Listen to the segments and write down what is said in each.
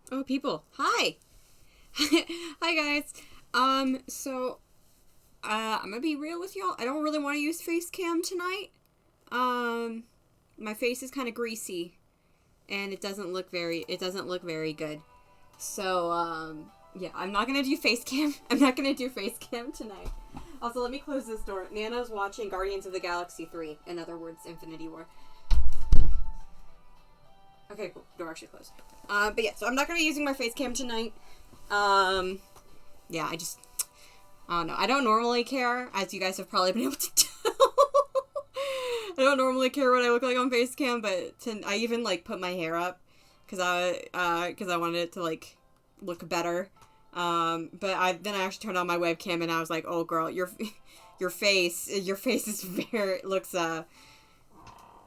Oh, people. Hi. Hi, guys. I'm gonna be real with y'all. I don't really want to use face cam tonight. Um, my face is kind of greasy, and it doesn't look very good. Yeah, I'm not gonna do face cam. I'm not gonna do face cam tonight. Also, let me close this door. Nana's watching Guardians of the Galaxy 3. In other words, Infinity War. Okay, cool. Door actually closed. But yeah, so I'm not gonna be using my face cam tonight. Yeah, I don't know. I don't normally care, as you guys have probably been able to tell. I don't normally care what I look like on face cam, but I even, like, put my hair up, cause I wanted it to, like, look better. Then I actually turned on my webcam, and I was like, oh, girl, your face is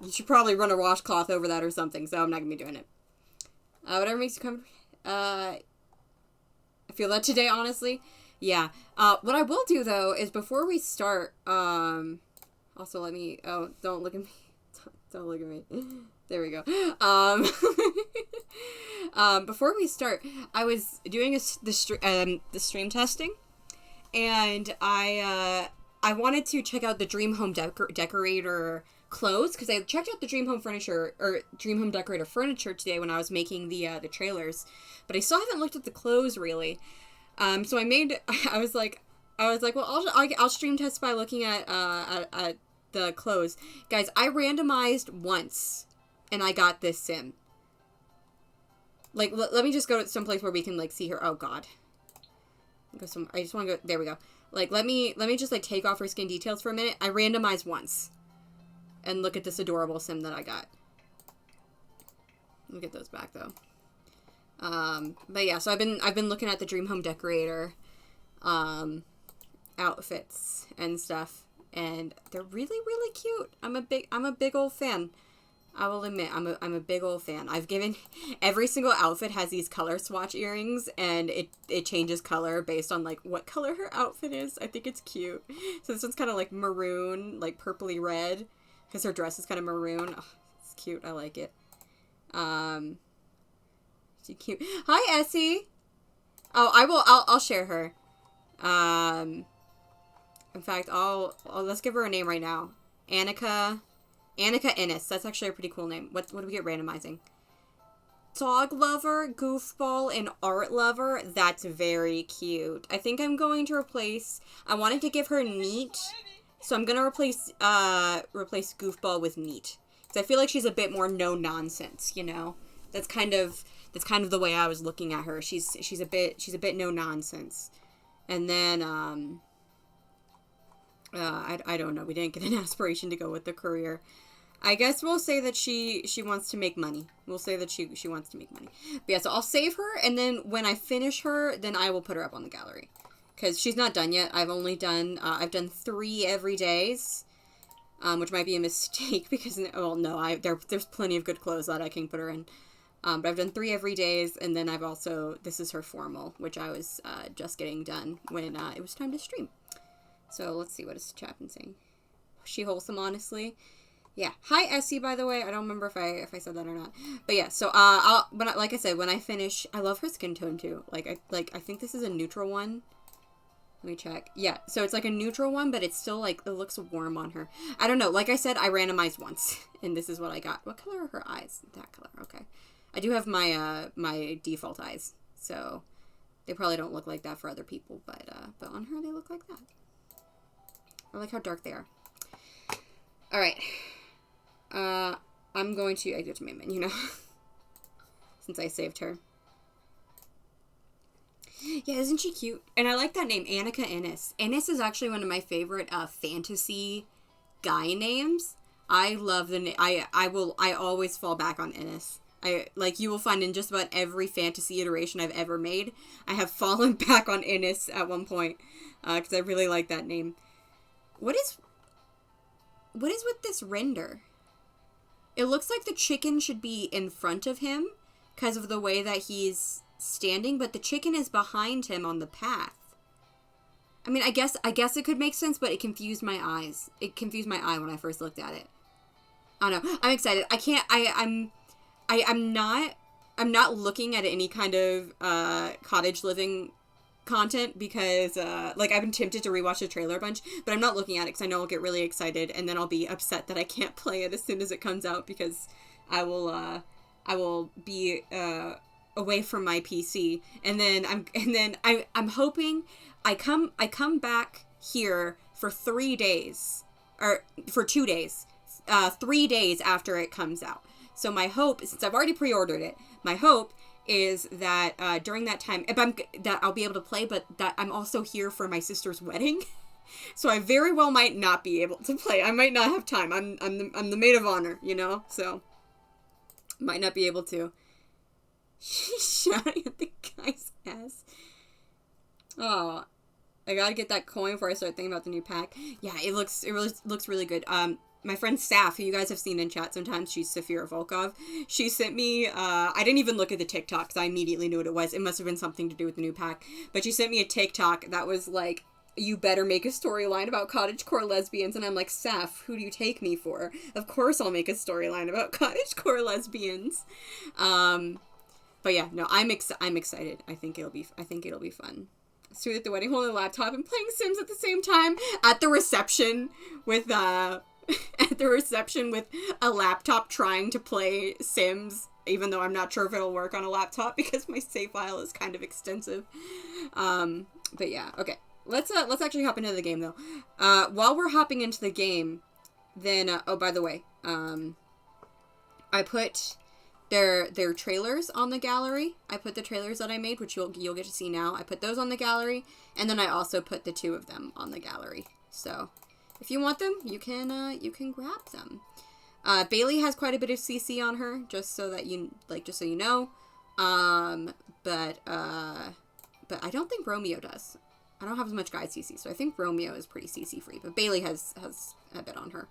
you should probably run a washcloth over that or something, so I'm not gonna be doing it. Whatever makes you comfortable. I feel that today, honestly. Yeah. What I will do, though, is before we start, also don't look at me. Don't look at me. There we go. Before we start, I was doing the stream testing, and I wanted to check out the Dream Home Decorator clothes, because I checked out the Dream Home Decorator furniture today when I was making the trailers, but I still haven't looked at the clothes really. So I was like, well, I'll stream test by looking at the clothes. Guys, I randomized once, and I got this sim. Like, let me just go to some place where we can, like, see her. Oh, God. I just want to go. There we go. Like, let me just, like, take off her skin details for a minute. I randomized once. And look at this adorable sim that I got. Let me get those back, though. But yeah, so I've been looking at the Dream Home Decorator, outfits and stuff, and they're really, really cute. I'm a big old fan. I will admit, I'm a big old fan. Every single outfit has these color swatch earrings, and it changes color based on, like, what color her outfit is. I think it's cute. So this one's kind of, like, maroon, like, purpley red, because her dress is kind of maroon. Oh, it's cute. I like it. She's cute. Hi, Essie. Oh, I'll share her. In fact, let's give her a name right now. Annika Innes. That's actually a pretty cool name. What do we get randomizing? Dog lover, goofball, and art lover. That's very cute. I think I'm going to I wanted to give her neat, so I'm gonna replace goofball with neat. Because I feel like she's a bit more no nonsense, you know? That's kind of the way I was looking at her. She's a bit no nonsense. And then I don't know. We didn't get an aspiration to go with the career. I guess we'll say that she wants to make money. We'll say that she wants to make money. But yeah, so I'll save her, and then when I finish her, then I will put her up on the gallery. Because she's not done yet. I've done 3 everydays, which might be a mistake because, well, no, there's plenty of good clothes that I can put her in. But I've done 3 everydays, and then this is her formal, which I was just getting done when it was time to stream. So let's see, what is Chapin saying? She wholesome, honestly. Yeah. Hi, Essie, by the way. I don't remember if I said that or not. But yeah, so like I said, when I finish, I love her skin tone too. I think this is a neutral one. Let me check. Yeah, so it's like a neutral one, but it's still, like, it looks warm on her. I don't know. Like I said, I randomized once, and this is what I got. What color are her eyes? That color. Okay. I do have my default eyes, so they probably don't look like that for other people, but on her they look like that. I like how dark they are. All right. I'm going to exit to my menu now, since I saved her. Yeah, isn't she cute? And I like that name, Annika Innes. Innes is actually one of my favorite fantasy guy names. I love the name. I always fall back on Innes. You will find in just about every fantasy iteration I've ever made, I have fallen back on Innes at one point, because I really like that name. What is with this render? It looks like the chicken should be in front of him, because of the way that he's standing, but the chicken is behind him on the path. I mean, I guess it could make sense, but it confused my eyes. It confused my eye when I first looked at it. I don't know. I'm excited. I'm not I'm not looking at any kind of cottage living content because like I've been tempted to rewatch the trailer a bunch, but I'm not looking at it because I know I'll get really excited and then I'll be upset that I can't play it as soon as it comes out because I will be away from my PC, and then I'm hoping I come back here for 3 days, or for 2 days, 3 days after it comes out. So my hope, since I've already pre-ordered it, my hope is that during that time, that I'll be able to play, but that I'm also here for my sister's wedding. So I very well might not be able to play. I might not have time. I'm the maid of honor, you know? So might not be able to. She's shouting at the guy's ass. Oh, I gotta get that coin before I start thinking about the new pack. Yeah, it really looks really good. My friend Saf, who you guys have seen in chat sometimes, she's Safira Volkov. She sent me, I didn't even look at the TikTok because I immediately knew what it was. It must have been something to do with the new pack. But she sent me a TikTok that was like, you better make a storyline about cottagecore lesbians. And I'm like, Saf, who do you take me for? Of course I'll make a storyline about cottagecore lesbians. But yeah, no, I'm excited. I think it'll be fun. Sue at the wedding holding a laptop and playing Sims at the same time at the reception with a laptop trying to play Sims, even though I'm not sure if it'll work on a laptop because my save file is kind of extensive. But yeah, okay. Let's actually hop into the game though. While we're hopping into the game, then oh, by the way, I put their trailers on the gallery. I put the trailers that I made, which you'll get to see now. I put those on the gallery, and then I also put the 2 of them on the gallery. So if you want them, you can grab them. Bailey has quite a bit of CC on her, just so you know. But I don't think Romeo does. I don't have as much guide CC, so I think Romeo is pretty CC free, but Bailey has a bit on her.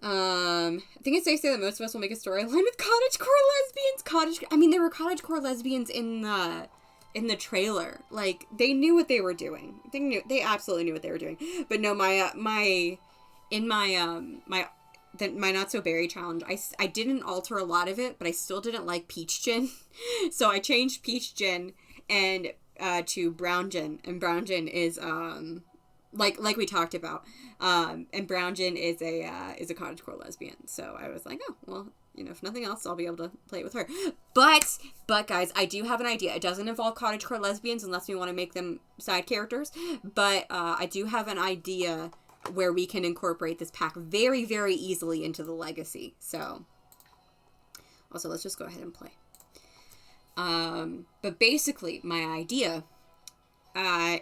I think it's safe to say that most of us will make a storyline with cottagecore lesbians. I mean, there were cottagecore lesbians in the trailer. Like, they knew what they were doing. They absolutely knew what they were doing. But no, my not so berry challenge, I didn't alter a lot of it, but I still didn't like peach gin. So I changed peach gin and to brown gin, and brown gin is like we talked about, and brown gin is a cottagecore lesbian. So I was like, oh well, you know, if nothing else, I'll be able to play it with her. But guys, I do have an idea. It doesn't involve cottagecore lesbians unless we want to make them side characters. But I do have an idea where we can incorporate this pack very, very easily into the legacy. So also, let's just go ahead and play. But basically, my idea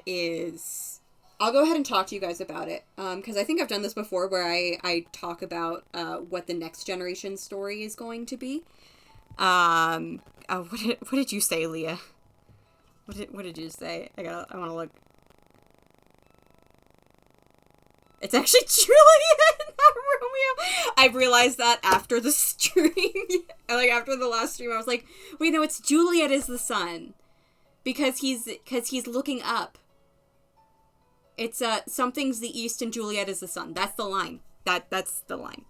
is, I'll go ahead and talk to you guys about it, because I think I've done this before where I talk about what the next generation story is going to be. Oh, what did you say, Leah? What did you say? I want to look. It's actually Juliet, not Romeo. I realized that after the stream. Like, after the last stream, I was like, wait, no, it's Juliet is the sun. Because he's looking up. It's, something's the east and Juliet is the sun. That's the line. That's the line.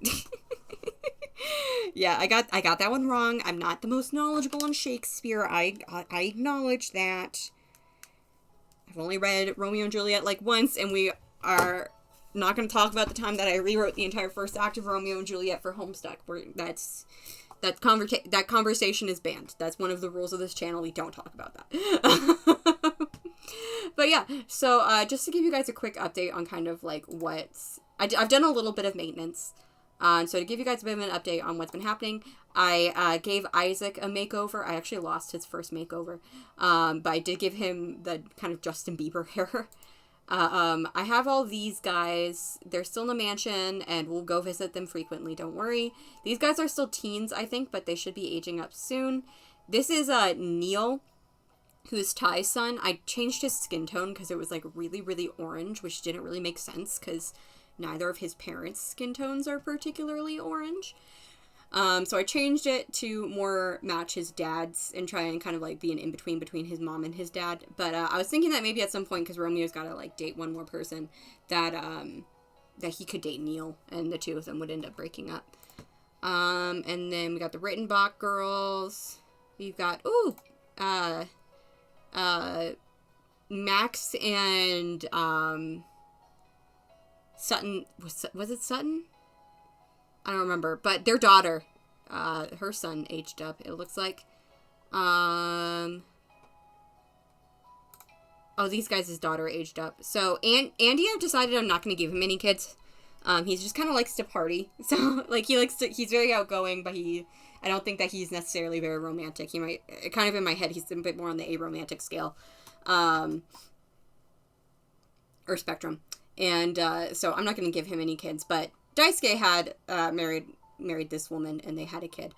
Yeah, I got that one wrong. I'm not the most knowledgeable on Shakespeare. I acknowledge that. I've only read Romeo and Juliet, like, once, and we are not going to talk about the time that I rewrote the entire first act of Romeo and Juliet for Homestuck. That conversation is banned. That's one of the rules of this channel. We don't talk about that. But yeah, so just to give you guys a quick update on kind of like I've done a little bit of maintenance. So to give you guys a bit of an update on what's been happening, I gave Isaac a makeover. I actually lost his first makeover, but I did give him the kind of Justin Bieber hair. I have all these guys. They're still in the mansion, and we'll go visit them frequently. Don't worry. These guys are still teens, I think, but they should be aging up soon. This is Neil, who's Ty's son. I changed his skin tone because it was like really, really orange, which didn't really make sense because neither of his parents' skin tones are particularly orange. So I changed it to more match his dad's and try and kind of like be an in-between between his mom and his dad. But I was thinking that maybe at some point, because Romeo's got to like date one more person, that he could date Neil and the two of them would end up breaking up. And then we got the Rittenbach girls. We've got, Max and, Sutton, was it Sutton? I don't remember, but their daughter, her son aged up, it looks like. Oh, these guys' daughter aged up. So, Andy, I've decided I'm not going to give him any kids. He just kind of likes to party. So, like, he's very outgoing, but I don't think that he's necessarily very romantic. He might, kind of in my head, he's a bit more on the aromantic scale. Or spectrum. And, so I'm not going to give him any kids, but Daisuke had, married this woman, and they had a kid.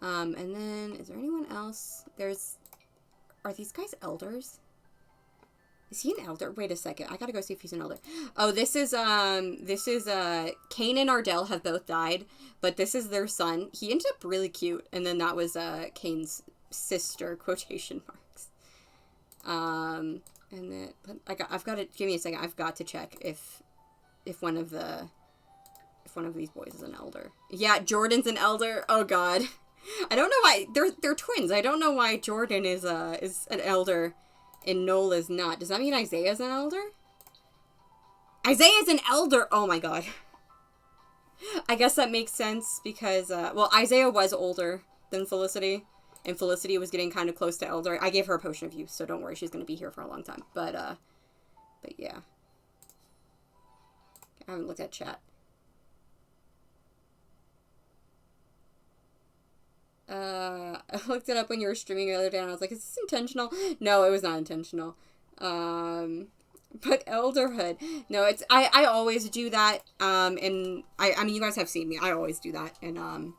And then, is there anyone else? Are these guys elders? Is he an elder? Wait a second. I gotta go see if he's an elder. Oh, this is, Kane and Ardell have both died, but this is their son. He ended up really cute, and then that was, Kane's sister, quotation marks. And then, I've got to, give me a second, I've got to check if one of these boys is an elder. Yeah, Jordan's an elder. Oh, God. I don't know why, they're twins. I don't know why Jordan is an elder and Nola's not. Does that mean Isaiah's an elder? Isaiah's an elder! Oh my god. I guess that makes sense because, well, Isaiah was older than Felicity, and Felicity was getting kind of close to elder. I gave her a potion of youth, so don't worry, she's going to be here for a long time. But yeah. I haven't looked at chat. I looked it up when you were streaming the other day, and I was like, is this intentional? No, it was not intentional. But elderhood. No, it's, I always do that, and I mean, you guys have seen me. I always do that, and,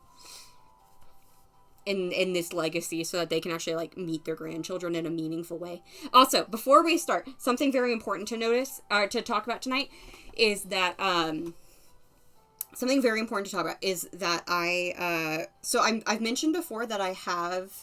in this legacy, so that they can actually, like, meet their grandchildren in a meaningful way. Also, before we start, something very important to notice, to talk about tonight, is that, something very important to talk about is that I've mentioned before that I have,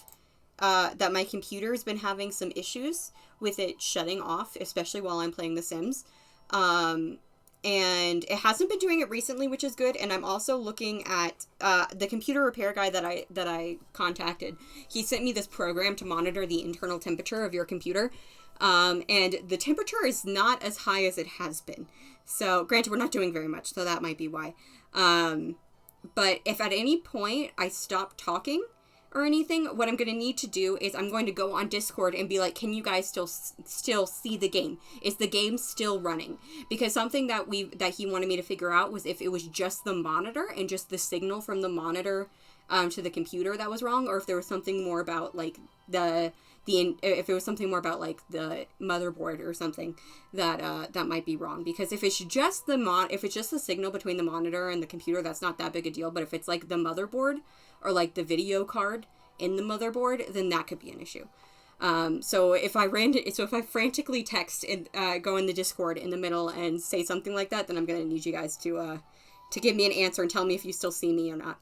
that my computer has been having some issues with it shutting off, especially while I'm playing The Sims. And it hasn't been doing it recently, which is good. And I'm also looking at, the computer repair guy that I contacted. He sent me this program to monitor the internal temperature of your computer. And the temperature is not as high as it has been. So, granted, we're not doing very much, so that might be why. But if at any point I stop talking or anything, what I'm going to need to do is I'm going to go on Discord and be like, can you guys still see the game? Is the game still running? Because something that he wanted me to figure out was if it was just the monitor and just the signal from the monitor to the computer that was wrong, or if there was something more about, like, if it was something more about, like, the motherboard or something that might be wrong. Because if it's just the signal between the monitor and the computer, that's not that big a deal. But if it's, like, the motherboard or, like, the video card in the motherboard, then that could be an issue. So if I frantically text and go in the Discord in the middle and say something like that, then I'm gonna need you guys to give me an answer and tell me if you still see me or not.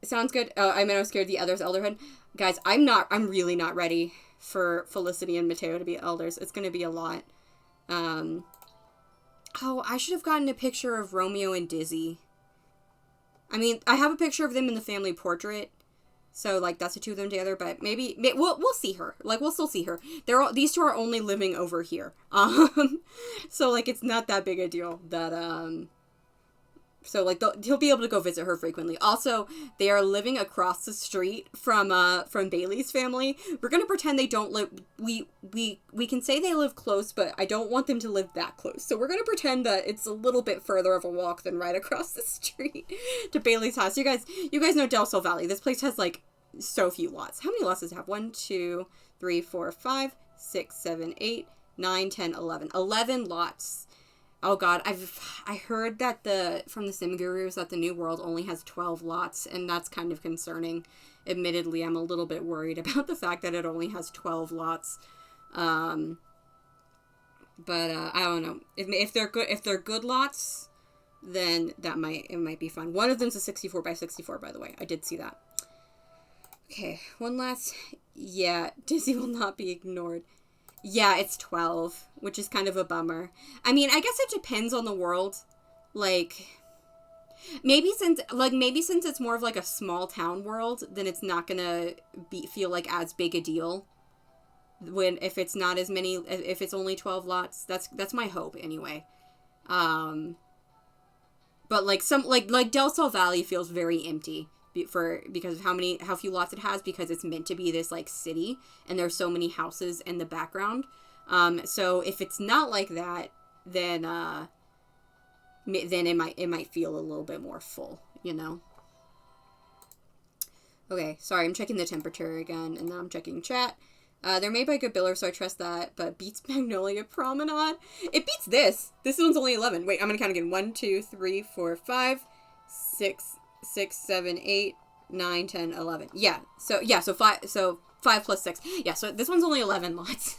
Sounds good. I was scared the others elderhood. Guys, I'm really not ready for Felicity and Mateo to be elders. It's gonna be a lot. I should have gotten a picture of Romeo and Dizzy. I mean, I have a picture of them in the family portrait. So, like, that's the two of them together, but maybe we'll see her. Like, we'll still see her. These two are only living over here. So, like, it's not that big a deal that, so, like, he'll be able to go visit her frequently. Also, they are living across the street from Bailey's family. We're gonna pretend they don't live, we can say they live close, but I don't want them to live that close. So we're gonna pretend that it's a little bit further of a walk than right across the street to Bailey's house. You guys know Del Sol Valley. This place has, like, so few lots. How many lots does it have? 1, 2, 3, 4, 5, 6, 7, 8, 9, 10, 11. 11 lots. Oh god, I heard that from the Sim Gurus that the New World only has 12 lots, and that's kind of concerning. Admittedly, I'm a little bit worried about the fact that it only has 12 lots. But I don't know. If they're good lots, then it might be fun. One of them's a 64 by 64, by the way. I did see that. Okay, one last. Yeah, Dizzy will not be ignored. Yeah, it's 12, which is kind of a bummer. I mean, I guess it depends on the world. Like, Maybe since it's more of like a small town world, then it's not gonna feel like as big a deal. If it's not as many, if it's only 12 lots, that's my hope anyway. But like Del Sol Valley feels very empty because of how few lots it has, because it's meant to be this like city and there's so many houses in the background. So if it's not like that, then it might feel a little bit more full, you know. Okay, sorry, I'm checking the temperature again, and now I'm checking chat. They're made by Good Biller, so I trust that, but beats Magnolia Promenade. It beats this. This one's only 11. Wait, I'm gonna count again. 1, 2, 3, 4, 5, 6, 7, 8, 9, 10, 11. Yeah, so 5 plus 6. Yeah, so this one's only 11 lots.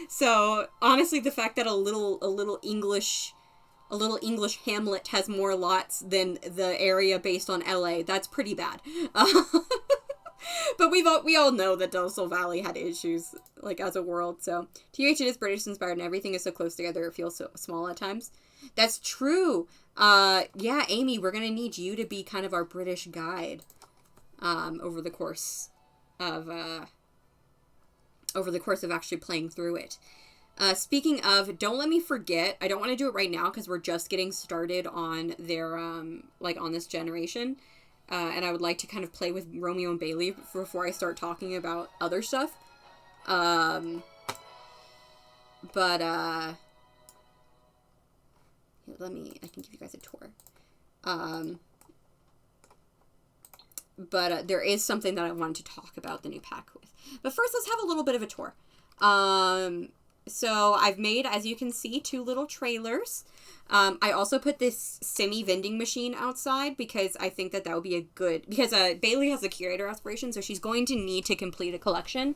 So, honestly, the fact that a little English hamlet has more lots than the area based on LA, that's pretty bad. But we all know that Del Sol Valley had issues, like, as a world, so. TH, it is British inspired and everything is so close together it feels so small at times. That's true. Yeah, Amy, we're gonna need you to be kind of our British guide, over the course of actually playing through it. Speaking of, don't let me forget, I don't want to do it right now because we're just getting started on their, on this generation. And I would like to kind of play with Romeo and Bailey before I start talking about other stuff. I can give you guys a tour. There is something that I wanted to talk about the new pack with. But first, let's have a little bit of a tour. So I've made, as you can see, 2 little trailers. I also put this Simmy vending machine outside because I think that would be a good, because Bailey has a curator aspiration, so she's going to need to complete a collection,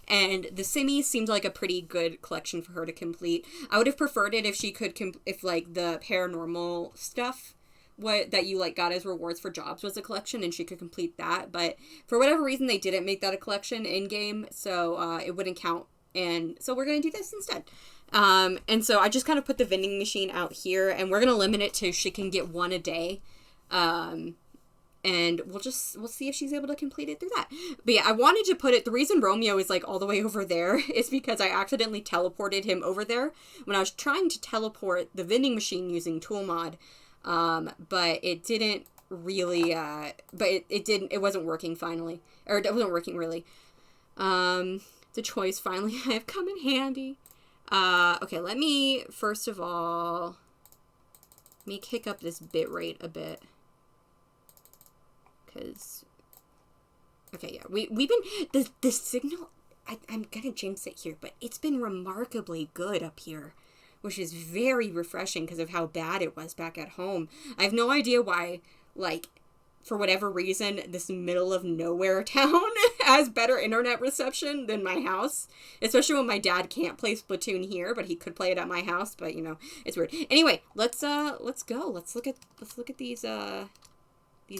and the Simmy seemed like a pretty good collection for her to complete. I would have preferred it if she could, if like the paranormal stuff that you like got as rewards for jobs was a collection and she could complete that, but for whatever reason they didn't make that a collection in game, so it wouldn't count, and so we're going to do this instead. And so I just kind of put the vending machine out here, and we're going to limit it to she can get 1 a day. And we'll see if she's able to complete it through that. But yeah, I wanted to put it, the reason Romeo is like all the way over there is because I accidentally teleported him over there when I was trying to teleport the vending machine using tool mod. But it didn't really, it wasn't working finally, or it wasn't working really. The choice finally have come in handy. Okay, let me, first of all, let me kick up this bitrate a bit. Because, okay, yeah, we've been, the signal, I'm gonna jinx it here, but it's been remarkably good up here, which is very refreshing because of how bad it was back at home. I have no idea why, like, for whatever reason, this middle of nowhere town has better internet reception than my house. Especially when my dad can't play Splatoon here, but he could play it at my house. But you know, it's weird. Anyway, let's go. Let's look at these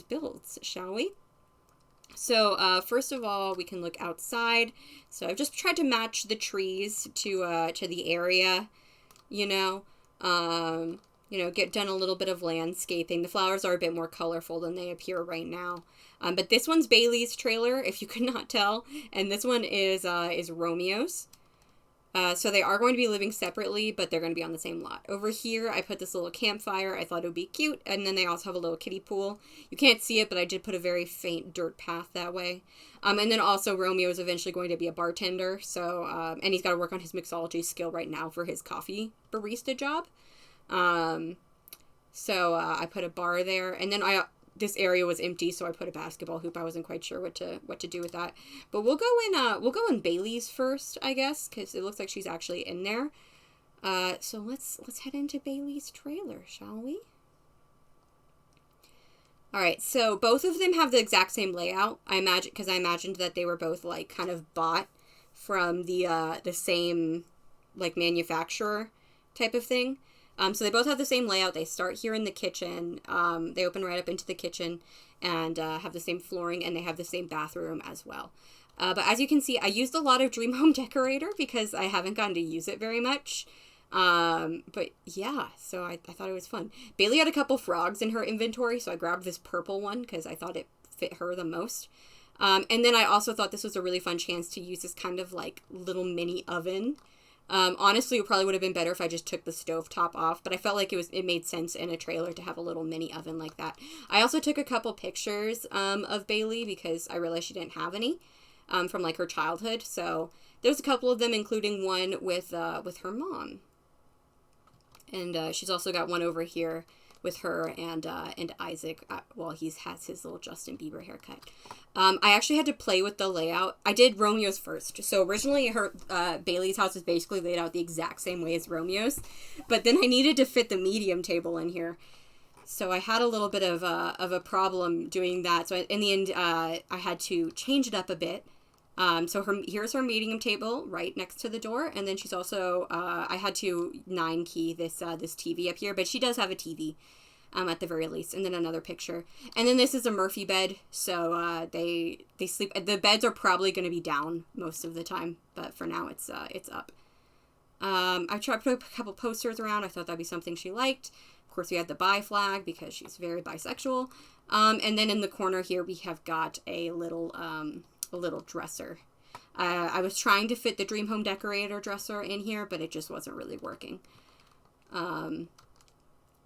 builds, shall we? So first of all, we can look outside. So I've just tried to match the trees to the area. Get done a little bit of landscaping. The flowers are a bit more colorful than they appear right now. But this one's Bailey's trailer, if you could not tell. And this one is Romeo's. So they are going to be living separately, but they're going to be on the same lot. Over here, I put this little campfire. I thought it would be cute. And then they also have a little kiddie pool. You can't see it, but I did put a very faint dirt path that way. And then also Romeo is eventually going to be a bartender. So, and he's got to work on his mixology skill right now for his coffee barista job. So I put a bar there, and then this area was empty, so I put a basketball hoop. I wasn't quite sure what to do with that, but we'll go in Bailey's first, I guess, because it looks like she's actually in there. So let's head into Bailey's trailer, shall we? All right, so both of them have the exact same layout. I imagined that they were both like kind of bought from the same like manufacturer type of thing. So they both have the same layout. They start here in the kitchen. They open right up into the kitchen and have the same flooring, and they have the same bathroom as well. But as you can see, I used a lot of Dream Home Decorator because I haven't gotten to use it very much. But yeah, so I thought it was fun. Bailey had a couple frogs in her inventory, so I grabbed this purple one because I thought it fit her the most. And then I also thought this was a really fun chance to use this kind of like little mini oven. Honestly, it probably would have been better if I just took the stovetop off, but I felt like it made sense in a trailer to have a little mini oven like that. I also took a couple pictures of Bailey because I realized she didn't have any from like her childhood. So there's a couple of them, including one with her mom. And she's also got one over here with her and Isaac while he has his little Justin Bieber haircut. I actually had to play with the layout. I did Romeo's first. So originally Bailey's house was basically laid out the exact same way as Romeo's. But then I needed to fit the medium table in here. So I had a little bit of a problem doing that. So in the end, I had to change it up a bit. So here's her medium table right next to the door, and then she's also, I had to 9-key this TV up here, but she does have a TV, at the very least, and then another picture. And then this is a Murphy bed, so, they sleep, the beds are probably going to be down most of the time, but for now it's up. I tried to put a couple posters around. I thought that'd be something she liked. Of course, we had the bi flag because she's very bisexual. And then in the corner here, we have got a little dresser. I was trying to fit the Dream Home Decorator dresser in here, but it just wasn't really working. And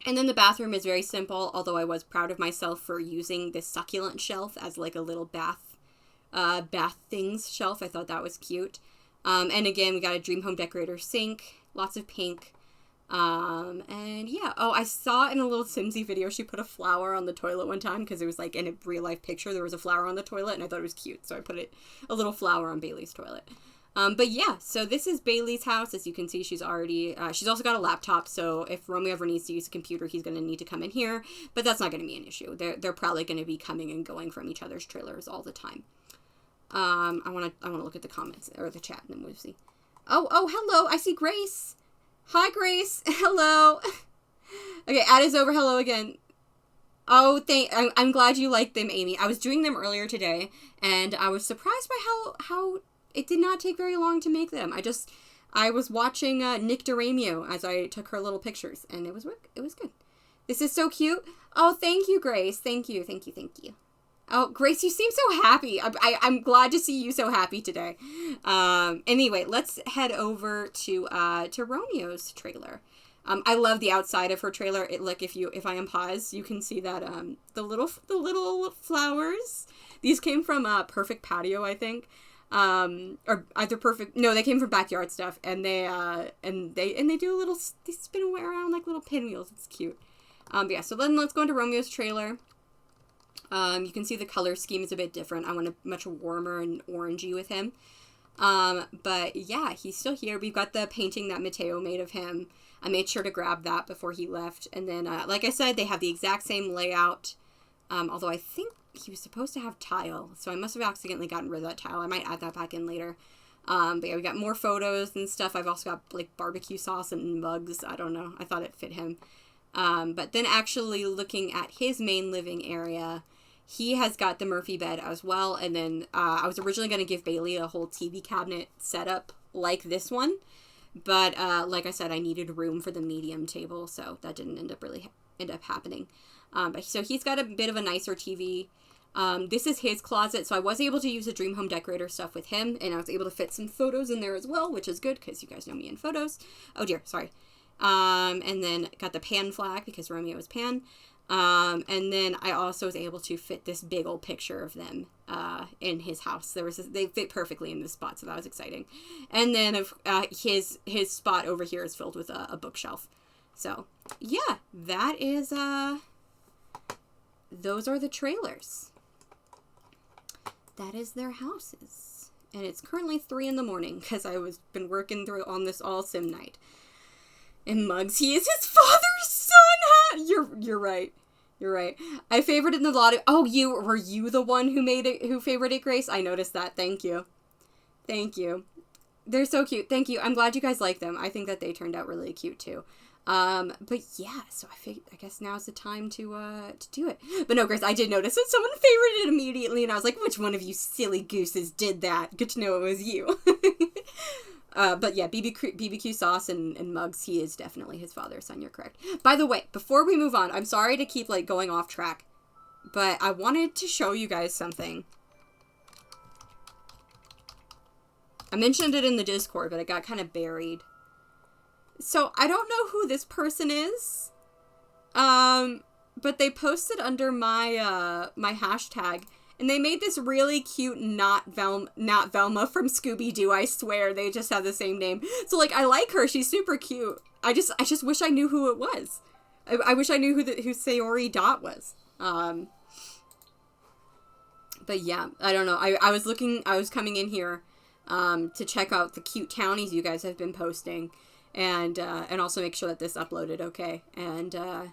then the bathroom is very simple, although I was proud of myself for using this succulent shelf as like a little bath things shelf. I thought that was cute. And again, we got a Dream Home Decorator sink, lots of pink. And yeah, I saw in a little Simsy video, she put a flower on the toilet one time because it was like in a real life picture, there was a flower on the toilet and I thought it was cute. So I put a little flower on Bailey's toilet. But yeah, so this is Bailey's house. As you can see, she's already, she's also got a laptop. So if Romeo ever needs to use a computer, he's going to need to come in here, but that's not going to be an issue. They're probably going to be coming and going from each other's trailers all the time. I want to look at the comments or the chat and then we'll see. Oh, hello. I see Grace. Hi, Grace. Hello. Okay, ad is over. Hello again. Oh, I'm glad you liked them, Amy. I was doing them earlier today, and I was surprised by how it did not take very long to make them. I was watching Nick Romeo as I took her little pictures, and it was good. This is so cute. Oh, thank you, Grace. Thank you. Oh, Grace, you seem so happy. I'm glad to see you so happy today. Anyway, let's head over to Romeo's trailer. I love the outside of her trailer. If I unpause, you can see that the little flowers. These came from Perfect Patio, I think. Or either Perfect. No, they came from Backyard Stuff, and they do they spin around like little pinwheels. It's cute. Yeah. So then let's go into Romeo's trailer. You can see the color scheme is a bit different. I went much warmer and orangey with him. But yeah, he's still here. We've got the painting that Mateo made of him. I made sure to grab that before he left. And then, like I said, they have the exact same layout. Although I think he was supposed to have tile. So I must have accidentally gotten rid of that tile. I might add that back in later. But yeah, we got more photos and stuff. I've also got like barbecue sauce and mugs. I don't know. I thought it fit him. But then actually looking at his main living area, he has got the Murphy bed as well. And then I was originally going to give Bailey a whole TV cabinet setup like this one. But like I said, I needed room for the medium table. So that didn't end up happening. But so he's got a bit of a nicer TV. This is his closet. So I was able to use the Dream Home Decorator stuff with him. And I was able to fit some photos in there as well, which is good because you guys know me in photos. Oh dear, sorry. And then got the pan flag because Romeo is pan. And then I also was able to fit this big old picture of them, in his house. They fit perfectly in this spot. So that was exciting. And then, his spot over here is filled with a bookshelf. So yeah, that is, those are the trailers. That is their houses. And it's currently 3 a.m. because I been working through on this all sim night. And Muggs, he is his father's son. You're right. You're right. I favored it in the lottery. Oh, were you the one who favored it, Grace? I noticed that. Thank you. They're so cute. Thank you. I'm glad you guys like them. I think that they turned out really cute too. But yeah, so I guess now's the time to do it. But no, Grace, I did notice that someone favorited it immediately, and I was like, which one of you silly gooses did that? Good to know it was you. But yeah, BBQ sauce and mugs, he is definitely his father's son, you're correct. By the way, before we move on, I'm sorry to keep, like, going off track, but I wanted to show you guys something. I mentioned it in the Discord, but it got kind of buried. So, I don't know who this person is, but they posted under my, my hashtag, and they made this really cute not Velma from Scooby-Doo, I swear. They just have the same name. So, like, I like her. She's super cute. I just wish I knew who it was. I wish I knew who Sayori Dot was. But yeah, I don't know. I was coming in here, to check out the cute townies you guys have been posting. And also make sure that this uploaded okay. And I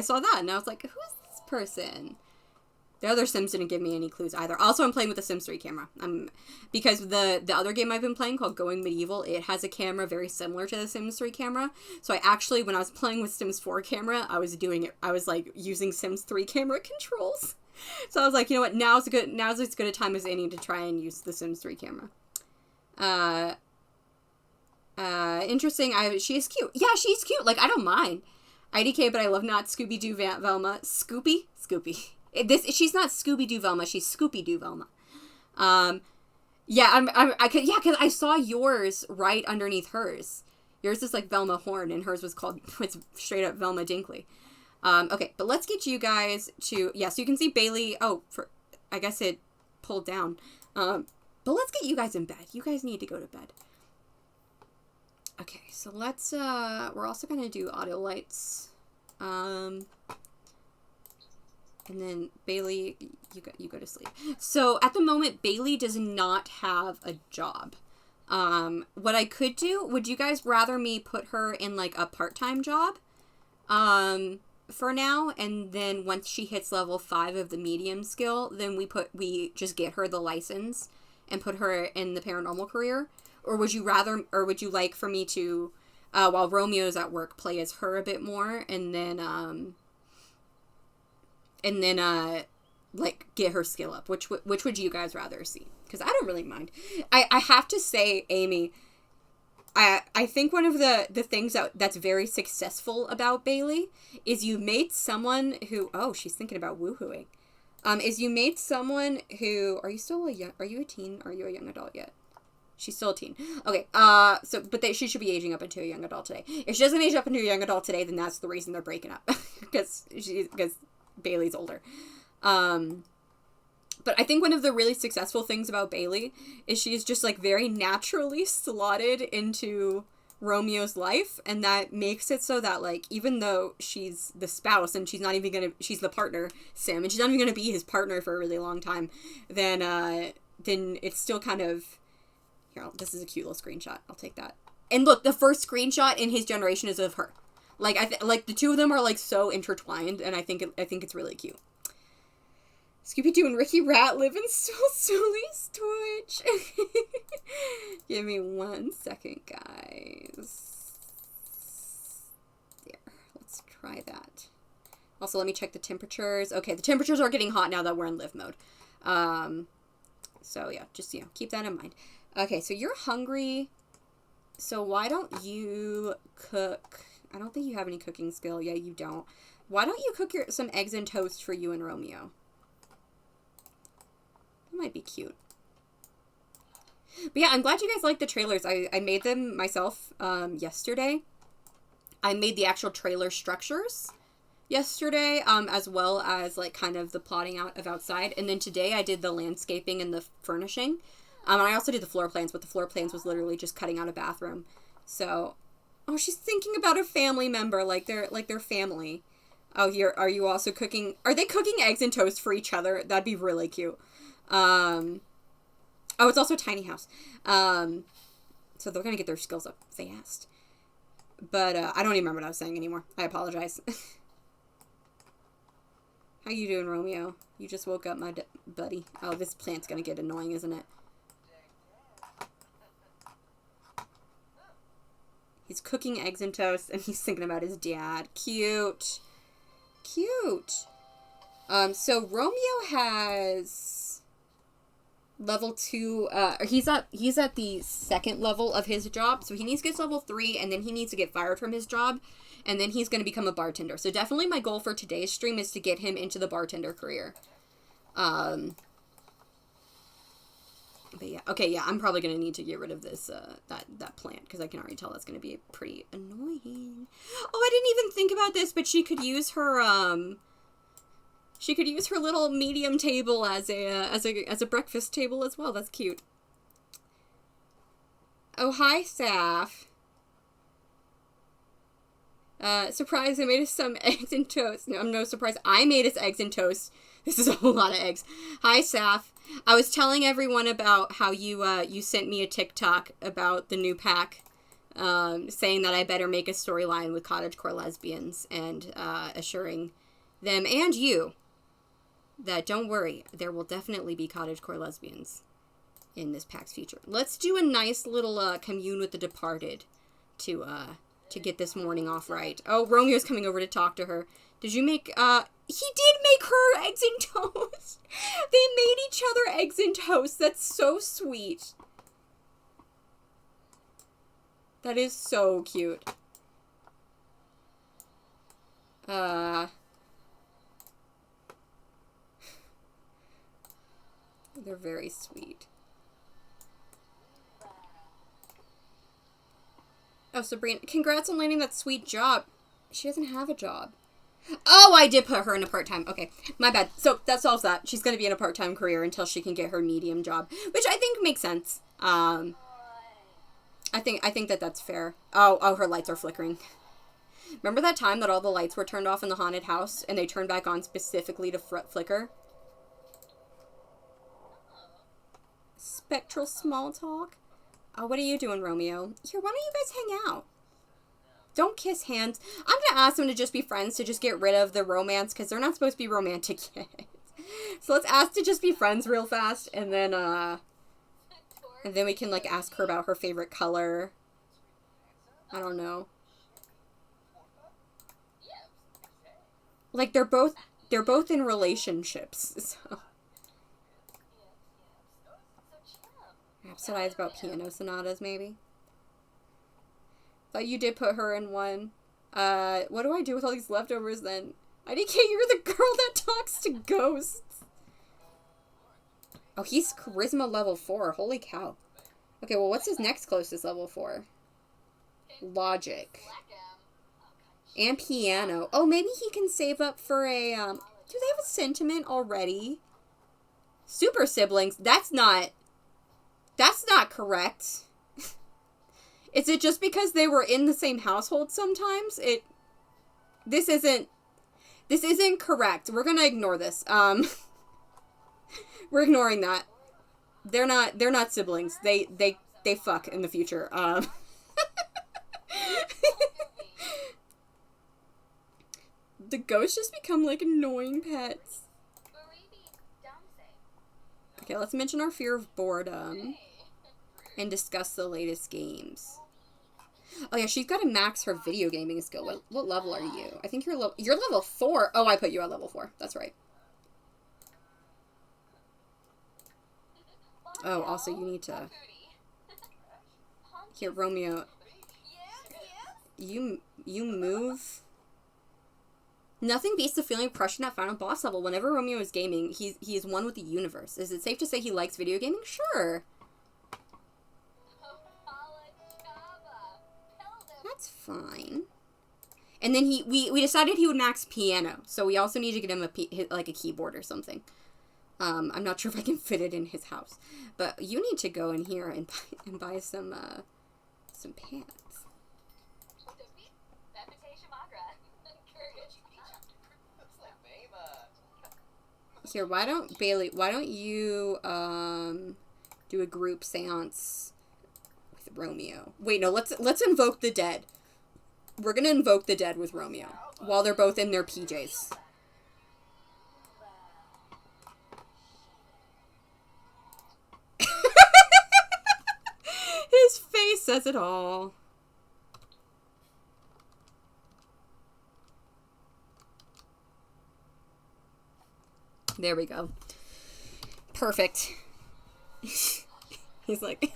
saw that, and I was like, who is this person? The other Sims didn't give me any clues either. Also, I'm playing with the Sims 3 camera. Because the other game I've been playing called Going Medieval, it has a camera very similar to the Sims 3 camera. So I actually, when I was playing with Sims 4 camera, I was like using Sims 3 camera controls. So I was like, you know what, now's as good a time as any to try and use the Sims 3 camera. Interesting. She is cute. Yeah, she's cute. Like, I don't mind. IDK, but I love not Scooby-Doo Velma. Scoopy? She's not Scooby-Doo Velma, she's Scoopy-Doo Velma. Yeah, because I saw yours right underneath hers. Yours is like Velma Horn, and hers was it's straight up Velma Dinkley. Okay, but let's get you guys to, yeah, so you can see Bailey, I guess it pulled down. But let's get you guys in bed. You guys need to go to bed. Okay, so let's, we're also gonna do audio lights. And then Bailey, you go to sleep. So at the moment, Bailey does not have a job. What I could do, would you guys rather me put her in like a part-time job? For now, and then once she hits level 5 of the medium skill, then we just get her the license and put her in the paranormal career? Or would you like for me to, while Romeo's at work, play as her a bit more, and then like, get her skill up? Which would you guys rather see? Because I don't really mind. I have to say, Amy, I think one of the things that's very successful about Bailey is you made someone who, she's thinking about woohooing, is you made someone who, are you a teen? Are you a young adult yet? She's still a teen. Okay, she should be aging up into a young adult today. If she doesn't age up into a young adult today, then that's the reason they're breaking up. because Bailey's older. But I think one of the really successful things about Bailey is she's just, like, very naturally slotted into Romeo's life, and that makes it so that, like, even though she's the spouse and she's the partner sim, and she's not even gonna be his partner for a really long time, then it's still kind of, here, this is a cute little screenshot. I'll take that. And look, the first screenshot in his generation is of her. Like, like, the two of them are, like, so intertwined, and I think it's really cute. Scooby-Doo and Ricky Rat live in Sully's Twitch. Give me 1 second, guys. There. Let's try that. Also, let me check the temperatures. Okay, the temperatures are getting hot now that we're in live mode. So, yeah, just, keep that in mind. Okay, so you're hungry. So why don't you cook? I don't think you have any cooking skill. Yeah, you don't. Why don't you cook some eggs and toast for you and Romeo? That might be cute. But yeah, I'm glad you guys like the trailers. I made them myself yesterday. I made the actual trailer structures yesterday, as well as, like, kind of the plotting out of outside. And then today I did the landscaping and the furnishing. And I also did the floor plans, but the floor plans was literally just cutting out a bathroom. So, she's thinking about a family member, like their family. Oh, here, are you also cooking? Are they cooking eggs and toast for each other? That'd be really cute. It's also a tiny house. So they're gonna get their skills up fast. But, I don't even remember what I was saying anymore. I apologize. How you doing, Romeo? You just woke up, my buddy. Oh, this plant's gonna get annoying, isn't it? He's cooking eggs and toast, and he's thinking about his dad. Cute. Cute. So Romeo has level 2, he's at the second level of his job, so he needs to get to level 3, and then he needs to get fired from his job, and then he's going to become a bartender. So definitely my goal for today's stream is to get him into the bartender career. But yeah, okay, yeah, I'm probably going to need to get rid of this, that plant, because I can already tell that's going to be pretty annoying. Oh, I didn't even think about this, but she could use her, little medium table as a breakfast table as well. That's cute. Oh, hi, Saf. Surprise, I made us some eggs and toast. No, I'm no surprise. I made us eggs and toast. This is a whole lot of eggs. Hi, Saf. I was telling everyone about how you sent me a TikTok about the new pack, saying that I better make a storyline with cottagecore lesbians, and assuring them and you that don't worry, there will definitely be cottagecore lesbians in this pack's future. Let's do a nice little commune with the departed to get this morning off right. Oh, Romeo's coming over to talk to her. Did you make, he did make her eggs and toast. They made each other eggs and toast. That's so sweet. That is so cute. They're very sweet. Oh, Sabrina, congrats on landing that sweet job. She doesn't have a job. Oh, I did put her in a part-time. Okay, my bad. So that solves that. She's going to be in a part-time career until she can get her medium job, which I think makes sense. I think that that's fair. Oh, her lights are flickering. Remember that time that all the lights were turned off in the haunted house and they turned back on specifically to flicker? Spectral small talk. Oh, what are you doing, Romeo? Here, why don't you guys hang out? Don't kiss hands. I'm going to ask them to just be friends, to just get rid of the romance, because they're not supposed to be romantic yet. So let's ask to just be friends real fast, and then we can, like, ask her about her favorite color. I don't know. Like, they're both in relationships, so. Rhapsodize about piano sonatas, maybe? Thought you did put her in one. What do I do with all these leftovers then? IDK, you're the girl that talks to ghosts. Oh, he's charisma level 4. Holy cow. Okay, well, what's his next closest level 4? Logic. And piano. Oh, maybe he can save up for a, do they have a sentiment already? Super siblings. That's not correct. Is it just because they were in the same household sometimes? This isn't correct. We're gonna ignore this. We're ignoring that. They're not siblings. They fuck in the future. The ghosts just become like annoying pets. Okay, let's mention our fear of boredom and discuss the latest games. Oh yeah, she's got to max her video gaming skill. What level are you? I think you're level 4. Oh, I put you at level 4. That's right. Oh, also you need to... Here, Romeo. You move... Nothing beats the feeling of crushing that final boss level. Whenever Romeo is gaming, he is one with the universe. Is it safe to say he likes video gaming? Sure. That's fine. And then we decided he would max piano, so we also need to get him a keyboard or something. I'm not sure if I can fit it in his house, but you need to go in here and buy some pants. Here, why don't you do a group seance with Romeo? Wait, no, let's invoke the dead. We're gonna invoke the dead with Romeo while they're both in their PJs. His face says it all. There we go. Perfect. He's like,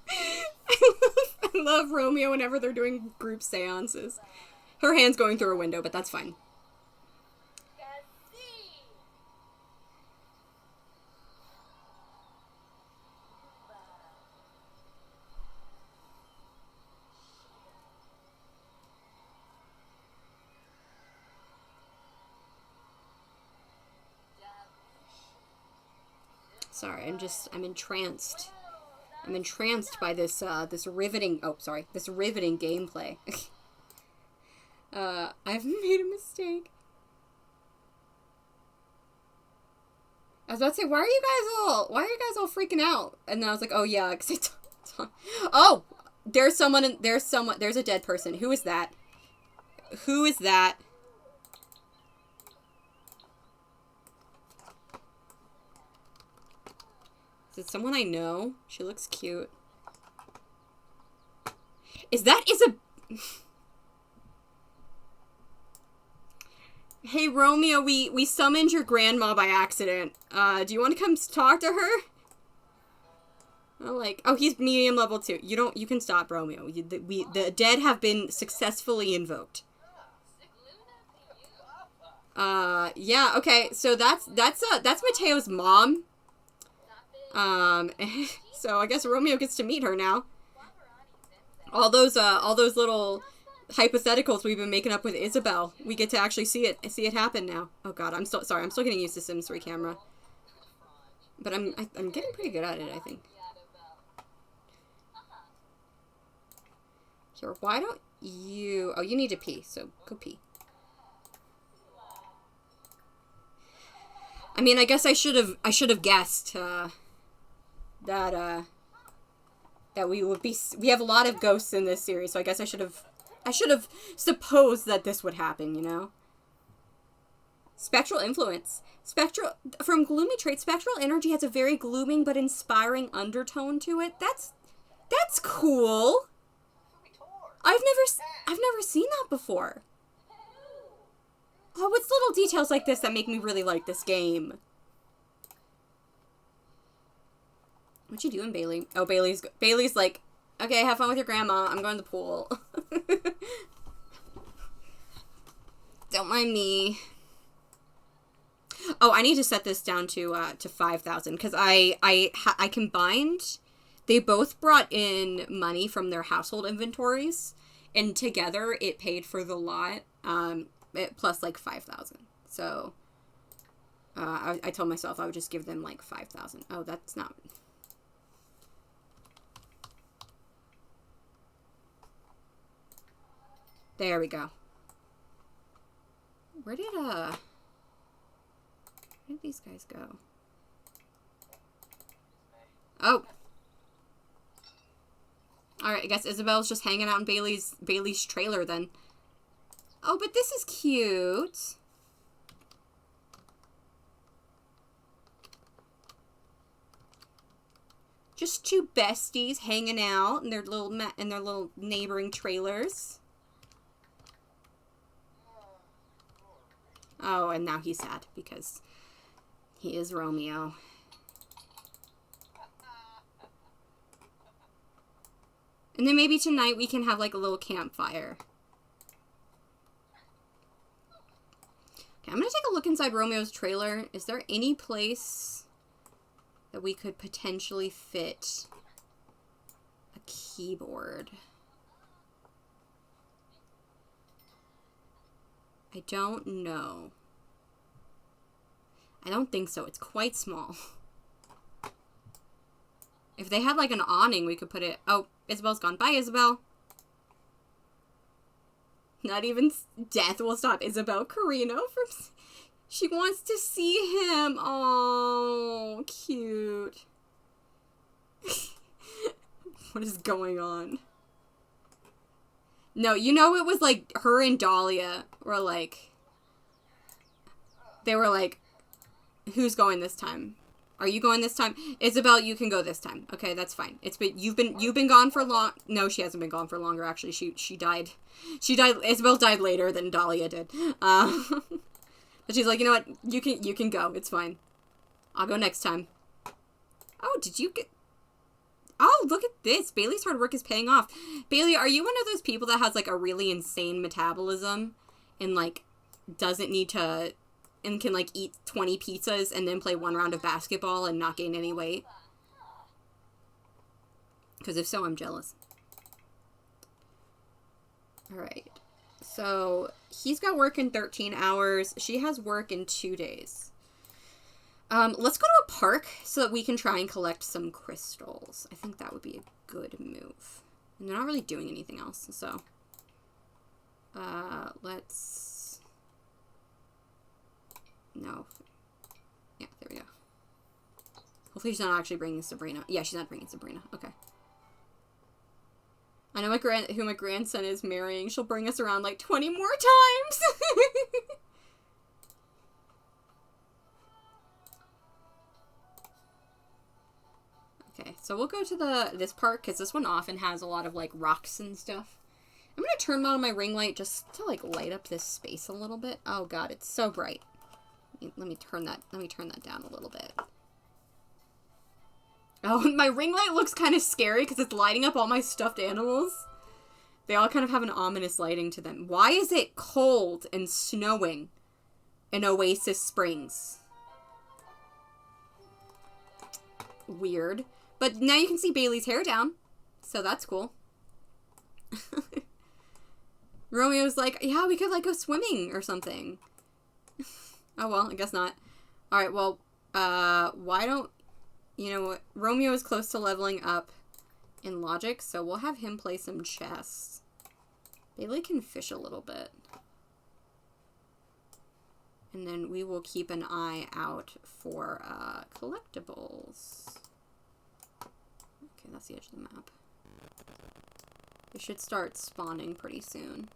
I love Romeo whenever they're doing group seances. Her hand's going through a window, but that's fine. Sorry, I'm entranced. I'm entranced by this, this riveting gameplay. I've made a mistake. I was about to say, why are you guys all freaking out? And then I was like, oh yeah, oh, there's a dead person. Who is that? Who is that? Is it someone I know? She looks cute. Is that Hey, Romeo, we summoned your grandma by accident. Do you want to come talk to her? Oh, he's medium level too. You can stop, Romeo. The dead have been successfully invoked. Yeah, okay, so that's Mateo's mom. So I guess Romeo gets to meet her now. All those little hypotheticals we've been making up with Isabel, we get to actually see it happen now. Oh god, I'm still getting used to Sims 3 camera. But I'm getting pretty good at it, I think. Here, why don't you... Oh, you need to pee, so go pee. I mean, I guess I should have guessed, that we have a lot of ghosts in this series, so I guess I should have supposed that this would happen, you know? Spectral influence. From gloomy traits, spectral energy has a very glooming but inspiring undertone to it. That's cool. I've never seen that before. Oh, it's little details like this that make me really like this game. What you doing, Bailey? Oh, Bailey's like, okay, have fun with your grandma. I'm going to the pool. Don't mind me. Oh, I need to set this down to 5,000 because I combined. They both brought in money from their household inventories, and together it paid for the lot. Plus like 5,000. So I told myself I would just give them like 5,000. Oh, that's not. There we go. Where did these guys go? Oh. Alright, I guess Isabel's just hanging out in Bailey's trailer then. Oh, but this is cute. Just two besties hanging out in their little neighboring trailers. Oh, and now he's sad because he is Romeo. And then maybe tonight we can have like a little campfire. Okay, I'm gonna take a look inside Romeo's trailer. Is there any place that we could potentially fit a keyboard? I don't know. I don't think so. It's quite small. If they had like an awning, we could put it... Oh, Isabel's gone. Bye, Isabel. Not even death will stop Isabel Carino from... She wants to see him. Oh, cute. What is going on? No, you know it was like her and Dahlia were like... They were like, who's going this time? Are you going this time? Isabel, you can go this time. Okay, that's fine. You've been gone for long. No, she hasn't been gone for longer. Actually, she died. Isabel died later than Dahlia did. But she's like, you know what? You can go. It's fine. I'll go next time. Oh, did you get... Oh, look at this. Bailey's hard work is paying off. Bailey, are you one of those people that has, like, a really insane metabolism and, like, doesn't need to... and can, like, eat 20 pizzas and then play 1 round of basketball and not gain any weight? Because if so, I'm jealous. Alright. So, he's got work in 13 hours. She has work in 2 days. Let's go to a park so that we can try and collect some crystals. I think that would be a good move. And they're not really doing anything else, so. Let's... No. Yeah, there we go. Hopefully she's not actually bringing Sabrina. Yeah, she's not bringing Sabrina. Okay. I know who my grandson is marrying. She'll bring us around like 20 more times. Okay, so we'll go to this park because this one often has a lot of like rocks and stuff. I'm gonna turn on my ring light just to like light up this space a little bit. Oh god, it's so bright. Let me turn that down a little bit. Oh, my ring light looks kind of scary because it's lighting up all my stuffed animals. They all kind of have an ominous lighting to them. Why is it cold and snowing in Oasis Springs? Weird. But now you can see Bailey's hair down, so that's cool. Romeo's like, yeah, we could like go swimming or something. Oh, well, I guess not. Alright, well, why don't... You know what? Romeo is close to leveling up in logic, so we'll have him play some chess. Bailey can fish a little bit. And then we will keep an eye out for collectibles. Okay, that's the edge of the map. They should start spawning pretty soon.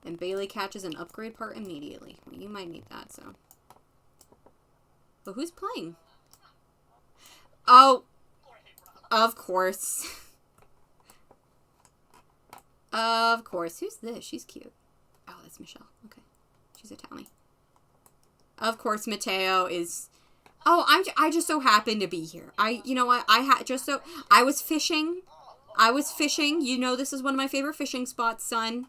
And Bailey catches an upgrade part immediately. Well, you might need that, so... But who's playing? Oh! Of course. Of course. Who's this? She's cute. Oh, that's Michelle. Okay. She's a townie. Of course, Mateo is... Oh, I just so happened to be here. You know what? I was fishing. You know this is one of my favorite fishing spots, son.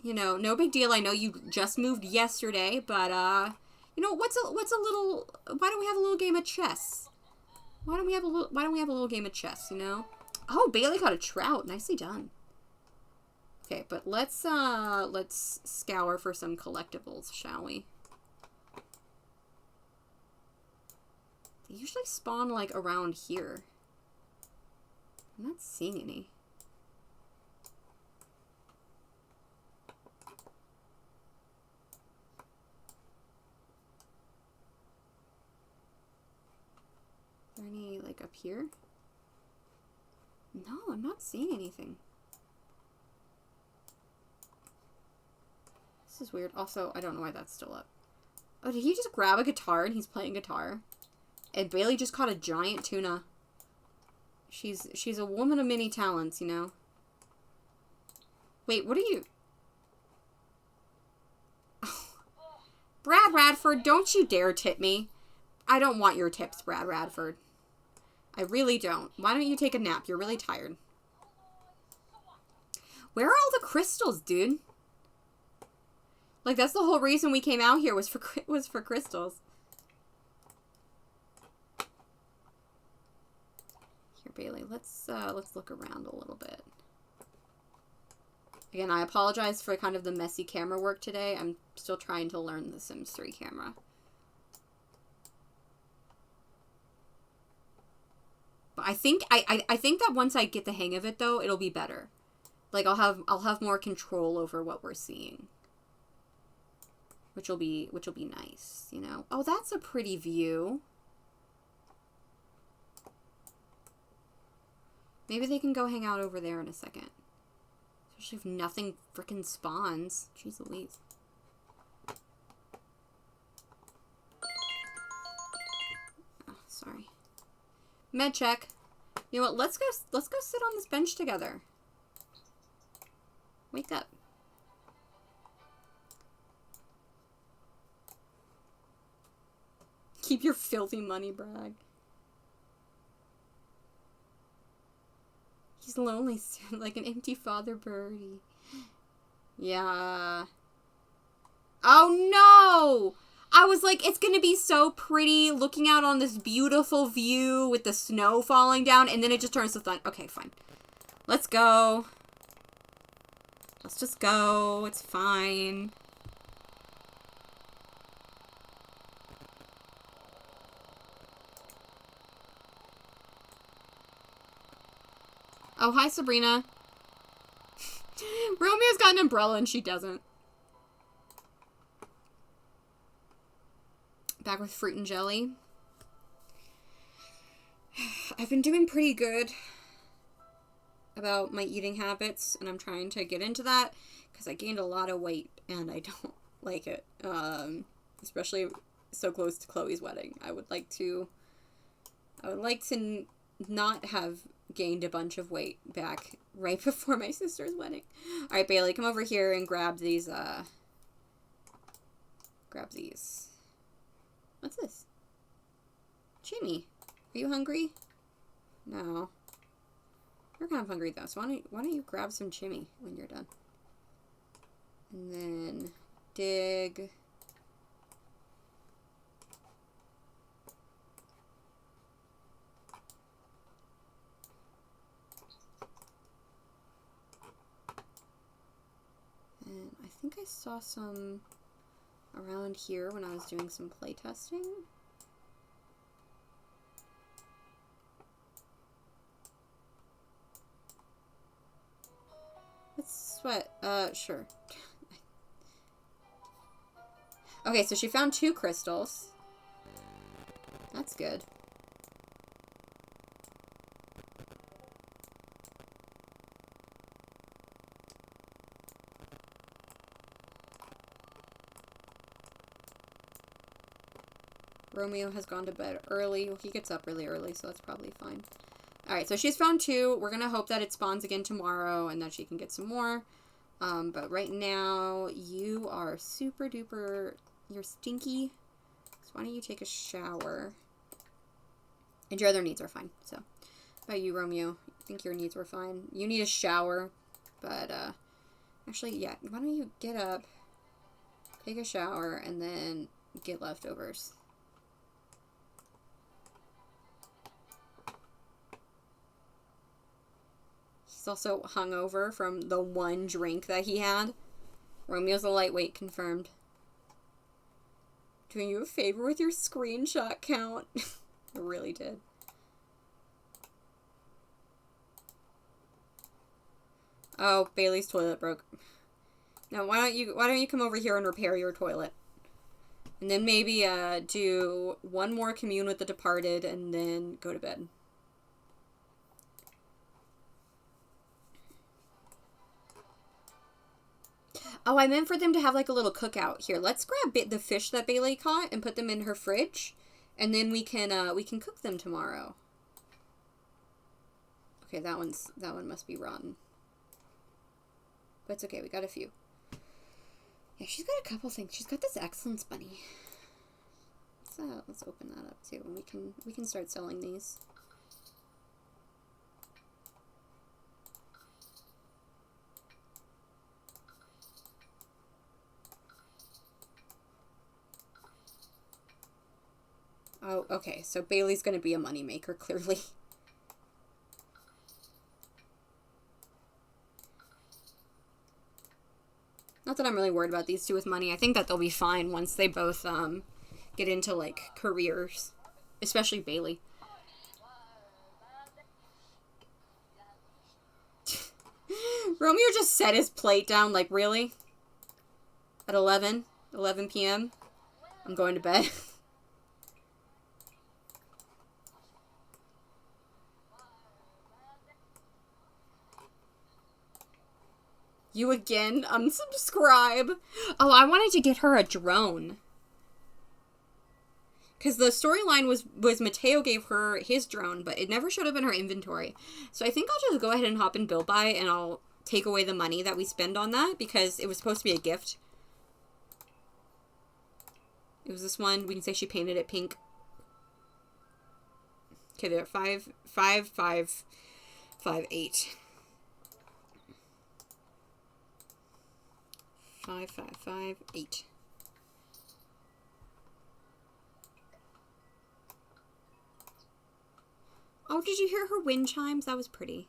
You know, no big deal. I know you just moved yesterday, but, you know, what's a little... Why don't we have a little game of chess? Why don't we have a little game of chess, you know? Oh, Bailey caught a trout. Nicely done. Okay, but let's scour for some collectibles, shall we? They usually spawn, like, around here. I'm not seeing any. Is there any, like, up here? No, I'm not seeing anything. This is weird. Also, I don't know why that's still up. Oh, did he just grab a guitar and he's playing guitar? And Bailey just caught a giant tuna. She's a woman of many talents, you know? Wait, what are you... Brad Radford, don't you dare tip me. I don't want your tips, Brad Radford. I really don't. Why don't you take a nap? You're really tired. Where are all the crystals, dude? Like, that's the whole reason we came out here was for crystals. Here, Bailey, let's look around a little bit. Again, I apologize for kind of the messy camera work today. I'm still trying to learn the Sims 3 camera. But I think that once I get the hang of it, though, it'll be better. Like, I'll have more control over what we're seeing. Which will be nice, you know. Oh, that's a pretty view. Maybe they can go hang out over there in a second. Especially if nothing frickin' spawns. Jeez Louise. Oh, sorry. Med check. You know what? Let's go sit on this bench together. Wake up. Keep your filthy money, Bragg. He's lonely, like an empty father birdie. Yeah. Oh no! I was like, it's gonna be so pretty looking out on this beautiful view with the snow falling down, and then it just turns to thunder. Okay, fine. Let's go. Let's just go. It's fine. Oh, hi, Sabrina. Romeo's got an umbrella and she doesn't. Back with fruit and jelly. I've been doing pretty good about my eating habits, and I'm trying to get into that because I gained a lot of weight and I don't like it. Especially so close to Chloe's wedding. I would like to not have gained a bunch of weight back right before my sister's wedding. All right, Bailey, come over here and grab these. Grab these. What's this? Jimmy, are you hungry? No. You're kind of hungry though, so why don't you grab some chimney when you're done? And then dig. And I think I saw some around here when I was doing some play testing. Let's sweat. Sure. Okay, so she found 2 crystals. That's good. Romeo has gone to bed early. Well, he gets up really early, so that's probably fine. Alright, so she's found 2. We're going to hope that it spawns again tomorrow and that she can get some more. But right now, you are super duper... You're stinky. So why don't you take a shower? And your other needs are fine. So, how about you, Romeo? I think your needs were fine. You need a shower. But, actually, yeah. Why don't you get up, take a shower, and then get leftovers. He's also hungover from the 1 drink that he had. Romeo's a lightweight, confirmed. Doing you a favor with your screenshot count. I really did. Oh, Bailey's toilet broke. Now, why don't you come over here and repair your toilet? And then maybe do 1 more commune with the departed and then go to bed. Oh, I meant for them to have like a little cookout. Here, let's grab the fish that Bailey caught and put them in her fridge, and then we can cook them tomorrow. Okay, that one must be rotten. But it's okay, we got a few. Yeah, she's got a couple things. She's got this excellence bunny. Let's open that up too, and we can start selling these. Oh, okay, so Bailey's gonna be a moneymaker, clearly. Not that I'm really worried about these 2 with money. I think that they'll be fine once they both, get into, like, careers. Especially Bailey. Romeo just set his plate down, like, really? At 11 p.m.? I'm going to bed. You again? Unsubscribe. Oh, I wanted to get her a drone. Because the storyline was Mateo gave her his drone, but it never showed up in her inventory. So I think I'll just go ahead and hop in Build Buy, and I'll take away the money that we spend on that, because it was supposed to be a gift. It was this one. We can say she painted it pink. Okay, they're 5, 5, 5, 5, 8. 5, 5, 5, 8. Oh, did you hear her wind chimes? That was pretty.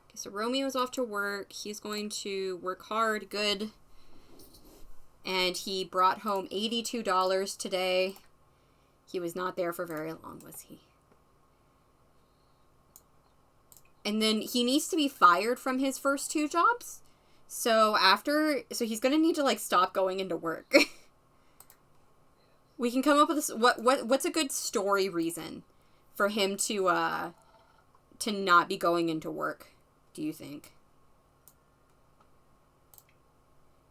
Okay, so Romeo's off to work. He's going to work hard. Good. And he brought home $82 today. He was not there for very long, was he? And then he needs to be fired from his first 2 jobs. So he's going to need to, like, stop going into work. We can come up with this. What's a good story reason for him to not be going into work, do you think?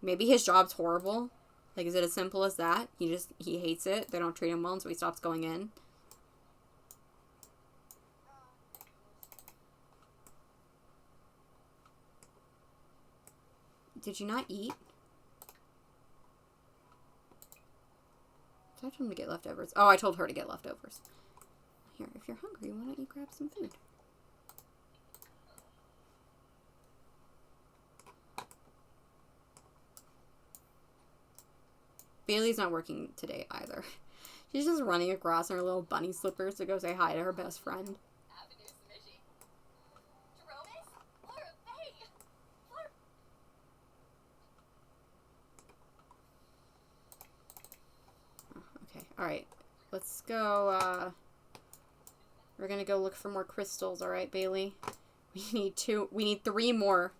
Maybe his job's horrible. Like, is it as simple as that? He hates it. They don't treat him well, and so he stops going in. Did you not eat? I told him to get leftovers. Oh, I told her to get leftovers. Here, if you're hungry, why don't you grab some food? Bailey's not working today either. She's just running across in her little bunny slippers to go say hi to her best friend. Alright, let's go, we're gonna go look for more crystals, alright, Bailey? We need 3 more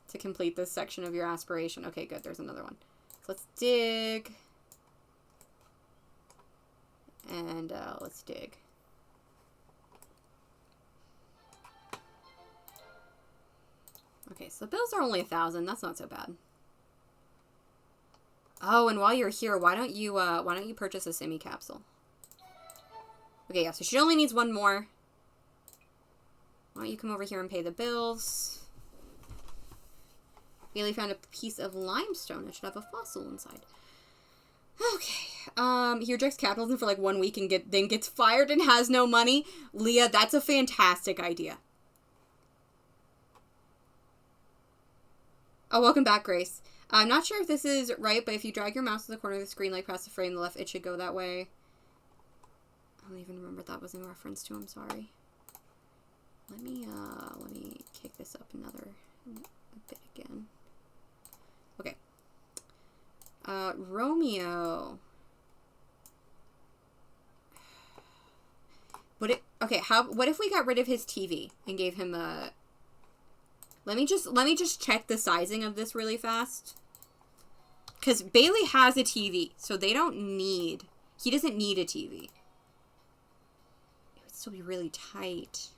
to complete this section of your aspiration. Okay, good, there's another one. So let's dig. And, let's dig. Okay, so the bills are only 1,000, that's not so bad. Oh, and while you're here, why don't you purchase a Simi capsule? Okay, yeah, so she only needs 1 more. Why don't you come over here and pay the bills? Bailey found a piece of limestone. It should have a fossil inside. Okay. He rejects capitalism for like 1 week and then gets fired and has no money. Leah, that's a fantastic idea. Oh, welcome back, Grace. I'm not sure if this is right, but if you drag your mouse to the corner of the screen, like past the frame to the left, it should go that way. I don't even remember what that was in reference to. I'm sorry. Let me kick this up a bit again. Okay. Romeo. What if we got rid of his TV and gave him a... Let me just check the sizing of this really fast. Because Bailey has a TV, so he doesn't need a TV. It would still be really tight.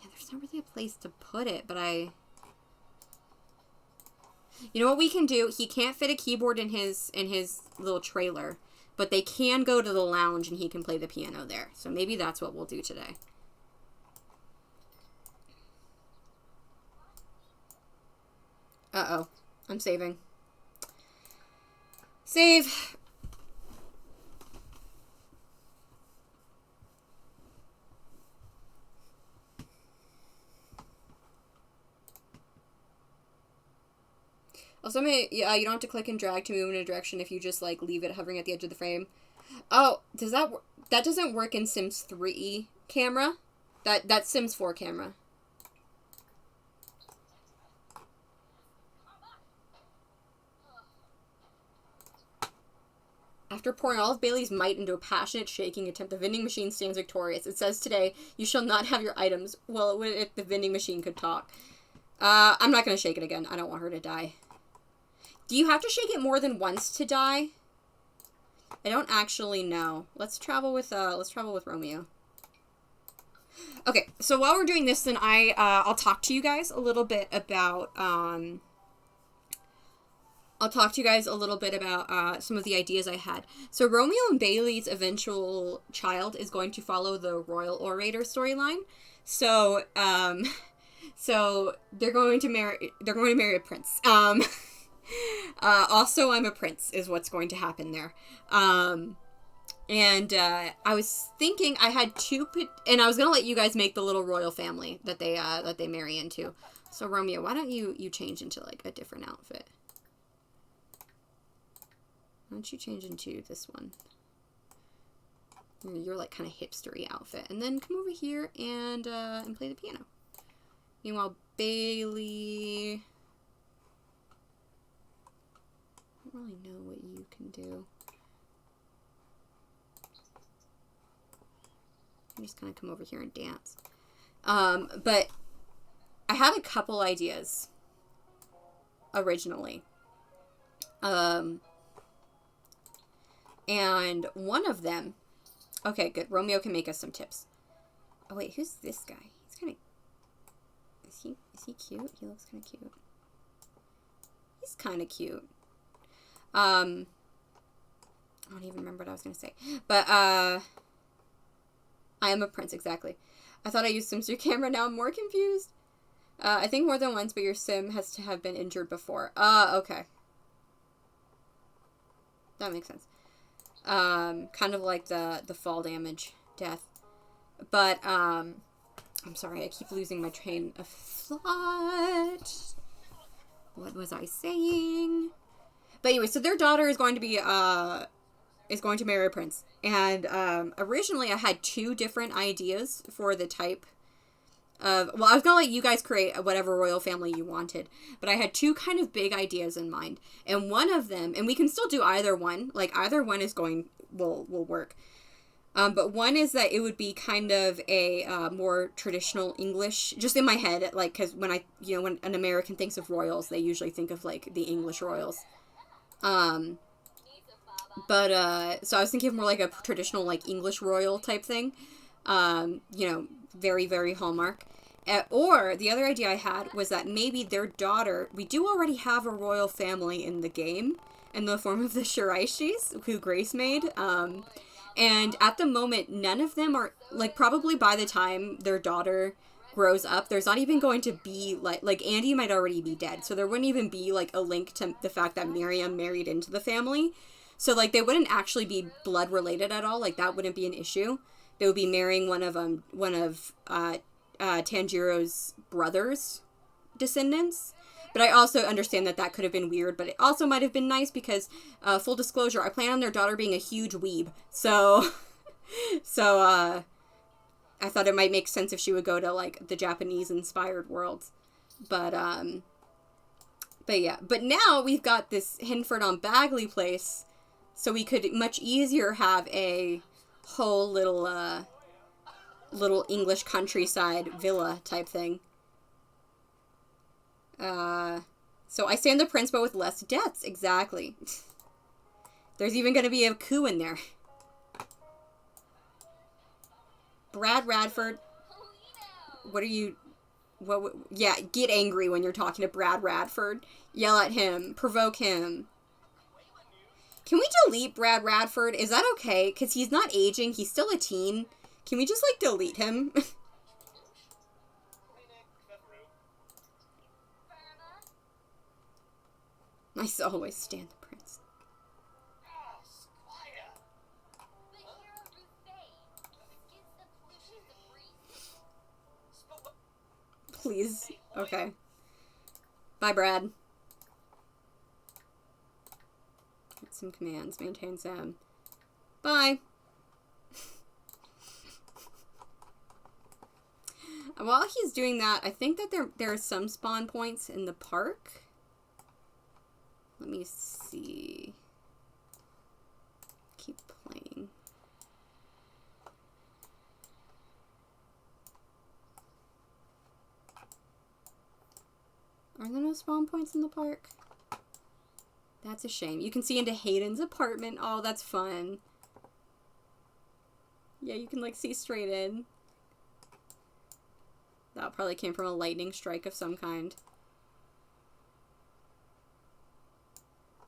Yeah, there's not really a place to put it, but you know what we can do? He can't fit a keyboard in his little trailer, but they can go to the lounge and he can play the piano there. So maybe that's what we'll do today. Uh-oh. I'm saving. Save! Also, you don't have to click and drag to move in a direction if you just, like, leave it hovering at the edge of the frame. Oh, that doesn't work in Sims 3 camera? That's Sims 4 camera. After pouring all of Bailey's might into a passionate shaking attempt, the vending machine stands victorious. It says today, you shall not have your items. Well, it would if the vending machine could talk. I'm not going to shake it again. I don't want her to die. Do you have to shake it more than once to die? I don't actually know. Let's travel with Romeo. Okay, so while we're doing this, then I'll talk to you guys a little bit about, some of the ideas I had. So Romeo and Bailey's eventual child is going to follow the royal orator storyline. So So they're going to marry a prince. Also, I'm a prince is what's going to happen there. And I was thinking I had and I was gonna let you guys make the little royal family that they marry into. So Romeo, why don't you change into like a different outfit? Why don't you change into this one? Your like kind of hipstery outfit, and then come over here and play the piano. Meanwhile, Bailey, I don't really know what you can do. I'm just gonna come over here and dance. But I had a couple ideas originally. And one of them, okay, good. Romeo can make us some tips. Oh wait, who's this guy? He's kind of, is he cute? He looks kind of cute. He's kind of cute. I don't even remember what I was gonna say, but I am a prince, exactly. I thought I used Sim's camera. Now I'm more confused. I think more than once, but your sim has to have been injured before. Okay. That makes sense. Kind of like the fall damage death. But, I'm sorry, I keep losing my train of thought. What was I saying? But anyway, so their daughter is going to be, is going to marry a prince. And, originally I had two different ideas for the type of, well, I was gonna let you guys create whatever royal family you wanted, but I had two kind of big ideas in mind. And one of them, and we can still do either one, like either one is will work. But one is that it would be kind of a more traditional English, just in my head, like, because when when an American thinks of royals, they usually think of, like, the English royals. So I was thinking of more like a traditional, like, English royal type thing. Very, very Hallmark. Or the other idea I had was that maybe their daughter, we do already have a royal family in the game in the form of the Shiraishis, who Grace made. And at the moment, none of them are, like, probably by the time their daughter grows up, there's not even going to be, like Andy might already be dead. So there wouldn't even be, like, a link to the fact that Miriam married into the family. So, like, they wouldn't actually be blood related at all. Like, that wouldn't be an issue. They would be marrying one of Tanjiro's brother's descendants. But I also understand that could have been weird, but it also might have been nice because, full disclosure, I plan on their daughter being a huge weeb. So I thought it might make sense if she would go to, like, the Japanese-inspired world. But yeah. But now we've got this Hinford on Bagley place, so we could much easier have a whole little English countryside villa type thing. So I stand the prince, but with less deaths. Exactly. There's even going to be a coup in there. Brad Radford. Yeah, get angry when you're talking to Brad Radford. Yell at him. Provoke him. Can we delete Brad Radford? Is that okay? Because he's not aging. He's still a teen. Can we just, like, delete him? I always stand the prince. Please. Okay. Bye, Brad. Get some commands. Maintain Sam. Bye. While he's doing that, I think that there are some spawn points in the park. Let me see. Keep playing. Are there no spawn points in the park? That's a shame. You can see into Hayden's apartment. Oh, that's fun. Yeah, you can, like, see straight in. That probably came from a lightning strike of some kind.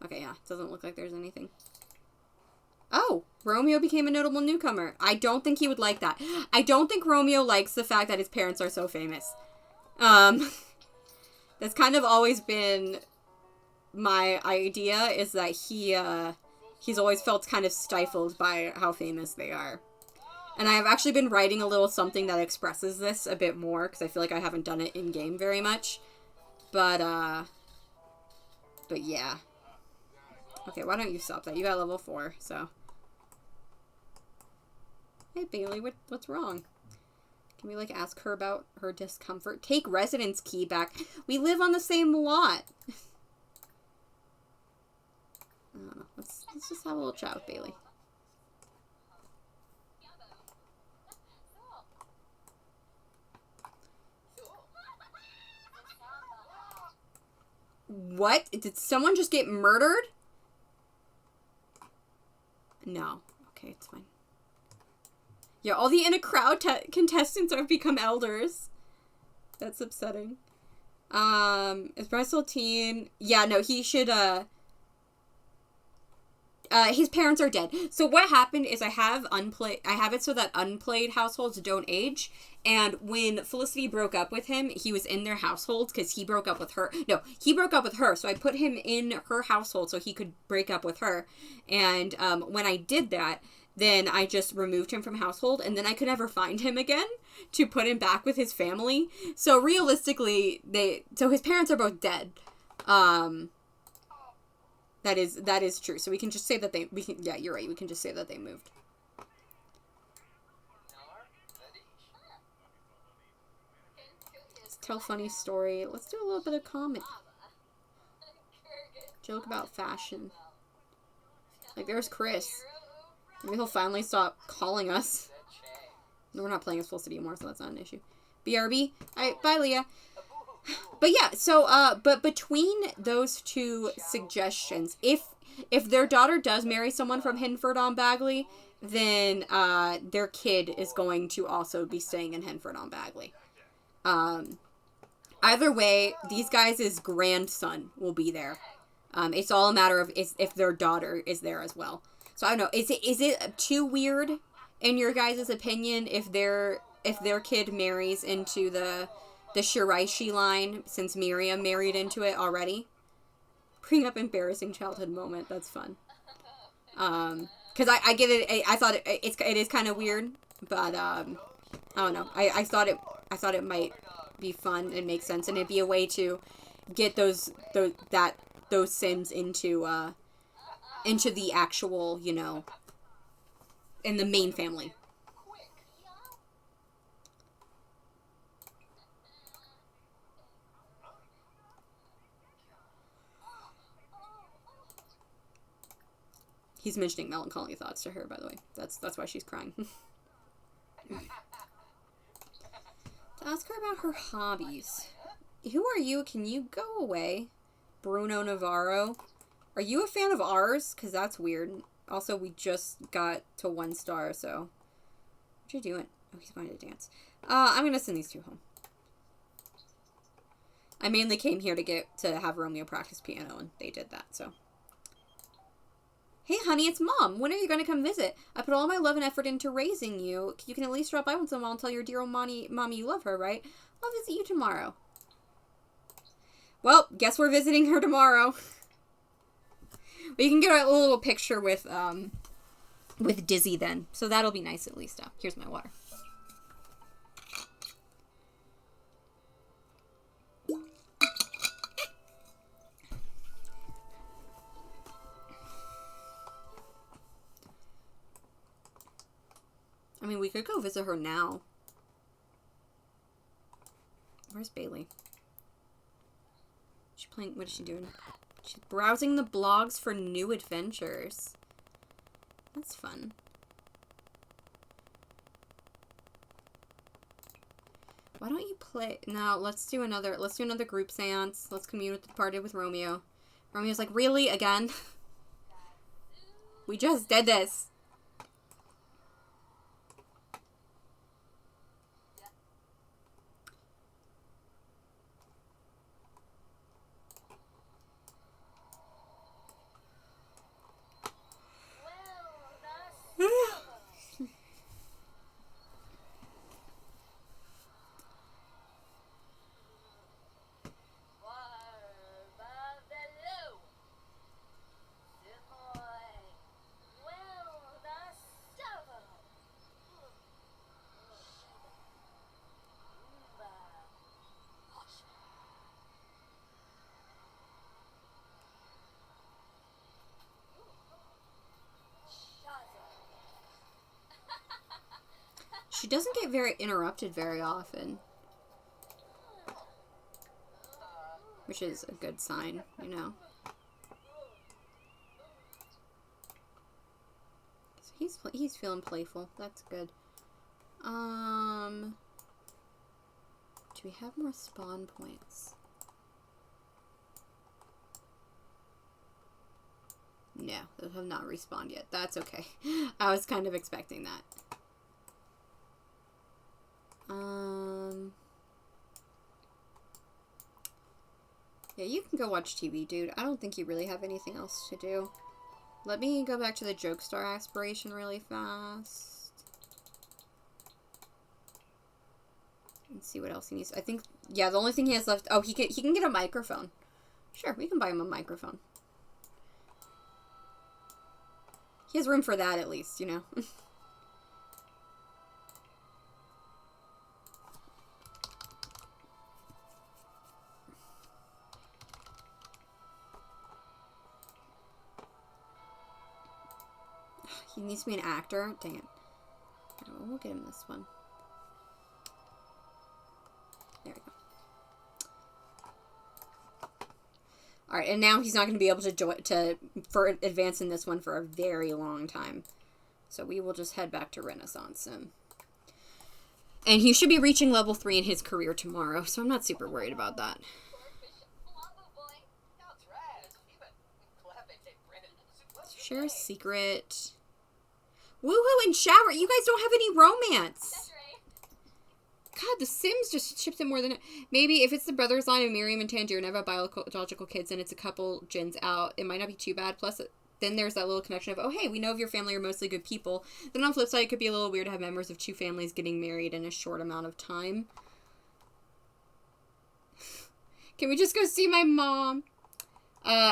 Okay, yeah. Doesn't look like there's anything. Oh! Romeo became a notable newcomer. I don't think he would like that. I don't think Romeo likes the fact that his parents are so famous. Um, that's kind of always been my idea, is that he's always felt kind of stifled by how famous they are. And I have actually been writing a little something that expresses this a bit more, because I feel like I haven't done it in-game very much. But yeah. Okay, why don't you stop that? You got level 4, so. Hey, Bailey, what's wrong? Can we, like, ask her about her discomfort? Take residence key back. We live on the same lot. I don't know. Let's just have a little chat with Bailey. What? Did someone just get murdered? No. Okay, it's fine. Yeah, all the in a crowd contestants have become elders. That's upsetting. Is Brad still a teen? Yeah, no, he should, his parents are dead. So what happened is I have it so that unplayed households don't age. And when Felicity broke up with him, he was in their household because he broke up with her. No, he broke up with her. So I put him in her household so he could break up with her. And when I did that, then I just removed him from household, and then I could never find him again to put him back with his family. So realistically, so his parents are both dead. That is true. So we can just say that yeah, you're right. We can just say that they moved. Let's tell a funny story. Let's do a little bit of comedy. Joke about fashion. Like, there's Chris. Maybe he'll finally stop calling us. No, we're not playing as Felicity anymore, so that's not an issue. BRB. Alright, bye, Leah. But yeah, so, but between those two suggestions, if their daughter does marry someone from Henford-on-Bagley, then, their kid is going to also be staying in Henford-on-Bagley. Either way, these guys' grandson will be there. It's all a matter of if their daughter is there as well. So I don't know, is it too weird, in your guys' opinion, if their kid marries into the Shiraishi line, since Miriam married into it already? Bring up embarrassing childhood moment. That's fun. Because I get it. I thought it is kind of weird, but I don't know. I thought it might be fun and make sense, and it'd be a way to get those Sims into the actual, you know, in the main family. He's mentioning melancholy thoughts to her, by the way. That's why she's crying. To ask her about her hobbies. Who are you? Can you go away? Bruno Navarro. Are you a fan of ours? Because that's weird. Also, we just got to 1 star, so... What you doing? Oh, he's going to dance. I'm going to send these two home. I mainly came here to have Romeo practice piano, and they did that, so... Hey, honey, it's Mom. When are you going to come visit? I put all my love and effort into raising you. You can at least drop by once in a while and tell your dear old mommy you love her, right? I'll visit you tomorrow. Well, guess we're visiting her tomorrow. But you can get a little picture with Dizzy then. So that'll be nice at least. Here's my water. I mean, we could go visit her now. Where's Bailey? She playing? What is she doing? She's browsing the blogs for new adventures. That's fun. Why don't you play? No, let's do another group seance. Let's commune with the party with Romeo. Romeo's like, really? Again? We just did this. She doesn't get very interrupted very often. Which is a good sign, you know. So he's feeling playful. That's good. Do we have more spawn points? No, those have not respawned yet. That's okay. I was kind of expecting that. Yeah, you can go watch TV, dude. I don't think you really have anything else to do. Let me go back to the joke star aspiration really fast. And see what else he needs. I think, yeah, the only thing he has left... Oh, he can get a microphone. Sure, we can buy him a microphone. He has room for that, at least, you know. He needs to be an actor. Dang it. Oh, we'll get him this one. There we go. Alright, and now he's not going to be able for advance in this one for a very long time. So we will just head back to Renaissance Sim. And he should be reaching level 3 in his career tomorrow, so I'm not super worried about that. Share a secret. Woohoo and shower. You guys don't have any romance. God, the Sims just shipped it more than... Maybe if it's the brothers line of Miriam and Tangier never have biological kids and it's a couple gens out, it might not be too bad. Plus, then there's that little connection of, oh, hey, we know of your family are mostly good people. Then on the flip side, it could be a little weird to have members of 2 families getting married in a short amount of time. Can we just go see my mom?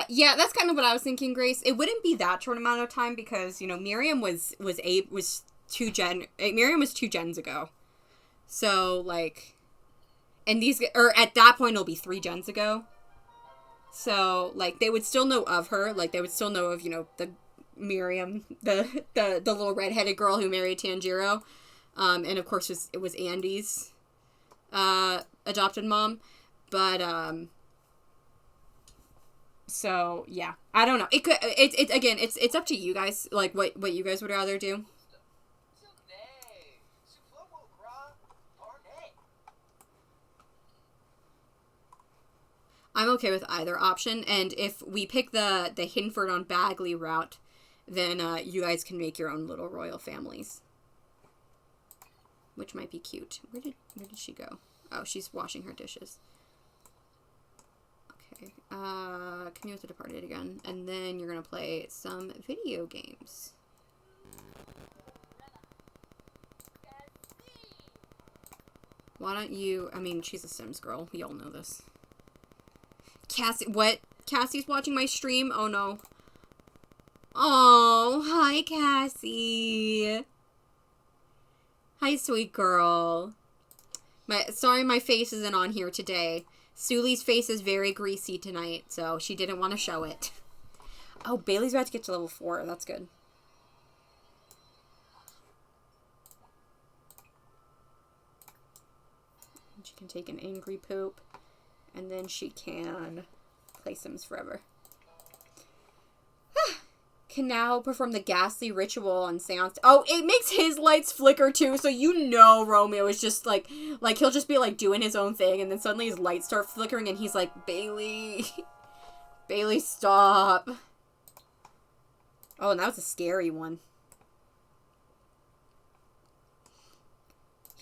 Yeah, that's kind of what I was thinking, Grace. It wouldn't be that short amount of time because, you know, Miriam was 2 gens ago. So, like, and these, or at that point, it'll be 3 gens ago. So, like, they would still know of her. Like, they would still know of, you know, the Miriam, the little redheaded girl who married Tanjiro. And, of course, it was Andy's adopted mom. But, so, yeah. I don't know. It's up to you guys, like, what you guys would rather do. I'm okay with either option, and if we pick the Hinford on Bagley route, then you guys can make your own little royal families. Which might be cute. Where did she go? Oh, she's washing her dishes. Okay. Continue with the Departed again, and then you're gonna play some video games. Why don't you... I mean, she's a Sims girl. We all know this. Cassie, what? Cassie's watching my stream? Oh, no. Oh, hi, Cassie. Hi, sweet girl. Sorry my face isn't on here today. Suli's face is very greasy tonight, so she didn't want to show it. Oh, Bailey's about to get to level 4. That's good. She can take an angry poop. And then she can play Sims Forever. Can now perform the ghastly ritual on seance. Oh, it makes his lights flicker too, so you know Romeo is just like he'll just be like doing his own thing, and then suddenly his lights start flickering, and he's like, Bailey, Bailey, stop. Oh, and that was a scary one.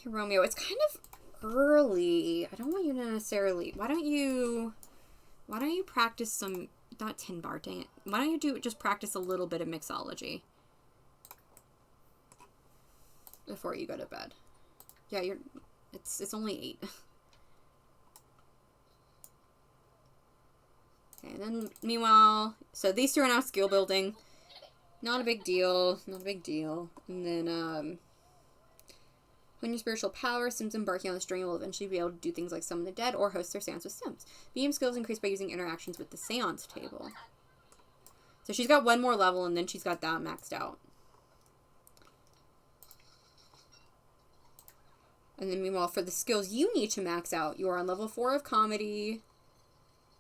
Hey, Romeo, it's kind of early. I don't want you to necessarily... Why don't you practice some... Not 10 bar, dang it. Why don't you just practice a little bit of mixology before you go to bed? Yeah, it's only 8. Okay, and then meanwhile... So these 2 are now skill building. Not a big deal. Not a big deal. And then, when your spiritual power, Sims embarking on this journey will eventually be able to do things like summon the dead or host their seance with Sims. Medium skills increased by using interactions with the seance table. So she's got 1 more level, and then she's got that maxed out. And then meanwhile, for the skills you need to max out, you are on level 4 of comedy,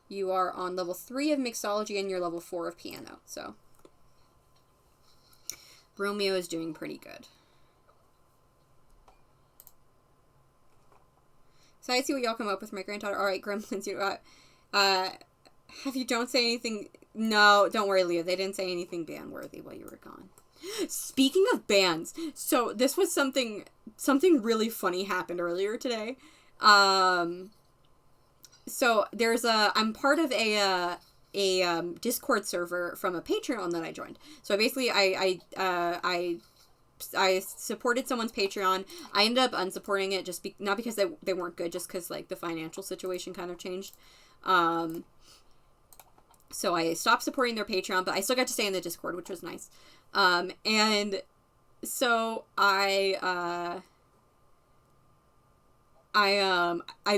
you are on level 3 of mixology, and you're level 4 of piano. So Romeo is doing pretty good. So I see what y'all come up with, my granddaughter. All right, gremlins, have you don't say anything. No, don't worry, Leah. They didn't say anything ban-worthy while you were gone. Speaking of bans, so this was something really funny happened earlier today. So there's I'm part of a Discord server from a Patreon that I joined. So basically I supported someone's Patreon. I ended up unsupporting it not because they weren't good, just because like the financial situation kind of changed. So I stopped supporting their Patreon, but I still got to stay in the Discord, which was nice. And so I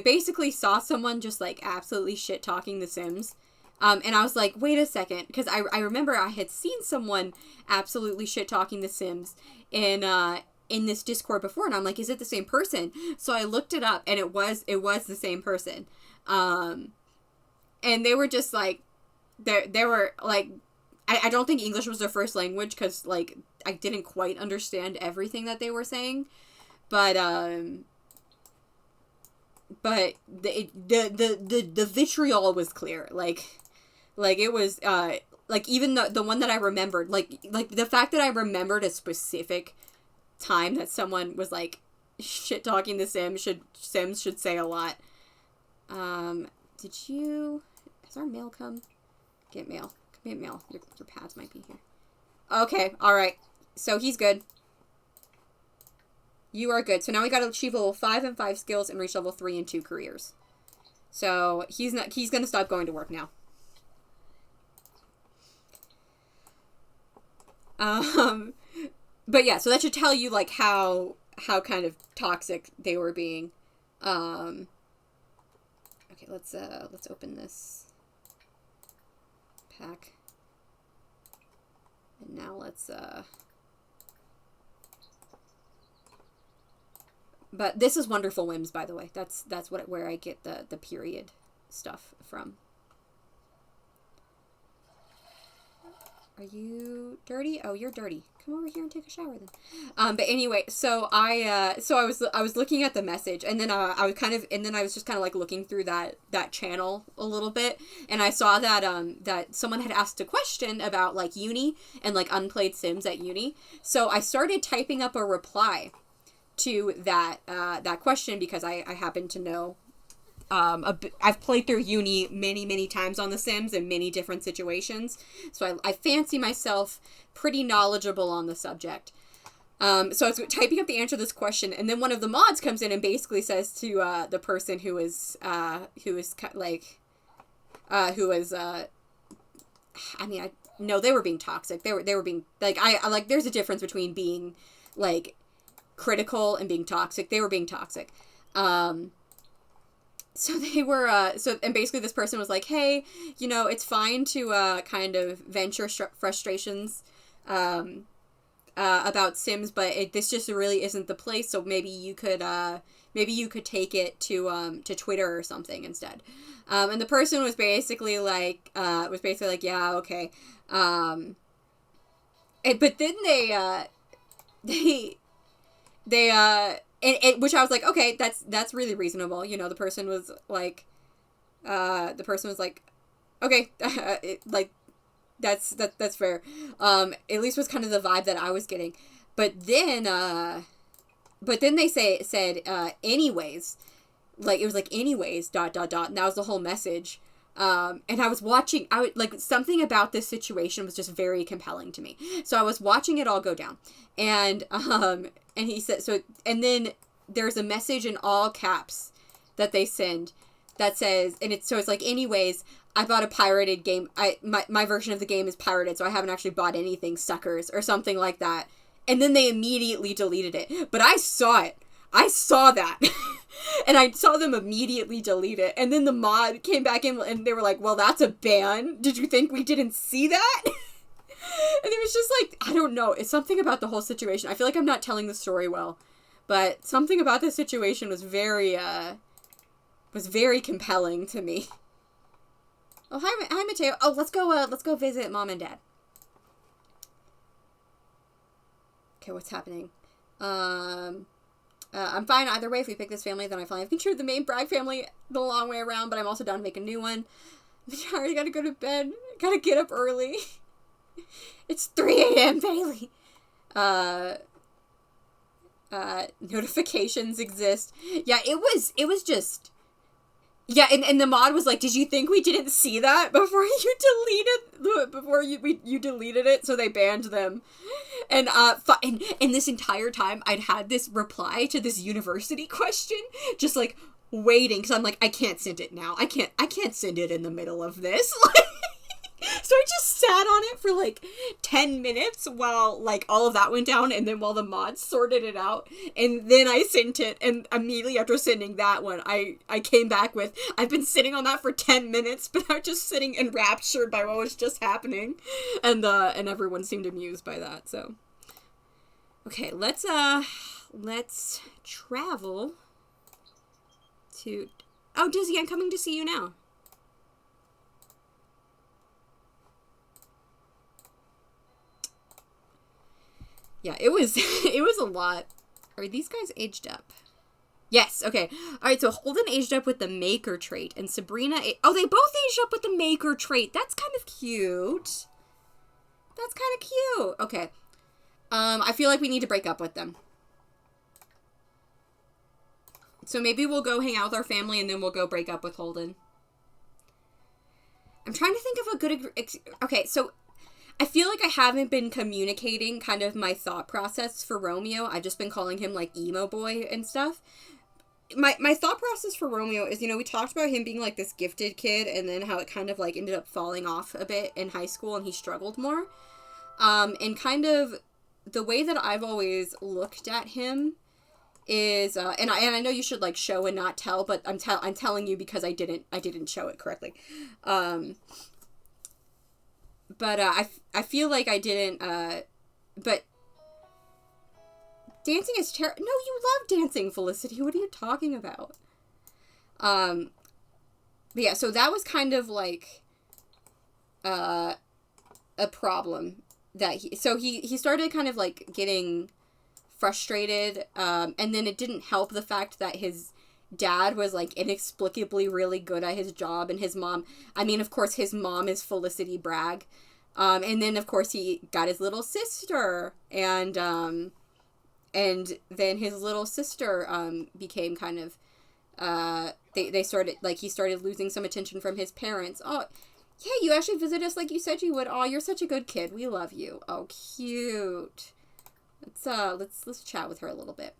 basically saw someone just like absolutely shit talking The Sims. And I was like, wait a second, because I remember I had seen someone absolutely shit talking The Sims in this Discord before, and I'm like, is it the same person? So I looked it up, and it was the same person. And they were just like, they were like, I don't think English was their first language, because like I didn't quite understand everything that they were saying, but the vitriol was clear. Like it was like even the one that I remembered, like the fact that I remembered a specific time that someone was like shit talking the Sims should say a lot. Has our mail come? Get mail. Come get mail. Your pads might be here. Okay, alright. So he's good. You are good. So now we gotta achieve level 5 and 5 skills and reach level 3 and 2 careers. So he's gonna stop going to work now. But yeah, so that should tell you like how kind of toxic they were being. Okay, let's open this pack. And now let's but this is Wonderful Whims, by the way. That's where I get the period stuff from. Are you dirty? Oh, you're dirty. Come over here and take a shower then. But anyway, so I was looking at the message, and then I was just kind of like looking through that channel a little bit, and I saw that someone had asked a question about like uni and like unplayed Sims at uni. So I started typing up a reply to that question, because I happen to know I've played through uni many times on The Sims in many different situations, so I fancy myself pretty knowledgeable on the subject. So I was typing up the answer to this question, and then one of the mods comes in and basically says to the person who was I mean, no, they were being toxic. They were being like, I like, there's a difference between being like critical and being toxic. They were being toxic. So they were, and basically this person was like, hey, you know, it's fine to, kind of vent your frustrations, about Sims, but this just really isn't the place, so maybe you could take it to Twitter or something instead. And the person was basically like, yeah, okay. But then which I was like, okay, that's really reasonable. You know, the person was like, okay, that's fair. At least was kind of the vibe that I was getting. But then they said, anyways, like, it was like, anyways, ... and that was the whole message. And I was watching, something about this situation was just very compelling to me. So I was watching it all go down. And he said, and then there's a message in all caps that they send that says, it's like, anyways, I bought a pirated game. My version of the game is pirated, so I haven't actually bought anything, suckers, or something like that. And then they immediately deleted it. But I saw it. I saw that. And I saw them immediately delete it. And then the mod came back in and they were like, well, that's a ban. Did you think we didn't see that? And it was just like, I don't know. It's something about the whole situation. I feel like I'm not telling the story well. But something about this situation was very compelling to me. Oh, hi, Mateo. Oh, let's go visit Mom and Dad. Okay, what's happening? I'm fine either way. If we pick this family, then I'm fine. I think you're the main Bragg family the long way around, but I'm also down to make a new one. I already gotta go to bed. Gotta get up early. It's 3 a.m., Bailey. Notifications exist. Yeah, it was just... Yeah, and the mod was like, did you think we didn't see that before you deleted it? So they banned them. And this entire time I'd had this reply to this university question, just like waiting, because I'm like, I can't send it now. I can't send it in the middle of this. So I just sat on it for like 10 minutes while like all of that went down, and then while the mods sorted it out, and then I sent it, and immediately after sending that one, I came back with, I've been sitting on that for 10 minutes, but I'm just sitting enraptured by what was just happening, and everyone seemed amused by that, so. Okay, let's travel to, oh, Dizzy, I'm coming to see you now. Yeah, it was a lot. Are these guys aged up? Yes, okay. Alright, so Holden aged up with the maker trait, and Sabrina... Oh, they both aged up with the maker trait. That's kind of cute. That's kind of cute. Okay. I feel like we need to break up with them. So maybe we'll go hang out with our family, and then we'll go break up with Holden. I'm trying to think of a good... Okay, so... I feel like I haven't been communicating kind of my thought process for Romeo. I've just been calling him, like, emo boy and stuff. My thought process for Romeo is, you know, we talked about him being, like, this gifted kid, and then how it kind of, like, ended up falling off a bit in high school, and he struggled more. And kind of the way that I've always looked at him is, and I know you should, like, show and not tell, but I'm telling you because I didn't show it correctly. But, I feel like I didn't, but dancing is terrible. No, you love dancing, Felicity. What are you talking about? But yeah, so that was kind of like, a problem that he started kind of like getting frustrated, and then it didn't help the fact that his dad was like inexplicably really good at his job, and his mom, I mean, of course his mom is Felicity Bragg, and then of course he got his little sister, and then his little sister became kind of they started, like, he started losing some attention from his parents. Oh yeah, you actually visit us like you said you would. Oh, you're such a good kid, we love you. Oh, cute. Let's chat with her a little bit.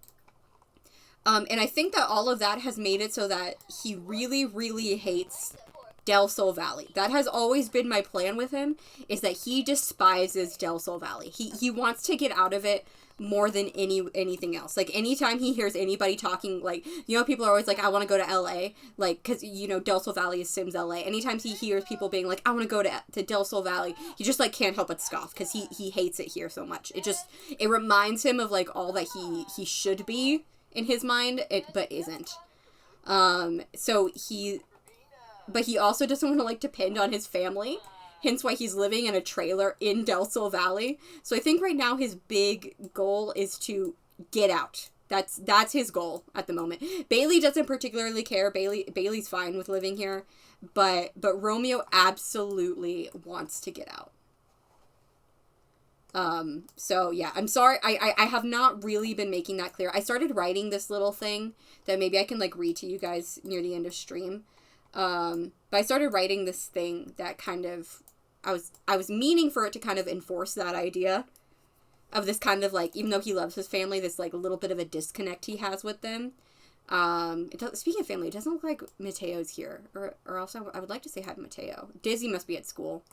And I think that all of that has made it so that he really, really hates Del Sol Valley. That has always been my plan with him, is that he despises Del Sol Valley. He wants to get out of it more than anything else. Like, anytime he hears anybody talking, like, you know, people are always like, I want to go to LA, like, because, you know, Del Sol Valley is Sims LA. Anytime he hears people being like, I want to go to Del Sol Valley, he just, like, can't help but scoff, because he hates it here so much. It reminds him of, like, all that he should be in his mind, but isn't. But he also doesn't want to, like, depend on his family, hence why he's living in a trailer in Del Sol Valley. So I think right now his big goal is to get out. That's his goal at the moment. Bailey doesn't particularly care. Bailey's fine with living here, but Romeo absolutely wants to get out. So yeah, I'm sorry. I have not really been making that clear. I started writing this little thing that maybe I can, like, read to you guys near the end of stream. But I started writing this thing that kind of, I was meaning for it to kind of enforce that idea of this kind of, like, even though he loves his family, this, like, a little bit of a disconnect he has with them. Speaking of family, it doesn't look like Mateo's here, or else I would like to say hi to Mateo. Dizzy must be at school.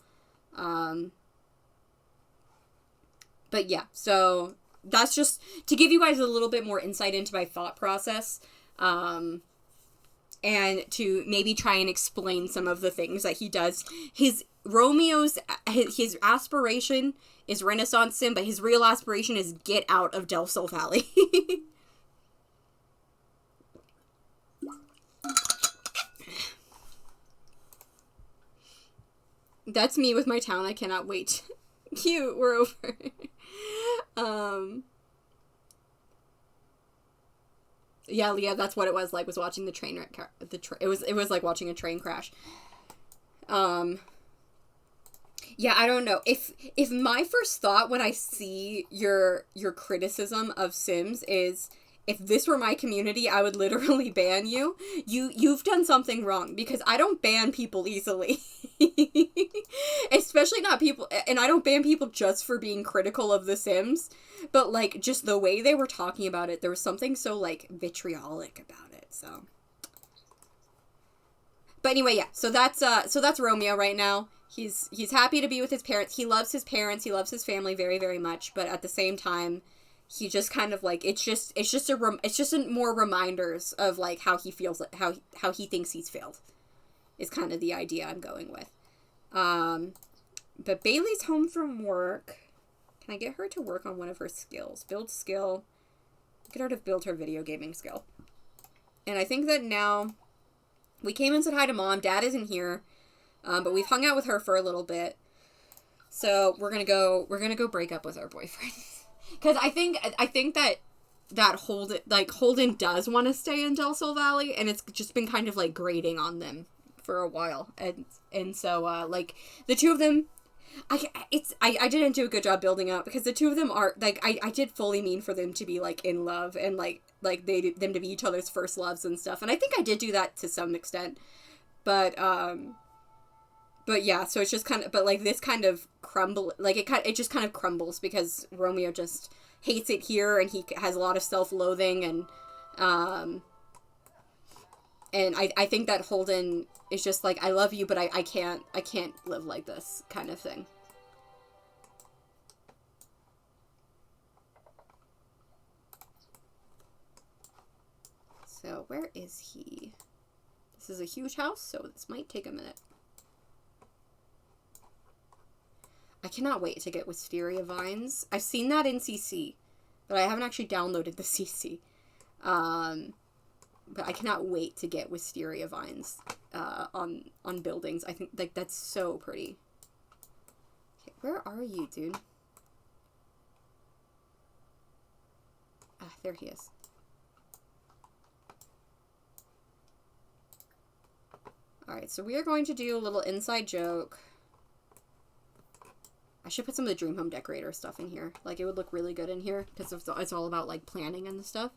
But yeah, so that's just to give you guys a little bit more insight into my thought process, and to maybe try and explain some of the things that he does. His aspiration is Renaissance Sim, but his real aspiration is get out of Del Sol Valley. That's me with my town. I cannot wait. Cute. We're over. Yeah, Leah, that's what it was like, was watching the train wreck. It was like watching a train crash. Yeah, I don't know. If my first thought when I see your criticism of Sims is, if this were my community, I would literally ban you. You've done something wrong, because I don't ban people easily. Especially not people, and I don't ban people just for being critical of The Sims, but like just the way they were talking about it, there was something so like vitriolic about it. So, but anyway, yeah. So that's Romeo right now. He's happy to be with his parents. He loves his parents. He loves his family very, very much. But at the same time, he just kind of like, it's just more reminders of like how he feels, how he thinks he's failed, is kind of the idea I'm going with. But Bailey's home from work. Can I get her to work on one of her skills? Build skill. Get her to build her video gaming skill. And I think that now, we came and said hi to Mom. Dad isn't here. But we've hung out with her for a little bit. So we're gonna go break up with our boyfriends. Because I think that Holden does want to stay in Del Sol Valley, and it's just been kind of like grating on them for a while. And so like the two of them, I didn't do a good job building up, because the two of them are like, I did fully mean for them to be like in love, and like them to be each other's first loves and stuff. And I think I did do that to some extent. But yeah, so it's just kind of, but like this kind of it just kind of crumbles, because Romeo just hates it here, and he has a lot of self-loathing, and I think that Holden is just like, I love you, but I can't live like this kind of thing. So where is he? This is a huge house, so this might take a minute. I cannot wait to get Wisteria Vines. I've seen that in CC, but I haven't actually downloaded the CC. But I cannot wait to get Wisteria Vines on buildings. I think like that's so pretty. Okay, where are you, dude? Ah, there he is. Alright, so we are going to do a little inside joke. I should put some of the Dream Home Decorator stuff in here. Like, it would look really good in here, because it's all about, like, planning and the stuff.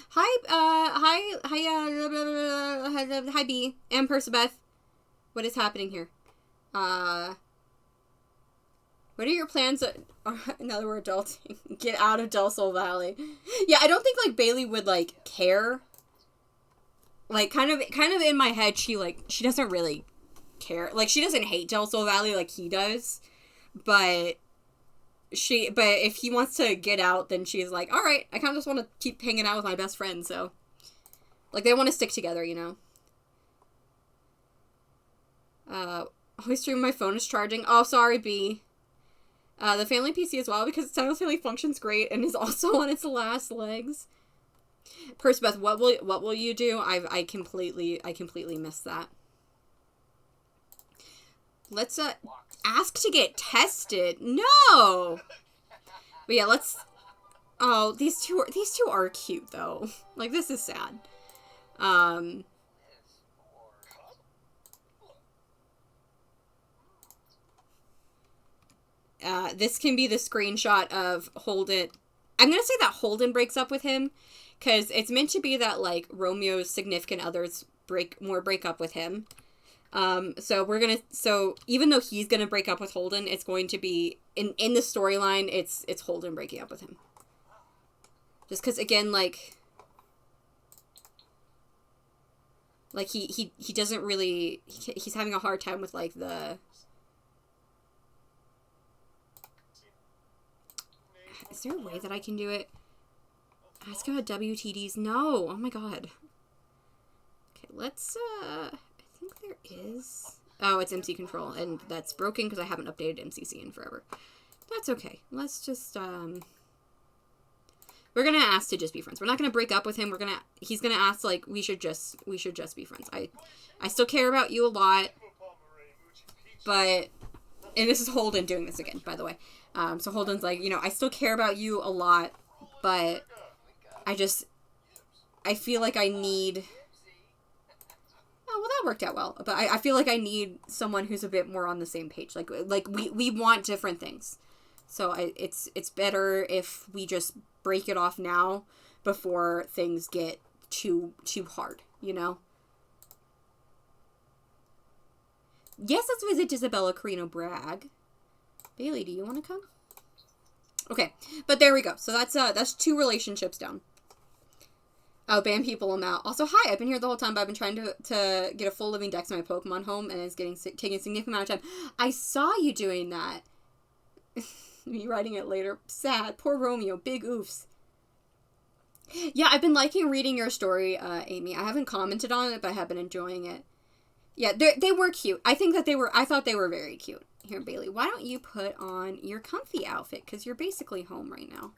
Hi, B, and Persebeth. What is happening here? What are your plans? Now that we're adulting, get out of Del Sol Valley. Yeah, I don't think like Bailey would like care. Like kind of in my head, she doesn't really care. Like she doesn't hate Del Sol Valley like he does, but if he wants to get out, then she's like, all right, I kind of just want to keep hanging out with my best friend. So, like they want to stick together, you know. Always stream, my phone is charging. Oh, sorry, B. The family PC as well, because Silence Family functions great and is also on its last legs. Persebeth, what will you do? I completely missed that. Let's ask to get tested. No. But yeah, let's. Oh, these two are cute though. Like this is sad. This can be the screenshot of Holden. I'm going to say that Holden breaks up with him, because it's meant to be that, like, Romeo's significant others break up with him. So even though he's going to break up with Holden, it's going to be, in the storyline, it's Holden breaking up with him. Just because, again, like he doesn't really, he's having a hard time with, like, the... Is there a way that I can do it? Ask about WTDs. No. Oh my god. Okay, let's, I think there is... Oh, it's MC Control, and that's broken because I haven't updated MCC in forever. That's okay. Let's just, We're gonna ask to just be friends. We're not gonna break up with him. He's gonna ask, like, we should just be friends. I still care about you a lot, but, and this is Holden doing this again, by the way. So Holden's like, you know, I still care about you a lot, but I feel like I need, oh, well, that worked out well, but I feel like I need someone who's a bit more on the same page. Like we want different things. So it's better if we just break it off now before things get too hard, you know? Yes, let's visit Isabella Carino Bragg. Bailey, do you want to come? Okay, but there we go. So that's 2 relationships down. Oh, ban people them out. Also, hi, I've been here the whole time, but I've been trying to get a full living dex in my Pokemon home, and it's taking a significant amount of time. I saw you doing that. Me writing it later. Sad. Poor Romeo. Big oofs. Yeah, I've been liking reading your story, Amy. I haven't commented on it, but I have been enjoying it. Yeah, they were cute. I thought they were very cute. Here, Bailey, why don't you put on your comfy outfit? Because you're basically home right now.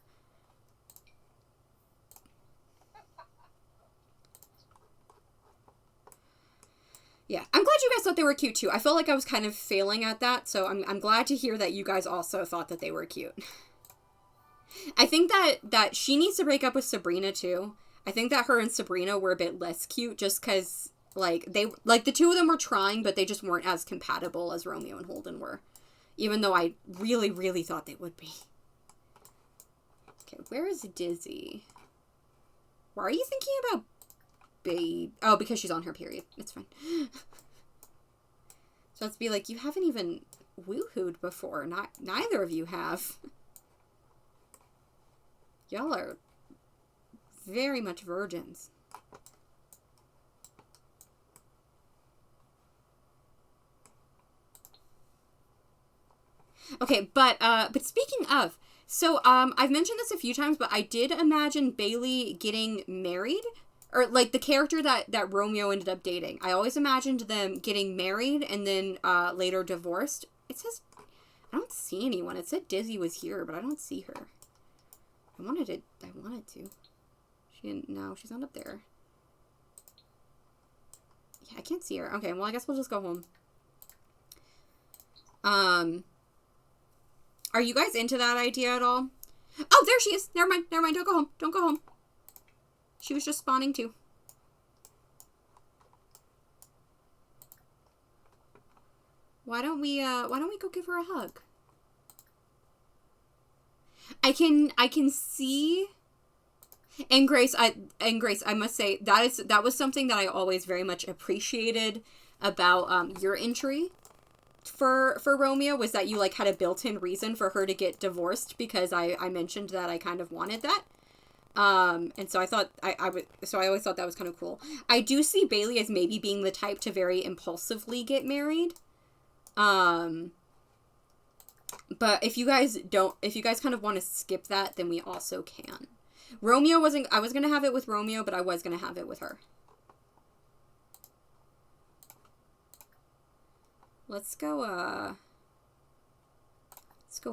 Yeah, I'm glad you guys thought they were cute, too. I felt like I was kind of failing at that, so I'm glad to hear that you guys also thought that they were cute. I think that she needs to break up with Sabrina, too. I think that her and Sabrina were a bit less cute, just because, like, the 2 of them were trying, but they just weren't as compatible as Romeo and Holden were. Even though I really, really thought they would be. Okay, where is Dizzy? Why are you thinking about babe? Oh, because she's on her period. It's fine. So let's be like, you haven't even woohooed before. Neither of you have. Y'all are very much virgins. Okay, but speaking of, so I've mentioned this a few times, but I did imagine Bailey getting married, or like the character that Romeo ended up dating. I always imagined them getting married and then later divorced. It says, I don't see anyone. It said Dizzy was here, but I don't see her. I wanted to. No, she's not up there. Yeah, I can't see her. Okay, well, I guess we'll just go home. Are you guys into that idea at all? Oh, there she is. Never mind. Don't go home. Don't go home. She was just spawning too. Why don't we go give her a hug? I can see. And Grace, I must say that was something that I always very much appreciated about your entry for Romeo, was that you like had a built-in reason for her to get divorced, because I mentioned that I kind of wanted that. And so I thought I always thought that was kind of cool. I do see Bailey as maybe being the type to very impulsively get married. But if you guys kind of want to skip that, then we also can. I was going to have it with Romeo, but I was going to have it with her. Let's go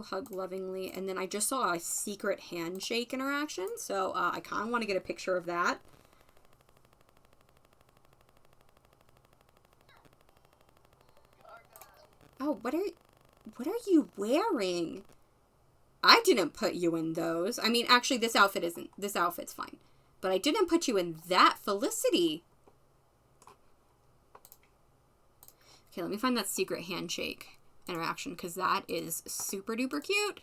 hug lovingly. And then I just saw a secret handshake interaction, so I kind of want to get a picture of that. Oh, what are you wearing? I didn't put you in those. I mean, actually, this outfit's fine. But I didn't put you in that, Felicity. Okay, let me find that secret handshake interaction, because that is super duper cute.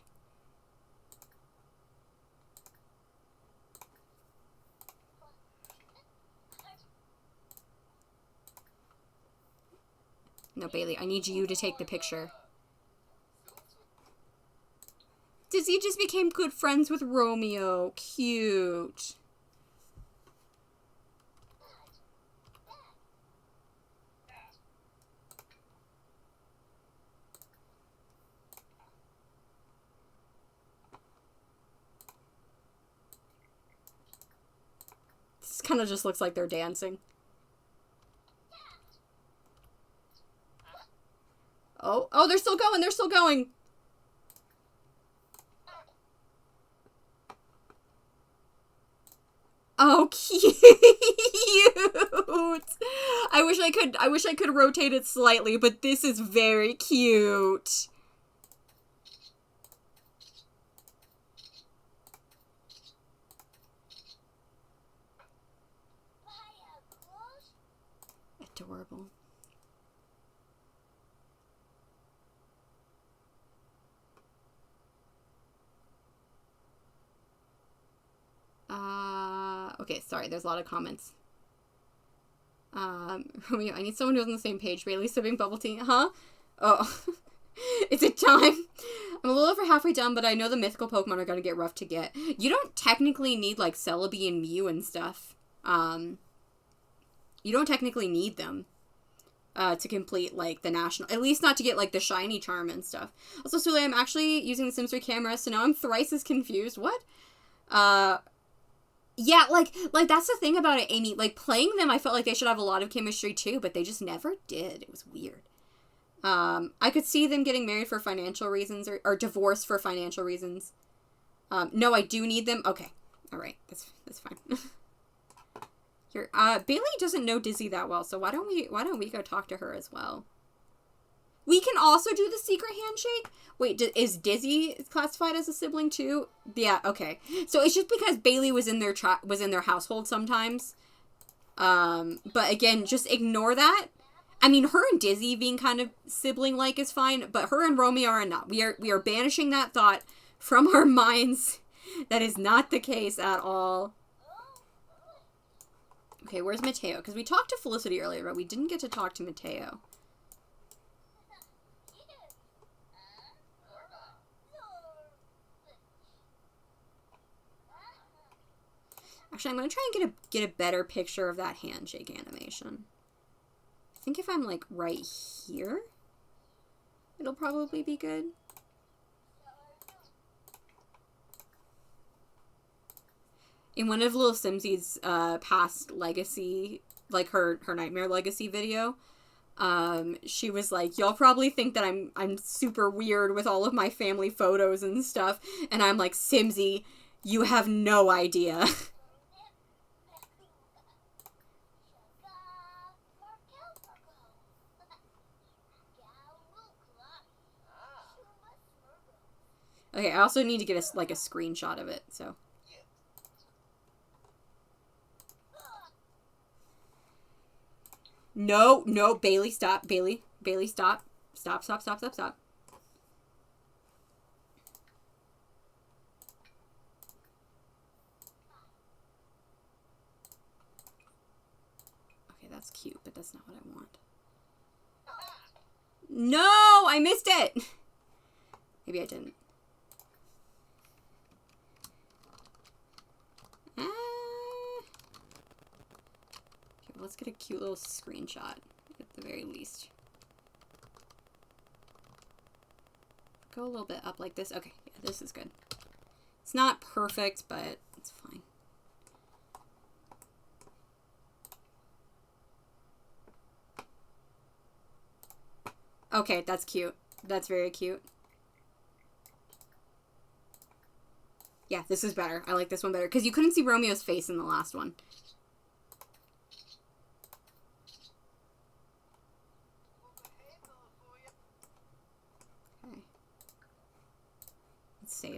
No, Bailey, I need you to take the picture. Dizzy just became good friends with Romeo. Cute. This kind of just looks like they're dancing. Oh, they're still going. They're still going. Oh, cute. I wish I could rotate it slightly, but this is very cute. Adorable. Okay, sorry, there's a lot of comments. Romeo, I need someone who's on the same page. Bailey sipping bubble tea, huh? Oh, is it time? I'm a little over halfway done, but I know the mythical Pokemon are gonna get rough to get. You don't technically need, like, Celebi and Mew and stuff. You don't technically need them, to complete, like, the national, at least not to get, like, the shiny charm and stuff. Also, Sule, I'm actually using the Sims 3 camera, so now I'm thrice as confused. What? Yeah, like, that's the thing about it, Amy. Like, playing them, I felt like they should have a lot of chemistry, too, but they just never did. It was weird. I could see them getting married for financial reasons, or divorced for financial reasons. No, I do need them. Okay. Alright. That's fine. Here, Bailey doesn't know Dizzy that well, so why don't we go talk to her as well? We can also do the secret handshake? Wait, is Dizzy classified as a sibling too? Yeah, okay. So it's just because Bailey was in their household sometimes. But again, just ignore that. I mean, her and Dizzy being kind of sibling-like is fine, but her and Romeo are not. We are banishing that thought from our minds. That is not the case at all. Okay, where's Mateo? Because we talked to Felicity earlier, but we didn't get to talk to Mateo. Actually, I'm going to try and get a better picture of that handshake animation. I think if I'm, like, right here, it'll probably be good. In one of Little Simsy's past legacy, like her Nightmare Legacy video, she was like, y'all probably think that I'm super weird with all of my family photos and stuff, and I'm like, Simsy, you have no idea. Okay, I also need to get a screenshot of it, so. No, Bailey, stop. Bailey, stop. Stop. Okay, that's cute, but that's not what I want. No, I missed it. Maybe I didn't. Let's get a cute little screenshot at the very least. Go a little bit up like this. Okay, yeah, this is good. It's not perfect, but it's fine. Okay, that's cute. That's very cute. Yeah, this is better. I like this one better. Because you couldn't see Romeo's face in the last one.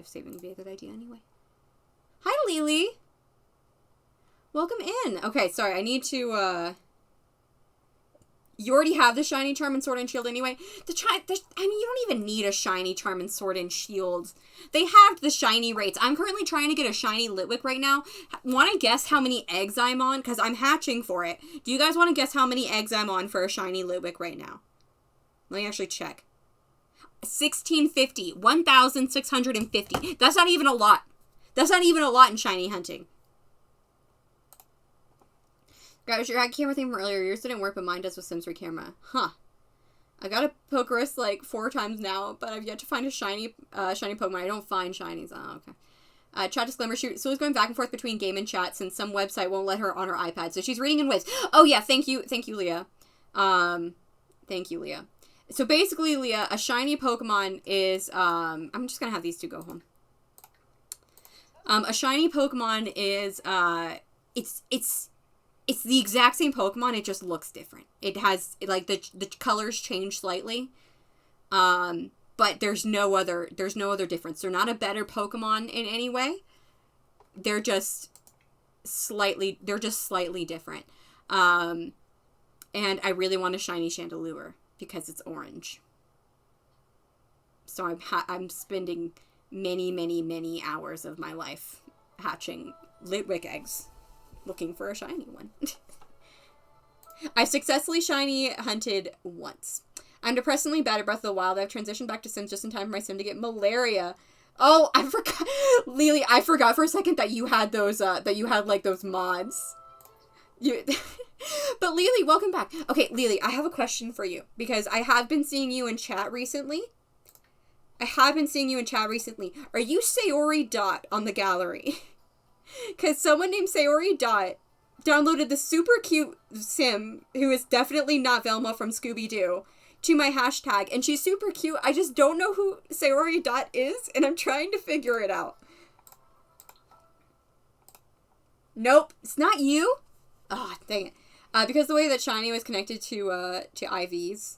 Saving would be a good idea anyway. Hi, Lily. Welcome in. Okay, sorry. I need to, You already have the shiny charm and sword and shield anyway. I mean, you don't even need a shiny charm and sword and shield. They have the shiny rates. I'm currently trying to get a shiny Litwick right now. Want to guess how many eggs I'm on? Because I'm hatching for it. Do you guys want to guess how many eggs I'm on for a shiny Litwick right now? Let me actually check. 1650. 1,650. That's not even a lot. That's not even a lot in shiny hunting. Guys, your camera thing from earlier. Yours didn't work, but mine does with Sims 3 camera. Huh. I got a Pokerus like 4 times now, but I've yet to find a shiny Pokemon. I don't find shinies. Oh, okay. Chat disclaimer. Sue's going back and forth between game and chat since some website won't let her on her iPad. So she's reading in Wiz. Oh, yeah. Thank you, Leah. Thank you, Leah. So basically, Leah, a shiny Pokemon is, I'm just going to have these two go home. A shiny Pokemon is, it's the exact same Pokemon, it just looks different. It has, like, the colors change slightly. But there's no other difference. They're not a better Pokemon in any way. They're just slightly different. And I really want a shiny Chandelure because it's orange. So I'm spending many hours of my life hatching Litwick eggs, looking for a shiny one. I successfully shiny hunted once. I'm depressingly bad at Breath of the Wild. I've transitioned back to Sims just in time for my Sim to get malaria. Oh, I forgot. Lily, I forgot for a second that you had those, like, those mods. But Lily, welcome back. Okay, Lily, I have a question for you, because I have been seeing you in chat recently. Are you Sayori Dot on the gallery? Because someone named Sayori Dot downloaded the super cute Sim, who is definitely not Velma from Scooby-Doo, to my hashtag, and she's super cute. I just don't know who Sayori Dot is, and I'm trying to figure it out. Nope, it's not you. Oh, dang it. Because the way that Shiny was connected to IVs.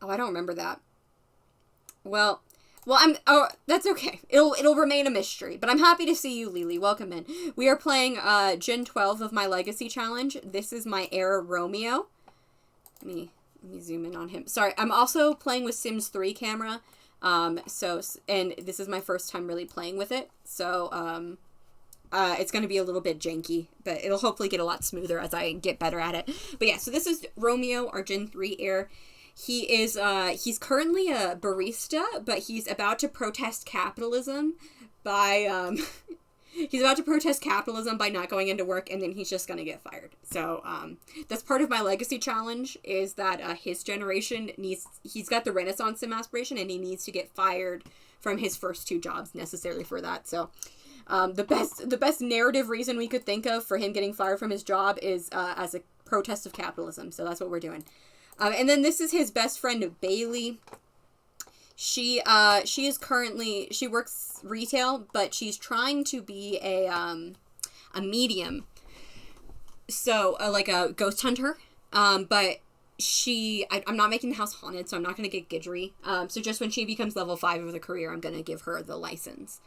Oh, I don't remember that. Well, that's okay. It'll remain a mystery, but I'm happy to see you, Lily. Welcome in. We are playing, Gen 12 of my Legacy Challenge. This is my heir, Romeo. Let me zoom in on him. Sorry, I'm also playing with Sims 3 camera. And this is my first time really playing with it. So, it's going to be a little bit janky, but it'll hopefully get a lot smoother as I get better at it. But yeah, so this is Romeo, our Gen 3 heir. He is, he's currently a barista, but he's about to protest capitalism by, not going into work, and then he's just gonna get fired. So, that's part of my Legacy Challenge, is that, his generation he's got the Renaissance Sim aspiration, and he needs to get fired from his first 2 jobs necessarily for that. So, the best narrative reason we could think of for him getting fired from his job is, as a protest of capitalism. So that's what we're doing. And then this is his best friend, Bailey. She works retail, but she's trying to be a medium. So, like a ghost hunter. But I'm not making the house haunted, so I'm not going to get Gidry. So just when she becomes level 5 of the career, I'm going to give her the license.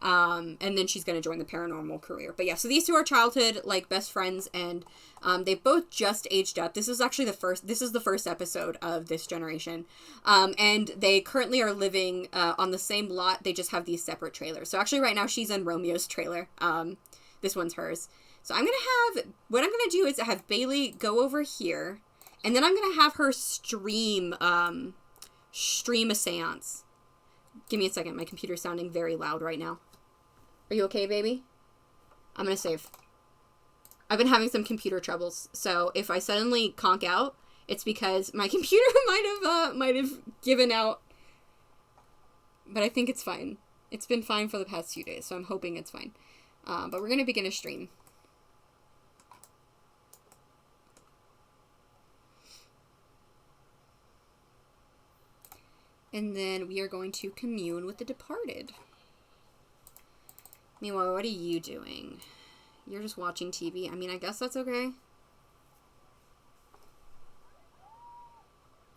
And then she's going to join the paranormal career. But yeah, so these 2 are childhood, like, best friends, and, they both just aged up. This is actually the first episode of this generation. And they currently are living, on the same lot. They just have these separate trailers. So actually right now she's in Romeo's trailer. This one's hers. So what I'm going to do is have Bailey go over here, and then I'm going to have her stream a seance. Give me a second. My computer's sounding very loud right now. Are you okay, baby? I'm gonna save. I've been having some computer troubles, so if I suddenly conk out, it's because my computer might have given out. But I think it's fine. It's been fine for the past few days, so I'm hoping it's fine. But we're gonna begin a stream. And then we are going to commune with the departed. Meanwhile, what are you doing? You're just watching TV. I mean, I guess that's okay.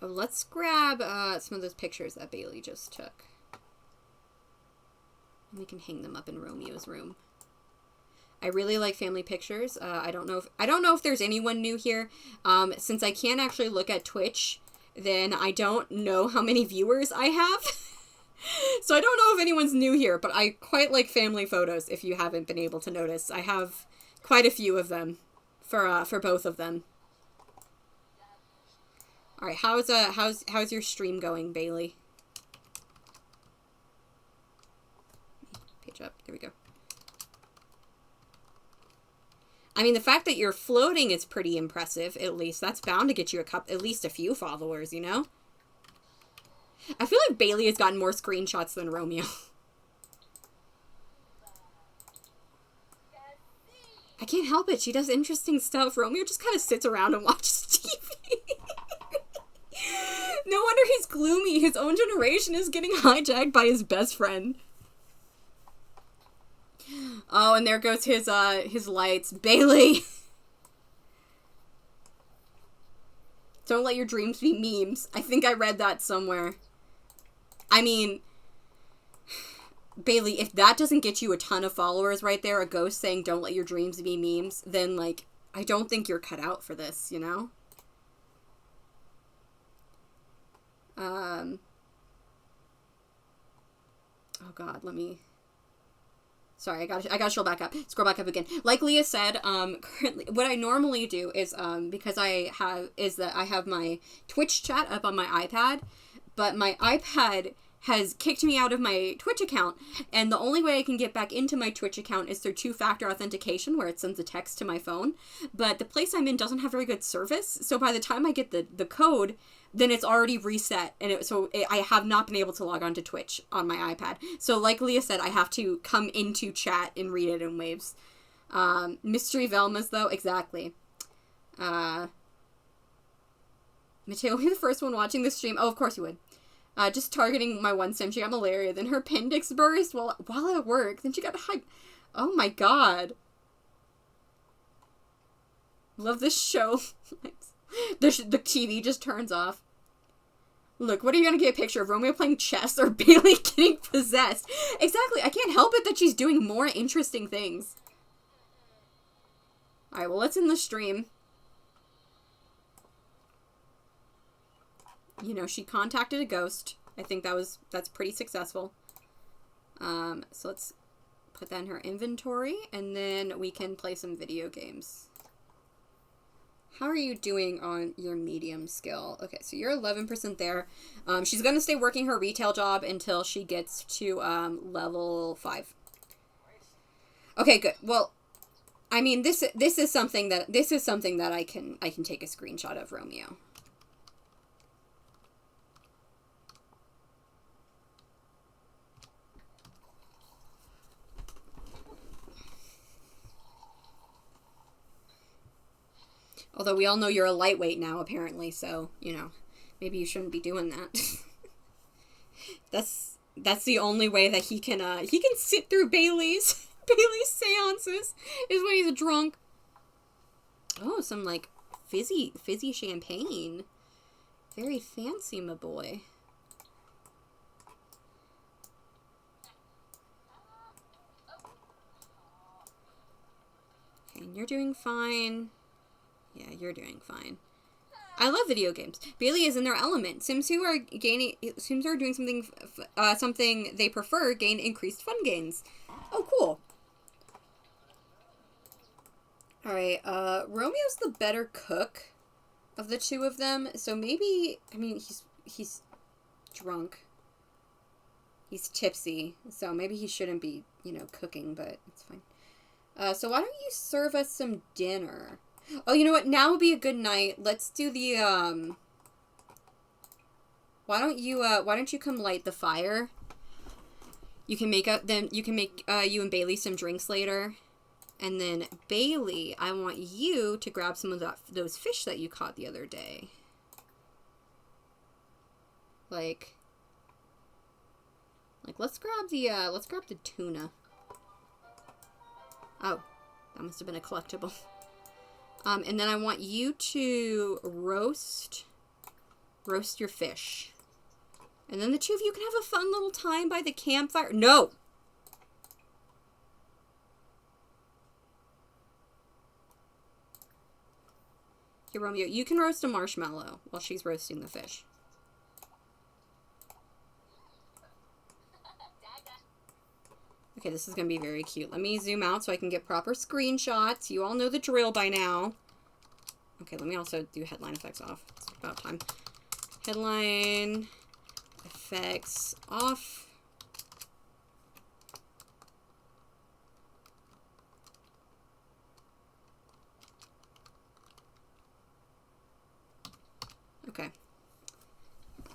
Oh, let's grab some of those pictures that Bailey just took. And we can hang them up in Romeo's room. I really like family pictures. I don't know if there's anyone new here. Since I can't actually look at Twitch, then I don't know how many viewers I have. So I don't know if anyone's new here, but I quite like family photos, if you haven't been able to notice. I have quite a few of them for both of them. All right, how's your stream going, Bailey? Page up. There we go. I mean, the fact that you're floating is pretty impressive, at least. That's bound to get you at least a few followers, you know? I feel like Bailey has gotten more screenshots than Romeo. I can't help it. She does interesting stuff. Romeo just kind of sits around and watches TV. No wonder he's gloomy. His own generation is getting hijacked by his best friend. Oh, and there goes his lights. Bailey! Don't let your dreams be memes. I think I read that somewhere. I mean, Bailey, if that doesn't get you a ton of followers right there, a ghost saying don't let your dreams be memes, then, like, I don't think you're cut out for this, you know? Oh god, let me... Sorry, I gotta scroll back up. Scroll back up again. Like Leah said, currently, what I normally do is, because I have my Twitch chat up on my iPad, but my iPad has kicked me out of my Twitch account, and the only way I can get back into my Twitch account is through two-factor authentication, where it sends a text to my phone, but the place I'm in doesn't have very good service, so by the time I get the code, then it's already reset, and I have not been able to log on to Twitch on my iPad. So like Leah said, I have to come into chat and read it in waves. Mystery Velmas, though, exactly. Mateo will be the first one watching this stream. Oh, of course you would. Just targeting my one sim. She got malaria. Then her appendix burst while at work. Then she got hype. Oh my god. Love this show. The TV just turns off. Look, what are you going to get a picture of? Romeo playing chess or Bailey getting possessed? Exactly. I can't help it that she's doing more interesting things. Alright, well, let's end the stream. You know, she contacted a ghost. I think that's pretty successful. So let's put that in her inventory, and then we can play some video games. How are you doing on your medium skill? Okay, so you're 11% there. She's going to stay working her retail job until she gets to level 5. Okay, good. Well, I mean, this is something that I can take a screenshot of, Romeo. Although we all know you're a lightweight now, apparently, so, you know, maybe you shouldn't be doing that. That's the only way that he can sit through Bailey's seances, is when he's drunk. Oh, some, like, fizzy champagne. Very fancy, my boy. Okay, and you're doing fine. Yeah, you're doing fine. I love video games. Bailey is in their element. Sims who are doing something they prefer gain increased fun gains. Oh, cool. All right. Romeo's the better cook of the two of them, so maybe, I mean, he's drunk. He's tipsy, so maybe he shouldn't be, you know, cooking, but it's fine. So why don't you serve us some dinner? Oh, you know what? Now would be a good night. Let's do the, why don't you come light the fire? You can make you and Bailey some drinks later. And then, Bailey, I want you to grab some of those fish that you caught the other day. Like, let's grab the tuna. Oh, that must have been a collectible. And then I want you to roast your fish. And then the two of you can have a fun little time by the campfire. No! Here, Romeo, you can roast a marshmallow while she's roasting the fish. Okay, this is going to be very cute. Let me zoom out so I can get proper screenshots. You all know the drill by now. Okay, let me also do headline effects off. It's about time. Headline effects off. Okay.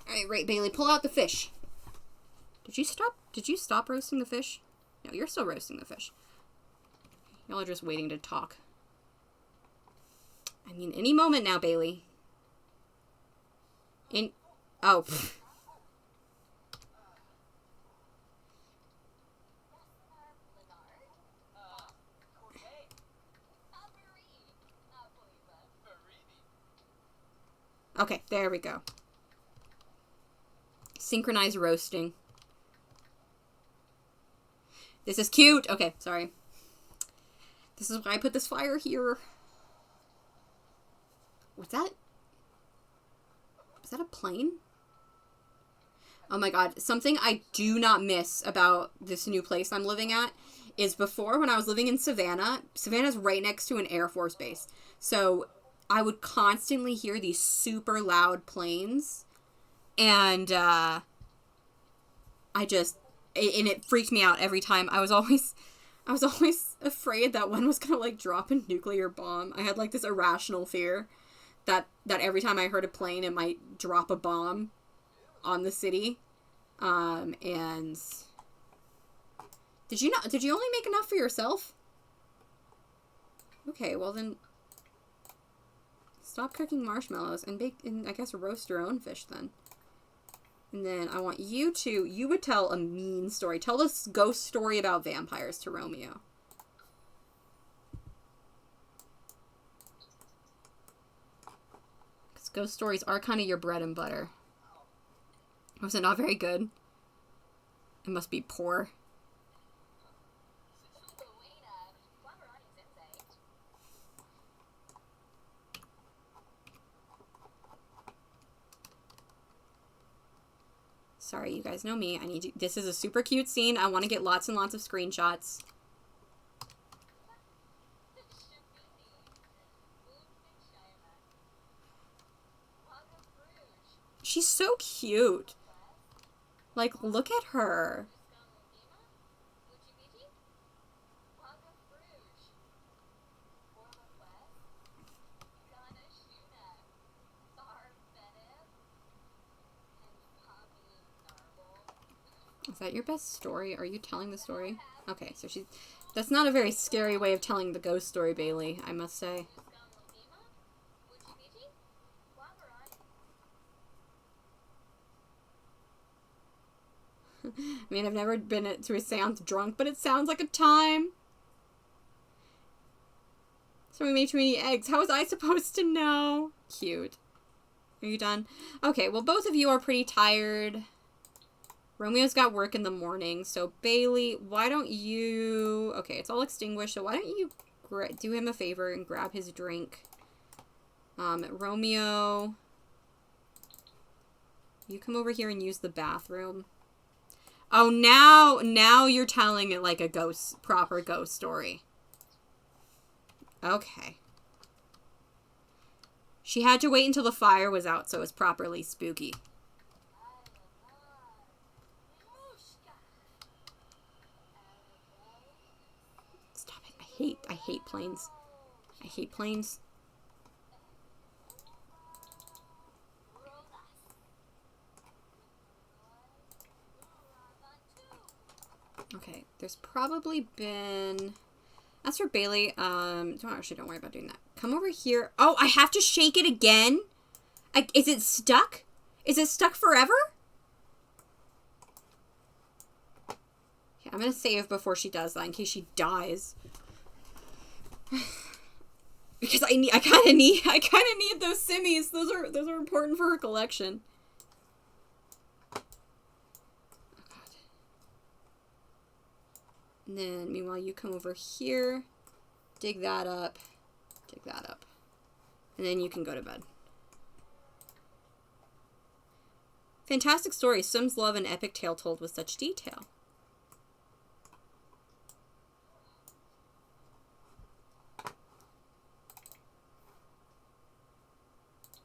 Alright, right, Bailey, pull out the fish. Did you stop roasting the fish? No, you're still roasting the fish. Y'all are just waiting to talk. I mean, any moment now, Bailey. Oh. Okay, there we go. Synchronized roasting. This is cute. Okay, sorry. This is why I put this fire here. Was that a plane? Oh my god. Something I do not miss about this new place I'm living at is before, when I was living in Savannah, Savannah's right next to an Air Force base. So I would constantly hear these super loud planes. And and it freaked me out every time. I was always afraid that one was gonna like drop a nuclear bomb. I had like this irrational fear that every time I heard a plane, it might drop a bomb on the city. And did you only make enough for yourself? Okay, well then stop cooking marshmallows and bake, and I guess roast your own fish then. And then I want you would tell a mean story. Tell this ghost story about vampires to Romeo. Because ghost stories are kind of your bread and butter. Was it not very good? It must be poor. Sorry, you guys know me. I need you. This is a super cute scene. I want to get lots and lots of screenshots. She's so cute. Like, look at her. Is that your best story? Are you telling the story? Okay, so that's not a very scary way of telling the ghost story, Bailey, I must say. I mean, I've never been to a seance drunk, but it sounds like a time. So we made too many eggs. How was I supposed to know? Cute. Are you done? Okay, well, both of you are pretty tired. Romeo's got work in the morning, so Bailey, why don't you... Okay, it's all extinguished, so why don't you do him a favor and grab his drink. Romeo, you come over here and use the bathroom. Oh, now you're telling it like a proper ghost story. Okay. She had to wait until the fire was out so it was properly spooky. Stop it. I hate planes. I hate planes. Okay, there's probably been... As for Bailey, don't worry about doing that. Come over here. Oh, I have to shake it again? Is it stuck? Is it stuck forever? Okay, I'm gonna save before she does that in case she dies. Because I kind of need those simmies. Those are important for her collection. And then, meanwhile, you come over here, dig that up, and then you can go to bed. Fantastic story. Sims love an epic tale told with such detail.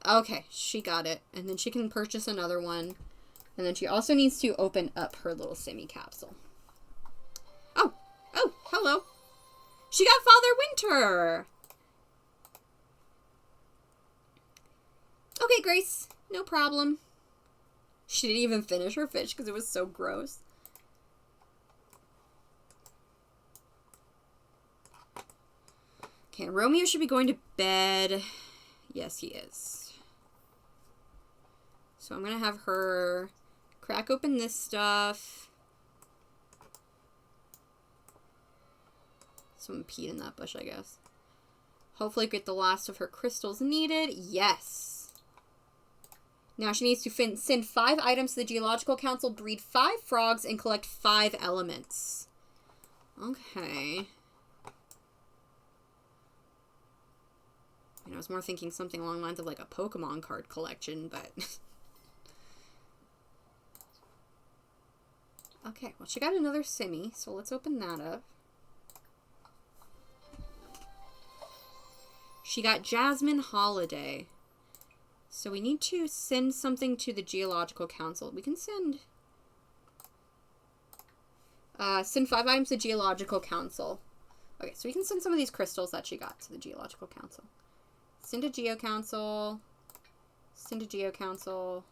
Okay, she got it. And then she can purchase another one. And then she also needs to open up her little Simmy capsule. Oh, hello. She got Father Winter. Okay, Grace. No problem. She didn't even finish her fish because it was so gross. Okay, Romeo should be going to bed. Yes, he is. So I'm going to have her crack open this stuff. Someone peed in that bush, I guess. Hopefully get the last of her crystals needed. Yes. Now she needs to send 5 items to the Geological Council, breed 5 frogs, and collect 5 elements. Okay. I was more thinking something along the lines of like a Pokemon card collection, but... Okay, well she got another Simmy, so let's open that up. She got Jasmine Holiday. So we need to send something to the Geological Council. We can send 5 items to the Geological Council. Okay, so we can send some of these crystals that she got to the Geological Council. Send to Geo Council. Send to Geo Council.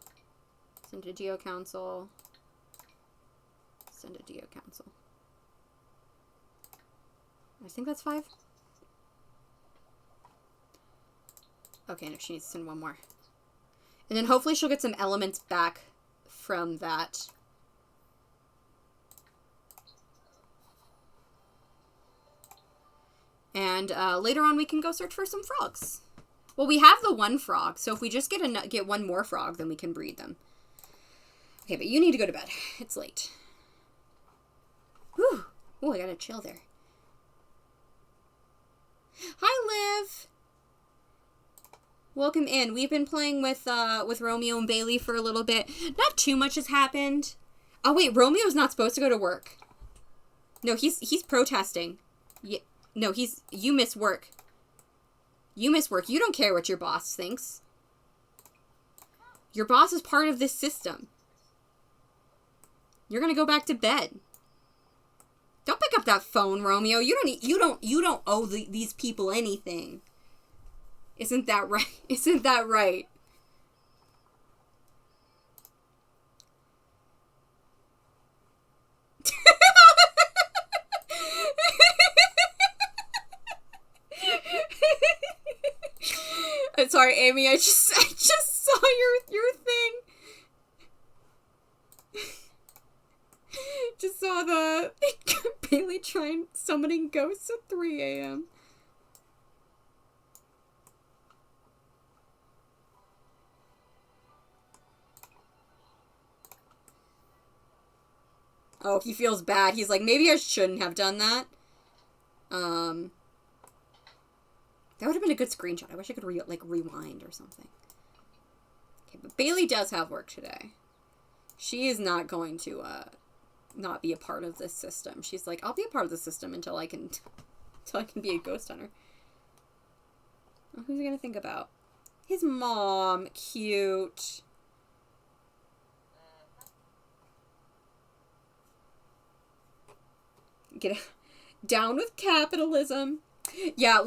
Send to Geo Council. Send to Geo Council. I think that's 5. Okay, no, she needs to send 1 more. And then hopefully she'll get some elements back from that. And later on we can go search for some frogs. Well, we have the 1 frog, so if we just get 1 more frog, then we can breed them. Okay, but you need to go to bed. It's late. Whew. Oh, I gotta chill there. Hi, Liv. Welcome in. We've been playing with Romeo and Bailey for a little bit. Not too much has happened. Oh wait, Romeo's not supposed to go to work. No, he's protesting. Yeah, no, you miss work. You miss work. You don't care what your boss thinks. Your boss is part of this system. You're gonna go back to bed. Don't pick up that phone, Romeo. You don't owe these people anything. Isn't that right? Isn't that right? I'm sorry, Amy. I just saw your thing. Just saw the Bailey trying summoning ghosts at 3 a.m. Oh, he feels bad. He's like, maybe I shouldn't have done that. That would have been a good screenshot. I wish I could rewind or something. Okay, but Bailey does have work today. She is not going to not be a part of this system. She's like, I'll be a part of the system until I can be a ghost hunter. Oh, who's he gonna think about? His mom. Cute. Get down with capitalism. Yeah,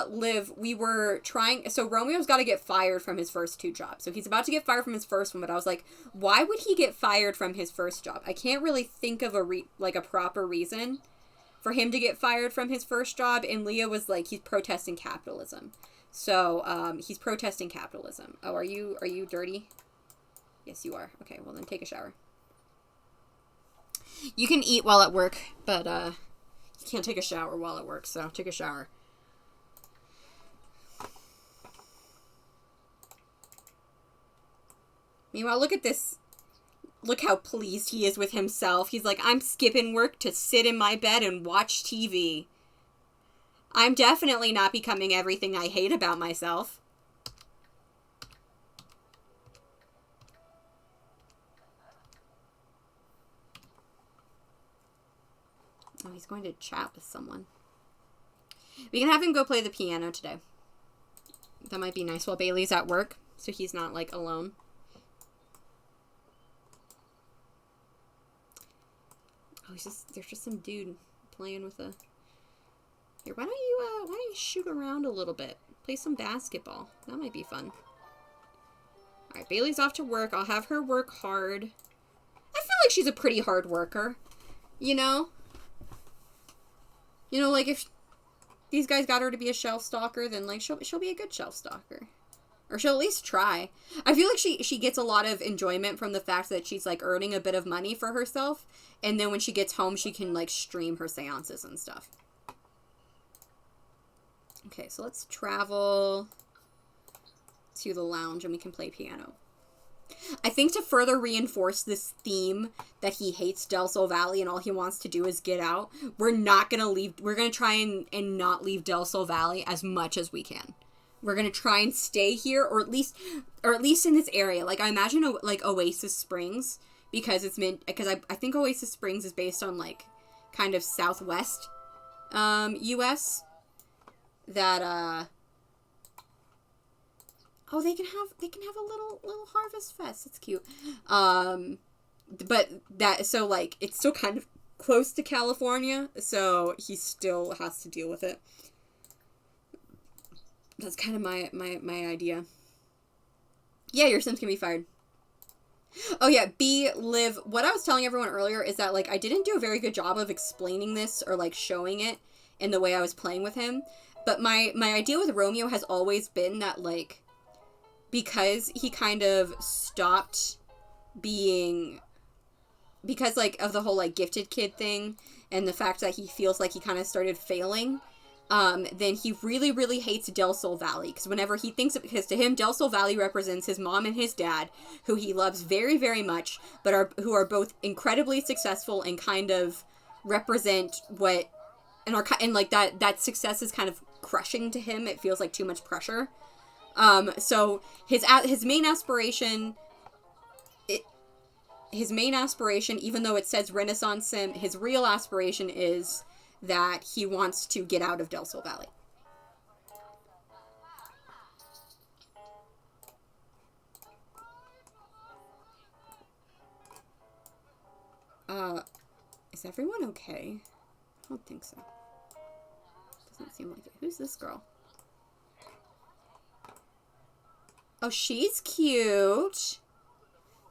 Liv, we were trying... So Romeo's got to get fired from his first 2 jobs. So he's about to get fired from his first one, but I was like, why would he get fired from his first job? I can't really think of a proper reason for him to get fired from his first job, and Leah was like, he's protesting capitalism. So, he's protesting capitalism. Oh, are you dirty? Yes, you are. Okay, well then take a shower. You can eat while at work, but, you can't take a shower while at work, so take a shower. Meanwhile, look at this. Look how pleased he is with himself. He's like, I'm skipping work to sit in my bed and watch TV. I'm definitely not becoming everything I hate about myself. Oh, he's going to chat with someone. We can have him go play the piano today. That might be nice while Bailey's at work, so he's not, like, alone. Oh, there's just some dude playing with a... Here, why don't you shoot around a little bit? Play some basketball. That might be fun. Alright, Bailey's off to work. I'll have her work hard. I feel like she's a pretty hard worker. You know? You know, like, if these guys got her to be a shelf stalker, then, like, she'll be a good shelf stalker. Or she'll at least try. I feel like she gets a lot of enjoyment from the fact that she's, like, earning a bit of money for herself. And then when she gets home, she can, like, stream her seances and stuff. Okay, so let's travel to the lounge and we can play piano. I think to further reinforce this theme that he hates Del Sol Valley and all he wants to do is get out, we're not going to leave. We're going to try and not leave Del Sol Valley as much as we can. We're going to try and stay here, or at least in this area. Like, I imagine, like, Oasis Springs, because I think Oasis Springs is based on, like, kind of southwest, U.S. That, oh, they can have a little harvest fest. It's cute. But so, like, it's still kind of close to California, so he still has to deal with it. That's kind of my idea. Yeah, your Sims can be fired. Oh yeah, live. What I was telling everyone earlier is that, like, I didn't do a very good job of explaining this or, like, showing it in the way I was playing with him. But my idea with Romeo has always been that, like, because he kind of stopped being, because, like, of the whole, like, gifted kid thing and the fact that he feels like he kind of started failing, then he really, really hates Del Sol Valley. Because whenever he thinks of, because to him, Del Sol Valley represents his mom and his dad, who he loves very, very much, but who are both incredibly successful and kind of represent what, and like that success is kind of crushing to him. It feels like too much pressure. So his main aspiration, even though it says Renaissance Sim, his real aspiration is that he wants to get out of Del Sol Valley. Is everyone okay? I don't think so. Doesn't seem like it. Who's this girl? Oh, she's cute.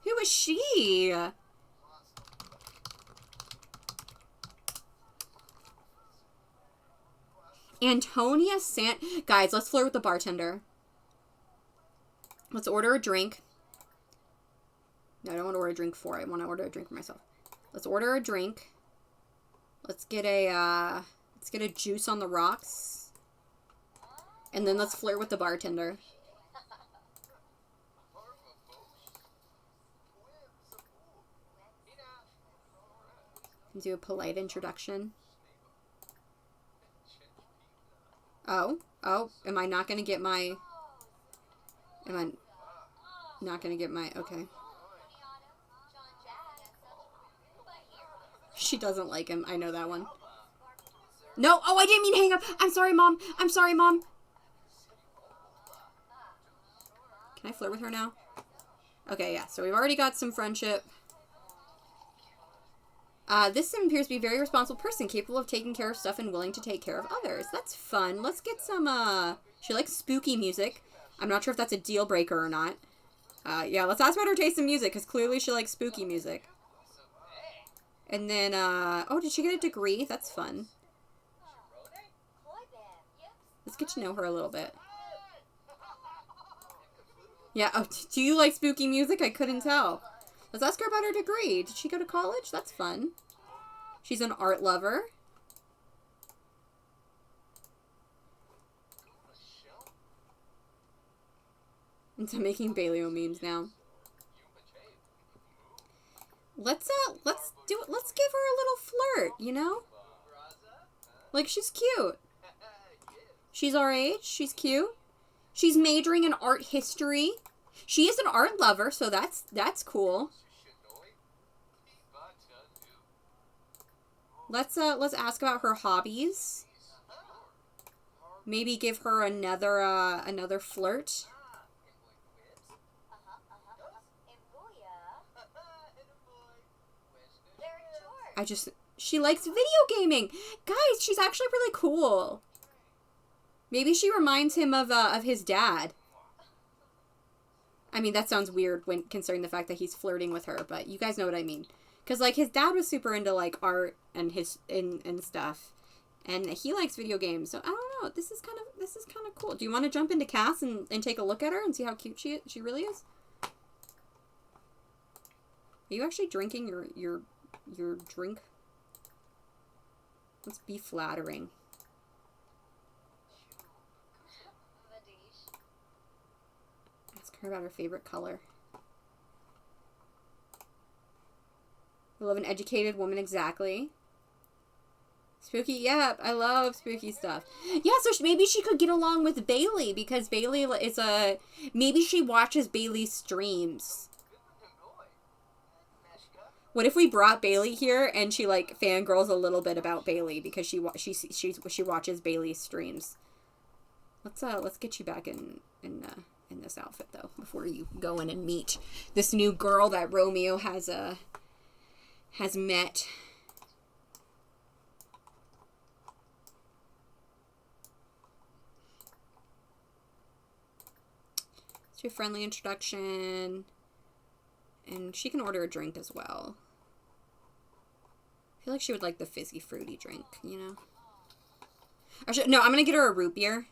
Who is she? Antonia Guys, let's flirt with the bartender. Let's order a drink. No, I don't want to order a drink for it. I want to order a drink for myself. Let's order a drink. Let's get a juice on the rocks. And then let's flirt with the bartender. Do a polite introduction. Oh, am I not going to get my, okay. She doesn't like him. I know that one. No, oh, I didn't mean hang up. I'm sorry, Mom. I'm sorry, Mom. Can I flirt with her now? Okay, yeah, so we've already got some friendship. This sim appears to be a very responsible person, capable of taking care of stuff and willing to take care of others. That's fun. Let's get some, she likes spooky music. I'm not sure if that's a deal breaker or not. Yeah, let's ask about her taste in music, because clearly she likes spooky music. And then, oh, did she get a degree? That's fun. Let's get to know her a little bit. Yeah, oh, do you like spooky music? I couldn't tell. Let's ask her about her degree. Did she go to college? That's fun. She's an art lover. Into making Baleo memes now. Let's give her a little flirt, you know? Like, she's cute. She's our age. She's cute. She's majoring in art history. She is an art lover, so that's cool. Let's ask about her hobbies. Maybe give her another flirt. She likes video gaming. Guys, she's actually really cool. Maybe she reminds him of his dad. I mean, that sounds weird when considering the fact that he's flirting with her, but you guys know what I mean. Because, like, his dad was super into, like, art and and stuff. And he likes video games. So, I don't know. This is kind of cool. Do you want to jump into Cass and take a look at her and see how cute she really is? Are you actually drinking your drink? Let's be flattering. Ask her about her favorite color. We love an educated woman, exactly. Spooky, yeah, I love spooky stuff. Yeah, so maybe she could get along with Bailey, because Bailey is a... Maybe she watches Bailey's streams. What if we brought Bailey here and she, like, fangirls a little bit about Bailey because she watches Bailey's streams? Let's get you back in this outfit, though, before you go in and meet this new girl that Romeo has met. Let's do a friendly introduction. And she can order a drink as well. I feel like she would like the fizzy fruity drink, you know? Actually, no, I'm gonna get her a root beer.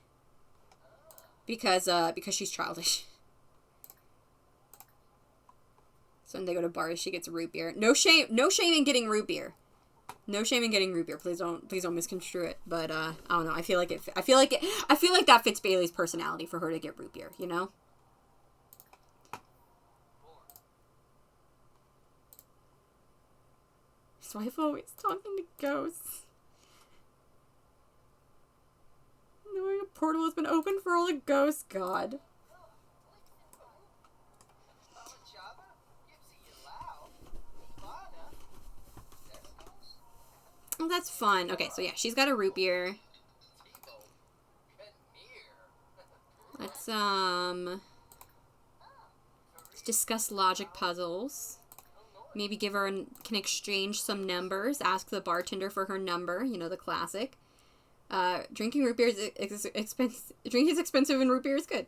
Because she's childish. So when they go to bars, she gets a root beer. No shame in getting root beer. No shame in getting root beer. Please don't misconstrue it. But I don't know. I feel like that fits Bailey's personality for her to get root beer, you know? His wife always talking to ghosts. Knowing a portal has been opened for all the ghosts, God. Oh, that's fun. Okay, so yeah, she's got a root beer. Let's discuss logic puzzles. Maybe can exchange some numbers. Ask the bartender for her number. You know, the classic. Drinking root beer is expensive. Drinking is expensive and root beer is good.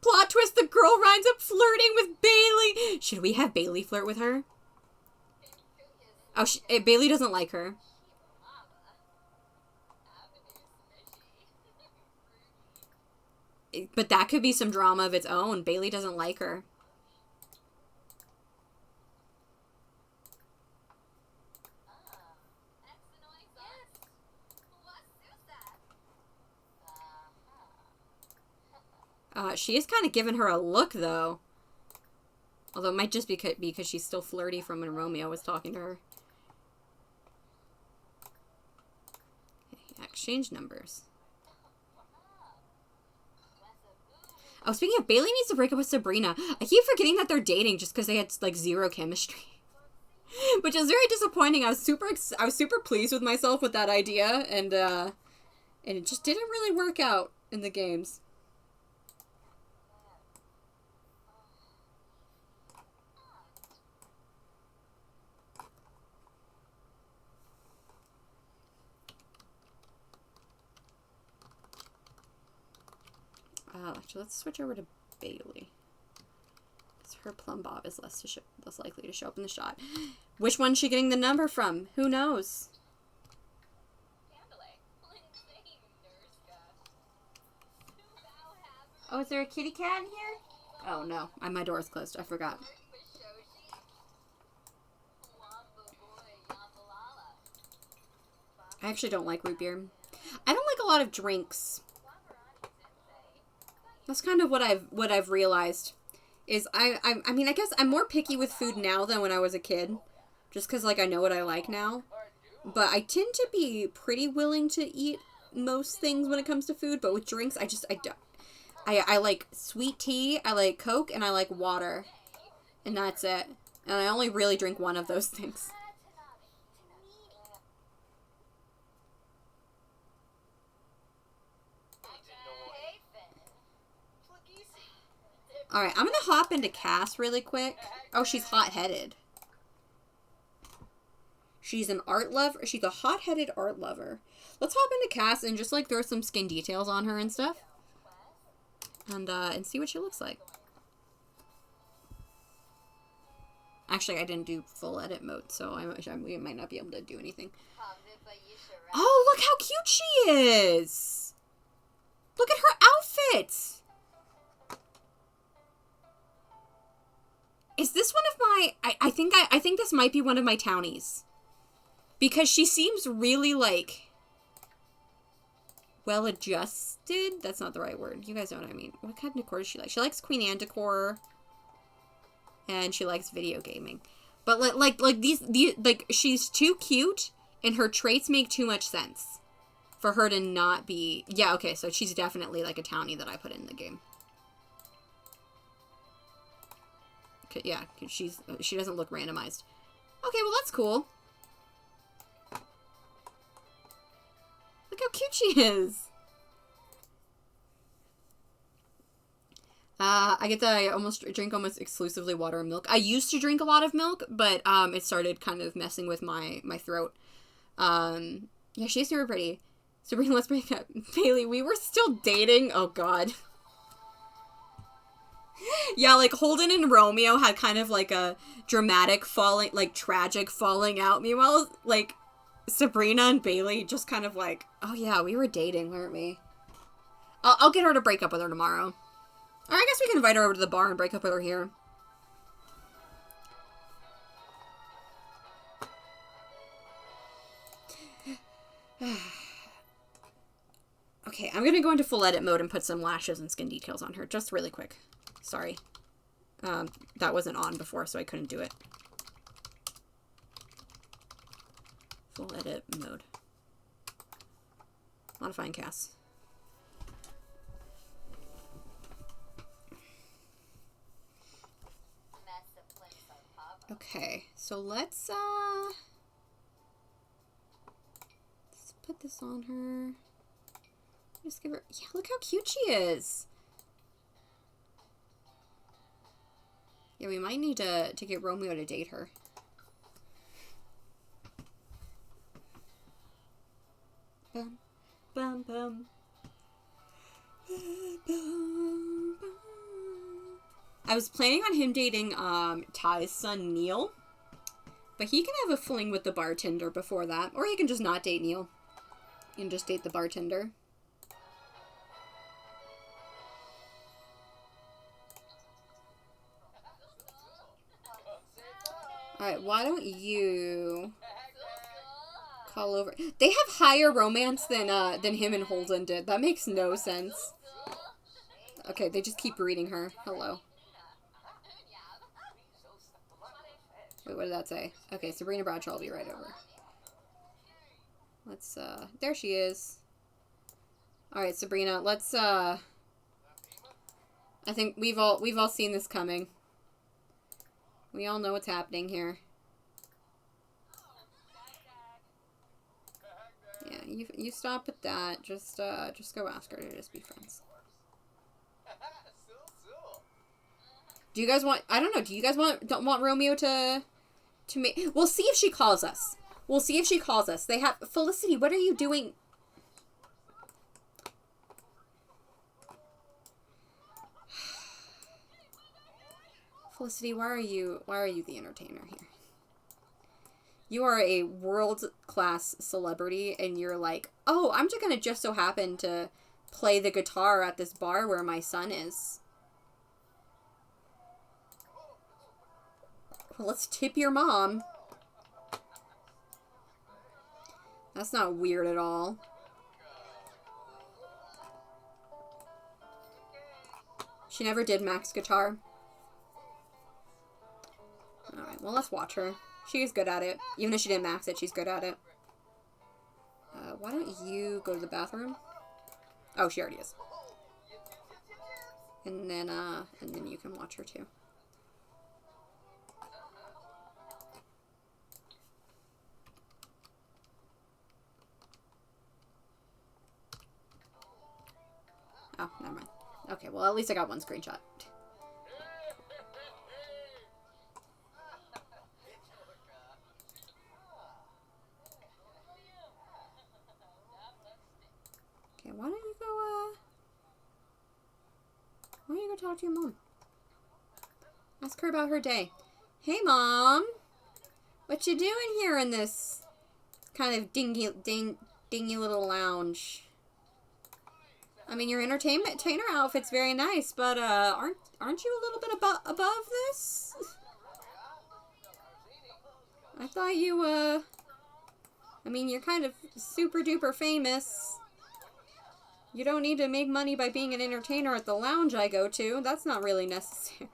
Plot twist, the girl winds up flirting with Bailey. Should we have Bailey flirt with her? Oh, Bailey doesn't like her. But that could be some drama of its own. Bailey doesn't like her. She is kind of giving her a look, though. Although it might just be because she's still flirty from when Romeo was talking to her. Okay, exchange numbers. Oh, speaking of, Bailey needs to break up with Sabrina. I keep forgetting that they're dating just because they had, like, zero chemistry. Which is very disappointing. I was super pleased with myself with that idea, and it just didn't really work out in the games. Actually, let's switch over to Bailey. Because her plumb bob is less likely to show up in the shot. Which one's she getting the number from? Who knows? Oh, is there a kitty cat in here? Oh, no. My door's closed. I forgot. I actually don't like root beer. I don't like a lot of drinks. That's kind of what I've realized. Is I mean, I guess I'm more picky with food now than when I was a kid. Just because, like, I know what I like now. But I tend to be pretty willing to eat most things when it comes to food. But with drinks, I don't. I like sweet tea, I like Coke, and I like water. And that's it. And I only really drink one of those things. Alright, I'm gonna hop into Cass really quick. Oh, she's hot-headed. She's an art lover. She's a hot-headed art lover. Let's hop into Cass and just, like, throw some skin details on her and stuff. And see what she looks like. Actually, I didn't do full edit mode, so we might not be able to do anything. Oh, look how cute she is! Look at her outfit! Is this one of my... I think this might be one of my townies. Because she seems really, like... well-adjusted? That's not the right word. You guys know what I mean. What kind of decor does she like? She likes Queen Anne decor. And she likes video gaming. But like these like she's too cute and her traits make too much sense for her to not be. Yeah, okay, so she's definitely like a townie that I put in the game. Yeah, she doesn't look randomized. Okay, well that's cool. Look how cute she is. I get that I drink almost exclusively water and milk. I used to drink a lot of milk, but it started kind of messing with my throat. Yeah, she's super pretty. Sabrina, let's break up. Bailey, we were still dating. Oh god. Yeah, like Holden and Romeo had kind of like a dramatic falling, like tragic falling out. Meanwhile, like Sabrina and Bailey just kind of like, oh yeah, we were dating, weren't we? I'll get her to break up with her tomorrow. Or I guess we can invite her over to the bar and break up with her here. Okay, I'm gonna go into full edit mode and put some lashes and skin details on her, just really quick. Sorry. That wasn't on before, so I couldn't do it. Full edit mode. Modifying cast. Okay, so let's put this on her. Just give her, yeah, look how cute she is. Yeah, we might need to get Romeo to date her. Bum, bum, bum. I was planning on him dating Ty's son Neil, but he can have a fling with the bartender before that, or he can just not date Neil and just date the bartender. Alright, why don't you call over? They have higher romance than him and Holden did. That makes no sense. Okay, they just keep reading her. Hello. Wait, what did that say? Okay, Sabrina Bradshaw will be right over. Let's, there she is. Alright, Sabrina, let's, I think we've all seen this coming. We all know what's happening here. Yeah, you stop with that. Just go ask her to just be friends. Do you guys want, I don't know, do you guys don't want Romeo to make, we'll see if she calls us. We'll see if she calls us. They have, Felicity, what are you doing? Felicity, why are you the entertainer here? You are a world-class celebrity, and you're like, oh, I'm just gonna just so happen to play the guitar at this bar where my son is. Well, let's tip your mom. That's not weird at all. She never did Mac's guitar. Alright, well, let's watch her. She's good at it. Even if she didn't max it, she's good at it. Why don't you go to the bathroom? Oh, she already is. And then you can watch her too. Oh, never mind. Okay, well, at least I got one screenshot. Okay, why don't you go talk to your mom? Ask her about her day. Hey, Mom! What you doing here in this kind of dingy little lounge? I mean, your entertainer outfit's very nice, but aren't you a little bit above this? I thought you I mean, you're kind of super duper famous. You don't need to make money by being an entertainer at the lounge I go to. That's not really necessary.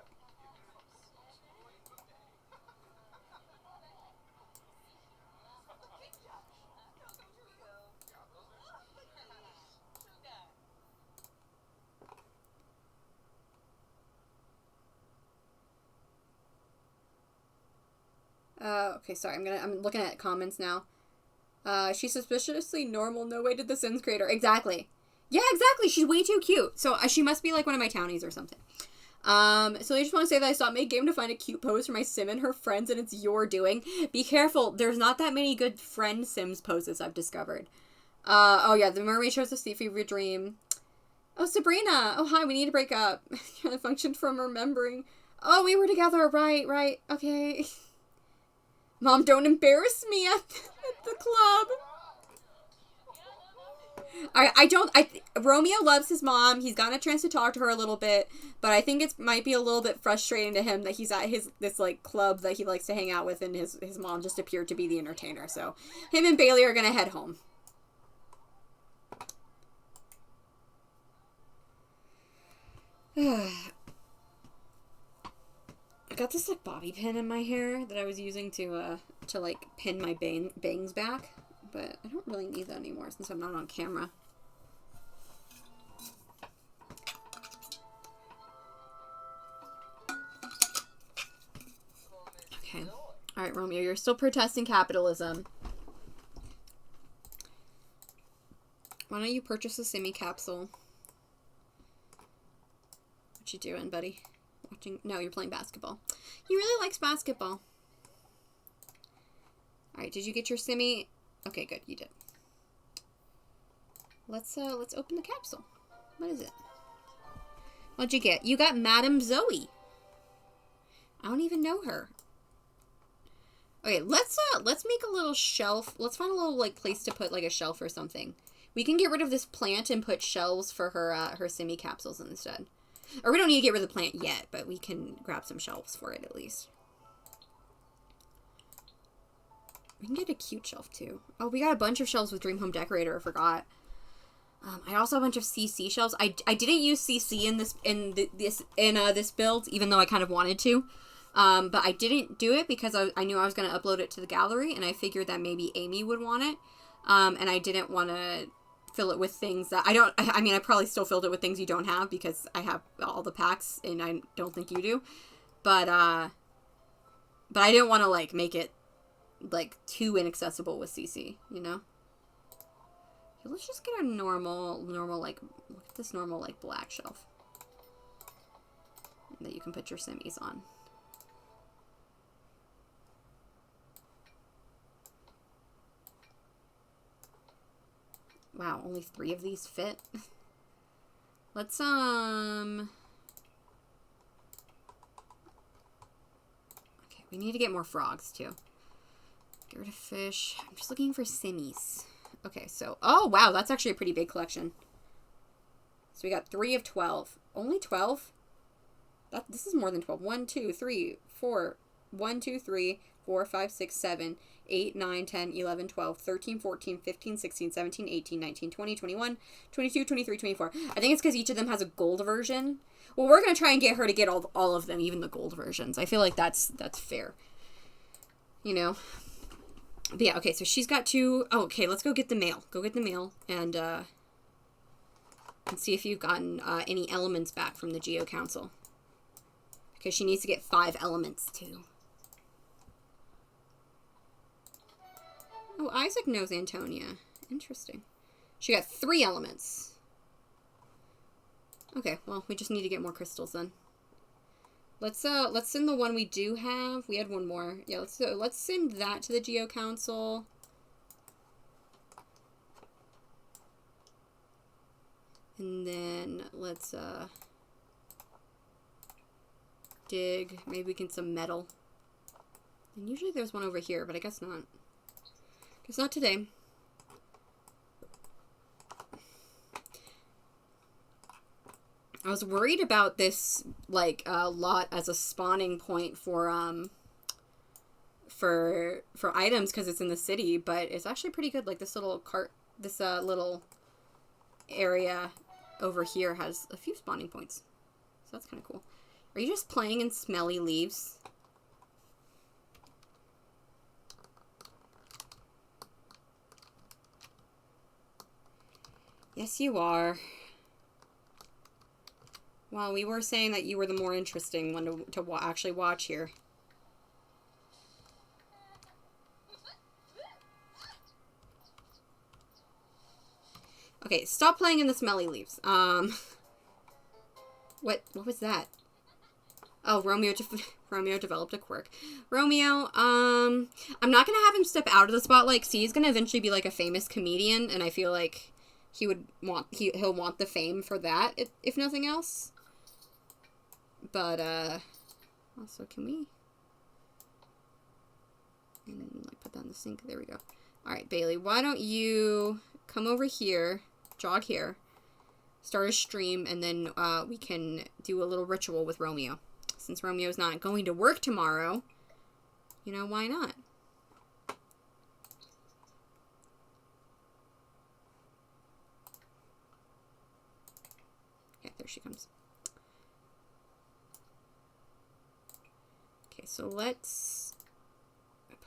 Okay, sorry. I'm looking at comments now. She's suspiciously normal. No way did the Sims create her. Exactly. Yeah, exactly. She's way too cute. So she must be like one of my townies or something. So I just want to say that I stopped my game to find a cute pose for my sim and her friends, and it's your doing. Be careful. There's not that many good friend Sims poses I've discovered. Oh yeah, the mermaid shows the sea fever dream. Oh, Sabrina. Oh, hi. We need to break up. Kind of functioned from remembering. Oh, we were together. Right. Okay. Mom, don't embarrass me at the club. Romeo loves his mom. He's gotten a chance to talk to her a little bit, but I think it might be a little bit frustrating to him that he's at this like club that he likes to hang out with, and his mom just appeared to be the entertainer. So him and Bailey are gonna head home. I got this like bobby pin in my hair that I was using to like pin my bangs back, but I don't really need that anymore since I'm not on camera. Okay. All right, Romeo, you're still protesting capitalism. Why don't you purchase a Simmy capsule? What you doing, buddy? Watching? No, you're playing basketball. He really likes basketball. All right, did you get your Simmy? Okay, good, you did. Let's open the capsule. What is it? What'd you get? You got Madame Zoe. I don't even know her. Okay, let's make a little shelf. Let's find a little like place to put like a shelf or something. We can get rid of this plant and put shelves for her Simmy capsules instead. Or we don't need to get rid of the plant yet, but we can grab some shelves for it at least. We can get a cute shelf too. Oh, we got a bunch of shelves with Dream Home Decorator. I forgot. I also have a bunch of CC shelves. I didn't use CC in this build, even though I kind of wanted to. But I didn't do it because I knew I was going to upload it to the gallery, and I figured that maybe Amy would want it. And I didn't want to fill it with things that I mean, I probably still filled it with things you don't have because I have all the packs and I don't think you do. But I didn't want to like make it like too inaccessible with CC, you know? Okay, let's just get a normal like, look at this normal like black shelf that you can put your Simmies on. Wow, only 3 of these fit. Let's, okay, we need to get more frogs, too. Get rid of fish. I'm just looking for Simmies. Okay, so, oh, wow, that's actually a pretty big collection. So we got 3 of 12. Only 12? This is more than 12. 1, 2, 3, 4. 1, 2, 3, 4, 5, 6, 7, 8, 9, 10, 11, 12, 13, 14, 15, 16, 17, 18, 19, 20, 21, 22, 23, 24. I think it's because each of them has a gold version. Well, we're going to try and get her to get all of them, even the gold versions. I feel like that's fair. You know? But yeah, okay, so she's got 2. Oh, okay, let's go get the mail. Go get the mail and see if you've gotten any elements back from the Geo Council. Because she needs to get 5 elements, too. Oh, Isaac knows Antonia. Interesting. She got 3 elements. Okay, well, we just need to get more crystals then. Let's send the one we do have. We had one more. Yeah, let's send that to the Geo Council. And then let's dig. Maybe we can some metal. And usually there's one over here, but I guess not. Guess not today. I was worried about this, like, lot as a spawning point for items because it's in the city, but it's actually pretty good. Like, this little little area over here has a few spawning points. So that's kind of cool. Are you just playing in smelly leaves? Yes, you are. Well, we were saying that you were the more interesting one to actually watch here. Okay, stop playing in the smelly leaves. What was that? Oh, Romeo developed a quirk. Romeo, I'm not gonna have him step out of the spotlight, 'cause he's gonna eventually be, like, a famous comedian, and I feel like he'll want the fame for that, if nothing else. But, also, can we... And, like, put that in the sink. There we go. Alright, Bailey, why don't you come over here, jog here, start a stream, and then, we can do a little ritual with Romeo. Since Romeo's not going to work tomorrow, you know, why not? Okay, there she comes. Okay, so let's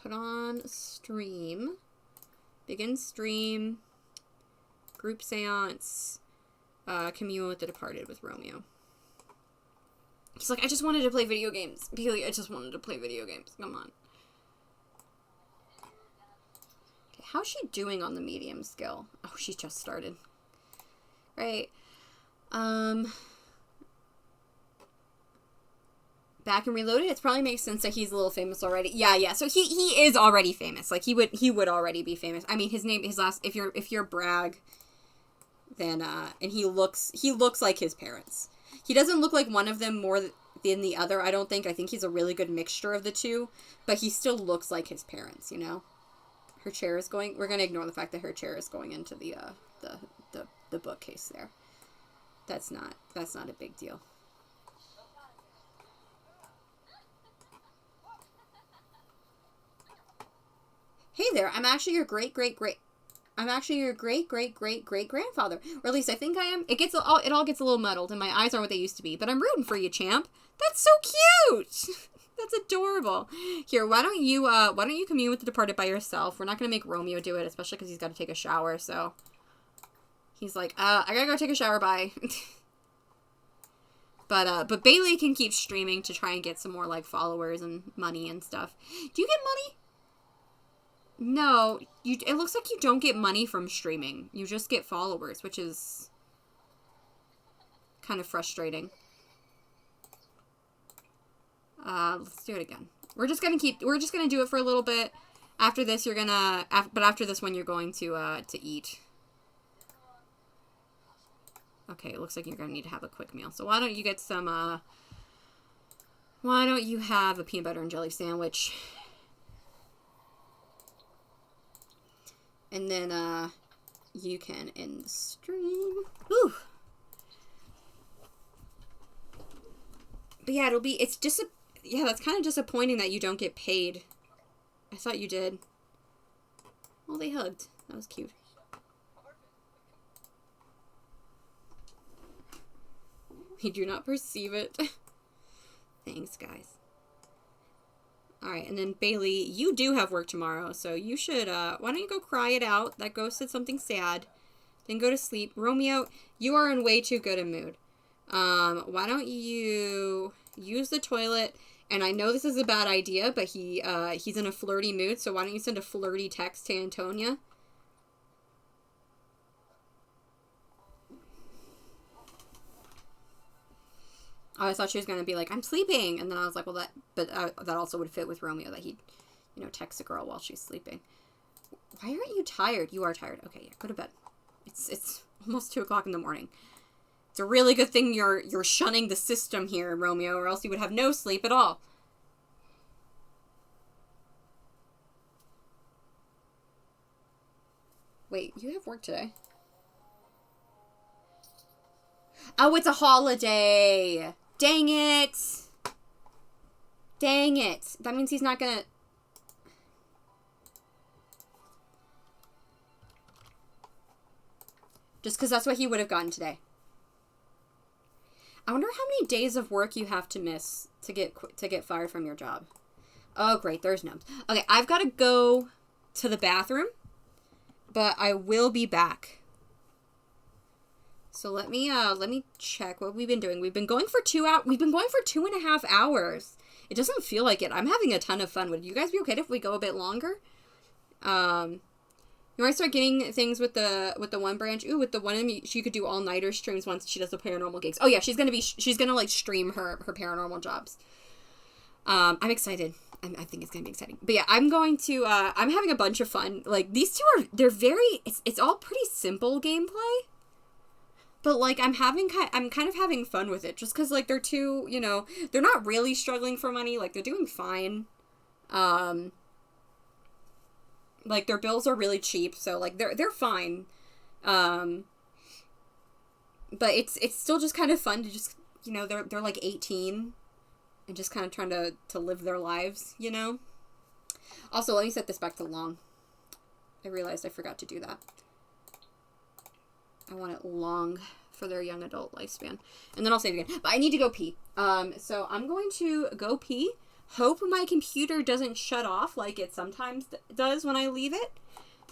put on stream. Begin stream. Group seance. Commune with the departed with Romeo. He's like, I just wanted to play video games. Bailey, I just wanted to play video games. Come on. Okay, how's she doing on the medium skill? Oh, she's just started. Right. Back and reloaded. It probably makes sense that he's a little famous already. Yeah. So he is already famous. Like he would already be famous. I mean, his last. If you're Bragg, then and he looks like his parents. He doesn't look like one of them more than the other, I don't think. I think he's a really good mixture of the two, but he still looks like his parents, you know? Her chair is going... We're going to ignore the fact that her chair is going into the bookcase there. That's not a big deal. Hey there, I'm actually your great-great-great-great-great-grandfather. Or at least I think I am. It all gets a little muddled, and my eyes aren't what they used to be. But I'm rooting for you, champ. That's so cute! That's adorable. Here, why don't you commune with the departed by yourself? We're not gonna make Romeo do it, especially because he's got to take a shower, so... He's like, I gotta go take a shower, bye. But Bailey can keep streaming to try and get some more, like, followers and money and stuff. Do you get money? No, it looks like you don't get money from streaming. You just get followers, which is kind of frustrating. Let's do it again. We're just gonna do it for a little bit. After this, but after this one, you're going to eat. Okay, it looks like you're gonna need to have a quick meal. So why don't you get some, why don't you have a peanut butter and jelly sandwich? And then, you can end the stream. Ooh. But yeah, that's kind of disappointing that you don't get paid. I thought you did. Well, they hugged. That was cute. We do not perceive it. Thanks, guys. Alright, and then Bailey, you do have work tomorrow, so you should, why don't you go cry it out? That ghost said something sad. Then go to sleep. Romeo, you are in way too good a mood. Why don't you use the toilet? And I know this is a bad idea, but he's in a flirty mood, so why don't you send a flirty text to Antonia? Oh, I thought she was going to be like, I'm sleeping. And then I was like, well, that also would fit with Romeo, that he'd, text a girl while she's sleeping. Why aren't you tired? You are tired. Okay, yeah, go to bed. It's almost 2 o'clock in the morning. It's a really good thing you're shunning the system here, Romeo, or else you would have no sleep at all. Wait, you have work today? Oh, it's a holiday. Dang it. Dang it. That means he's not gonna... Just because that's what he would have gotten today. I wonder how many days of work you have to miss to get fired from your job. Oh, great. There's Nums. Okay, I've got to go to the bathroom, but I will be back. So let me check what we've been doing. We've been going for 2 hours. We've been going for 2.5 hours. It doesn't feel like it. I'm having a ton of fun. Would you guys be okay if we go a bit longer? You want to start getting things with the one branch. Ooh, with the one of them, she could do all-nighter streams once she does the paranormal gigs. Oh yeah, she's gonna like stream her paranormal jobs. I'm excited. I think it's gonna be exciting. But yeah, I'm having a bunch of fun. Like, these two they're very, it's all pretty simple gameplay. But like, I'm kind of having fun with it just because like they're two, you know, they're not really struggling for money. Like, they're doing fine. Like, their bills are really cheap, so like they're fine. But it's still just kind of fun to just, you know, they're like 18 and just kind of trying to live their lives, you know. Also, let me set this back to long. I realized I forgot to do that. I want it long for their young adult lifespan. And then I'll save it again. But I need to go pee. So I'm going to go pee. Hope my computer doesn't shut off like it sometimes does when I leave it.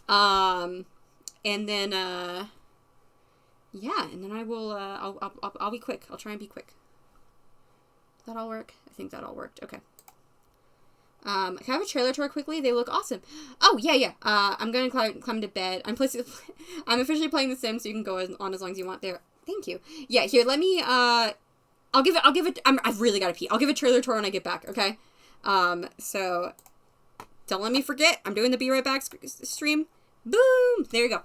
And then, yeah, and then I will, I'll be quick. I'll try and be quick. Does that all work? I think that all worked. Okay. Can I have a trailer tour quickly? They look awesome. Oh, yeah. I'm going to climb to bed. I'm officially playing The Sims, so you can go on as long as you want there. Thank you. Yeah, here, let me, I've really got to pee. I'll give a trailer tour when I get back, okay? So, don't let me forget. I'm doing the Be Right Back stream. Boom! There you go.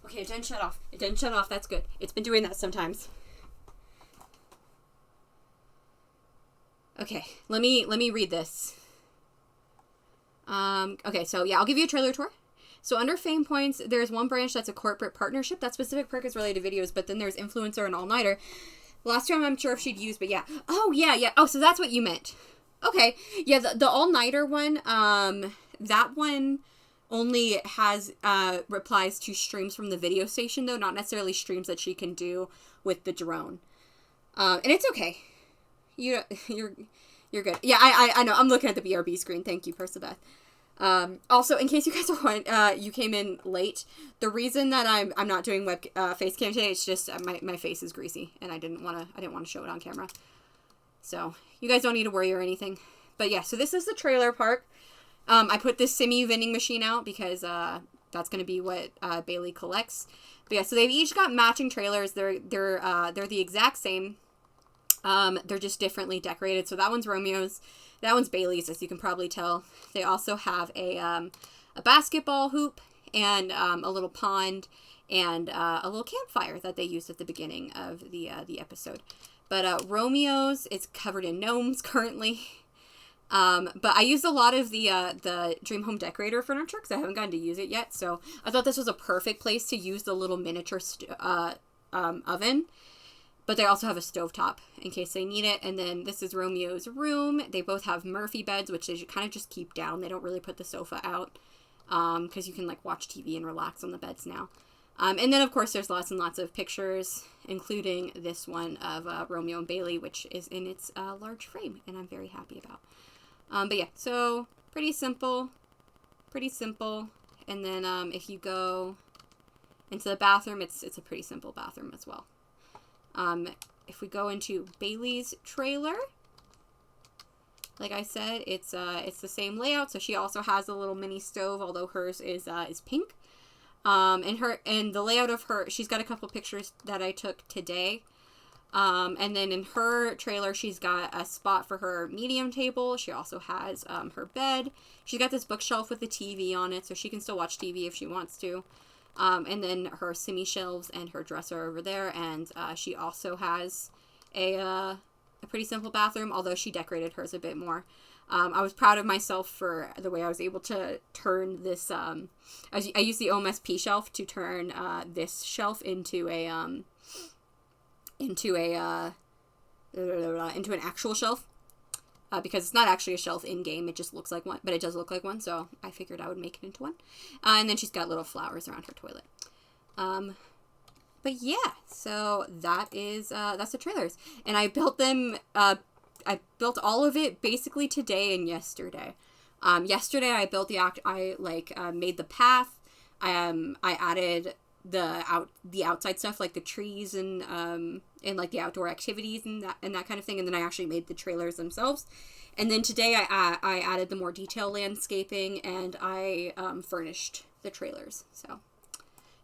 Okay, it didn't shut off. It didn't shut off. That's good. It's been doing that sometimes. Okay, let me read this. Okay, so yeah, I'll give you a trailer tour. So under fame points, there's one branch that's a corporate partnership. That specific perk is related to videos, but then there's influencer and all-nighter. Last time I'm sure if she'd use, but yeah. Oh, yeah. Oh, so that's what you meant. Okay. Yeah, the all-nighter one, that one only has replies to streams from the video station, though, not necessarily streams that she can do with the drone. And it's okay. You're good. Yeah, I know. I'm looking at the BRB screen. Thank you, Percibeth. Also, in case you guys are wondering, you came in late. The reason that I'm not doing face cam today, it's just my face is greasy, and I didn't want to show it on camera. So you guys don't need to worry or anything. But yeah, so this is the trailer park. I put this Simmy vending machine out because that's gonna be what Bailey collects. But yeah, so they've each got matching trailers. They're the exact same. They're just differently decorated. So that one's Romeo's. That one's Bailey's, as you can probably tell. They also have a basketball hoop and a little pond and a little campfire that they used at the beginning of the episode. But Romeo's, it's covered in gnomes currently. But I used a lot of the Dream Home Decorator furniture because I haven't gotten to use it yet. So I thought this was a perfect place to use the little miniature oven. But they also have a stovetop in case they need it. And then this is Romeo's room. They both have Murphy beds, which they kind of just keep down. They don't really put the sofa out because you can like watch TV and relax on the beds now. And then, of course, there's lots and lots of pictures, including this one of Romeo and Bailey, which is in its large frame, and I'm very happy about. But yeah, so pretty simple. And then if you go Into the bathroom, it's a pretty simple bathroom as well. If we go into Bailey's trailer, like I said, it's the same layout. So she also has a little mini stove, although hers is pink. And the layout of her, she's got a couple pictures that I took today. And then in her trailer, she's got a spot for her medium table. She also has her bed. She's got this bookshelf with the TV on it, so she can still watch TV if she wants to. And then her semi-shelves and her dresser over there. And she also has a pretty simple bathroom, although she decorated hers a bit more. I was proud of myself for the way I was able to turn this. I used the OMSP shelf to turn this shelf into an actual shelf. Because it's not actually a shelf in game, it just looks like one, but it does look like one, so I figured I would make it into one. And then she's got little flowers around her toilet. But yeah, so that's the trailers, and I built them. I built all of it basically today and yesterday. Yesterday I built made the path. I added the outside stuff, like the trees and like the outdoor activities and that kind of thing, and then I actually made the trailers themselves. And then today I added the more detailed landscaping, and I furnished the trailers. So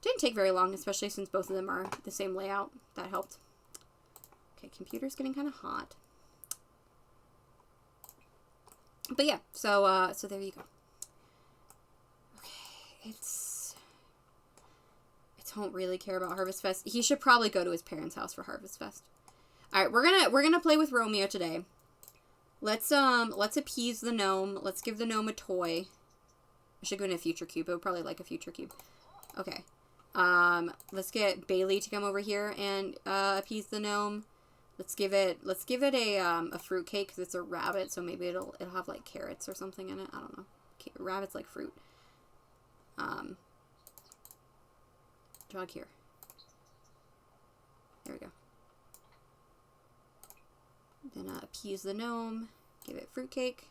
didn't take very long, especially since both of them are the same layout. That helped. Okay, computer's getting kind of hot. But yeah, so there you go. Okay, I don't really care about Harvest Fest. He should probably go to his parents' house for Harvest Fest. All right, we're gonna play with Romeo today. Let's appease the gnome. Let's give the gnome a toy. I should go in a future cube. I would probably like a future cube. Okay. Let's get Bailey to come over here and appease the gnome. Let's give it a fruit cake because it's a rabbit, so maybe it'll have like carrots or something in it. I don't know. Rabbits like fruit. Jog here. There we go. Then appease the gnome. Give it fruitcake.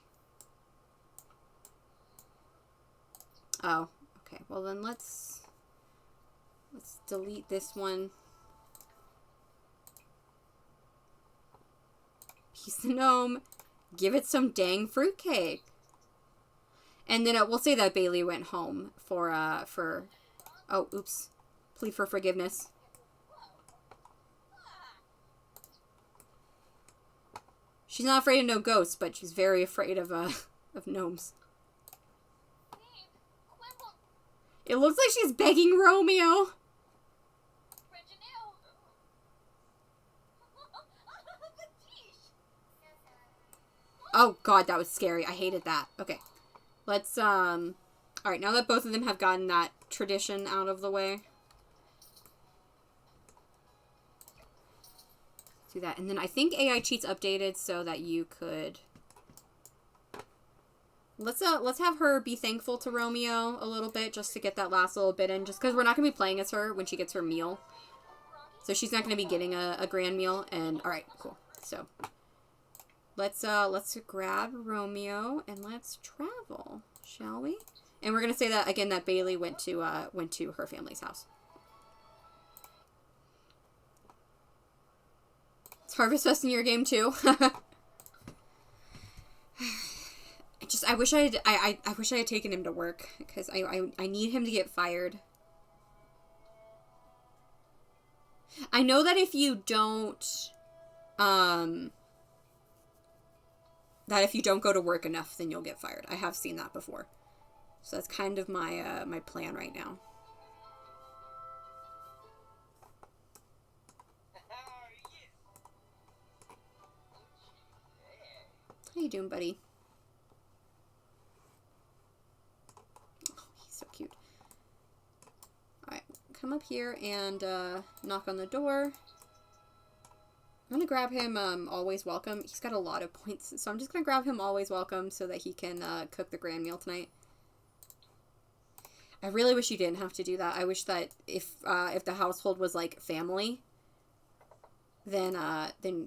Oh, okay. Well then let's delete this one. Appease the gnome. Give it some dang fruitcake. And then we'll say that Bailey went home for oh, oops. Plead for forgiveness. She's not afraid of no ghosts, but she's very afraid of gnomes. It looks like she's begging Romeo. Oh god, that was scary. I hated that. Okay. Let's alright, now that both of them have gotten that tradition out of the way. Do that. And then I think AI Cheats updated so that you could let's have her be thankful to Romeo a little bit just to get that last little bit in, just because we're not gonna be playing as her when she gets her meal. So she's not gonna be getting a grand meal. And alright, cool. So let's grab Romeo and let's travel, shall we? And we're gonna say that again, that Bailey went to her family's house. Harvest Fest in your game too. I wish I had taken him to work because I need him to get fired. I know that if you don't go to work enough, then you'll get fired. I have seen that before. So that's kind of my my plan right now. How you doing, buddy? Oh, he's so cute. Alright, come up here and knock on the door. I'm gonna grab him always welcome. He's got a lot of points, so I'm just gonna grab him always welcome so that he can cook the grand meal tonight. I really wish you didn't have to do that. I wish that if the household was like family, then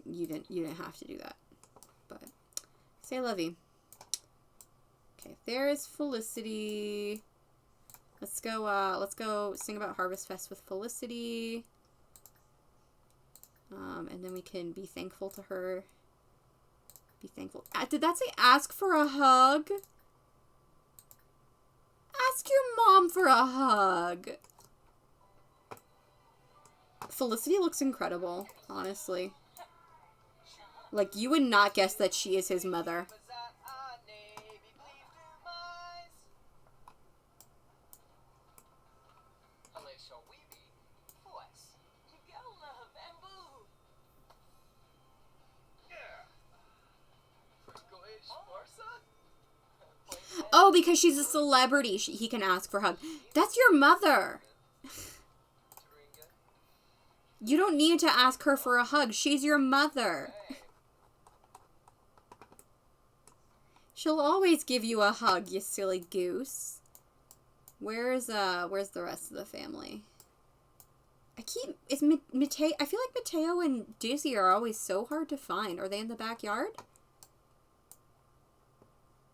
you didn't have to do that. But say I love you. Okay, there is Felicity. Let's go sing about Harvest Fest with Felicity. And then we can be thankful to her. Be thankful. Did that say ask for a hug? Ask your mom for a hug. Felicity looks incredible, honestly. Like, you would not guess that she is his mother. Oh, because she's a celebrity, he can ask for a hug. That's your mother. You don't need to ask her for a hug. She's your mother. She'll always give you a hug, you silly goose. Where's the rest of the family? I feel like Mateo and Dizzy are always so hard to find. Are they in the backyard?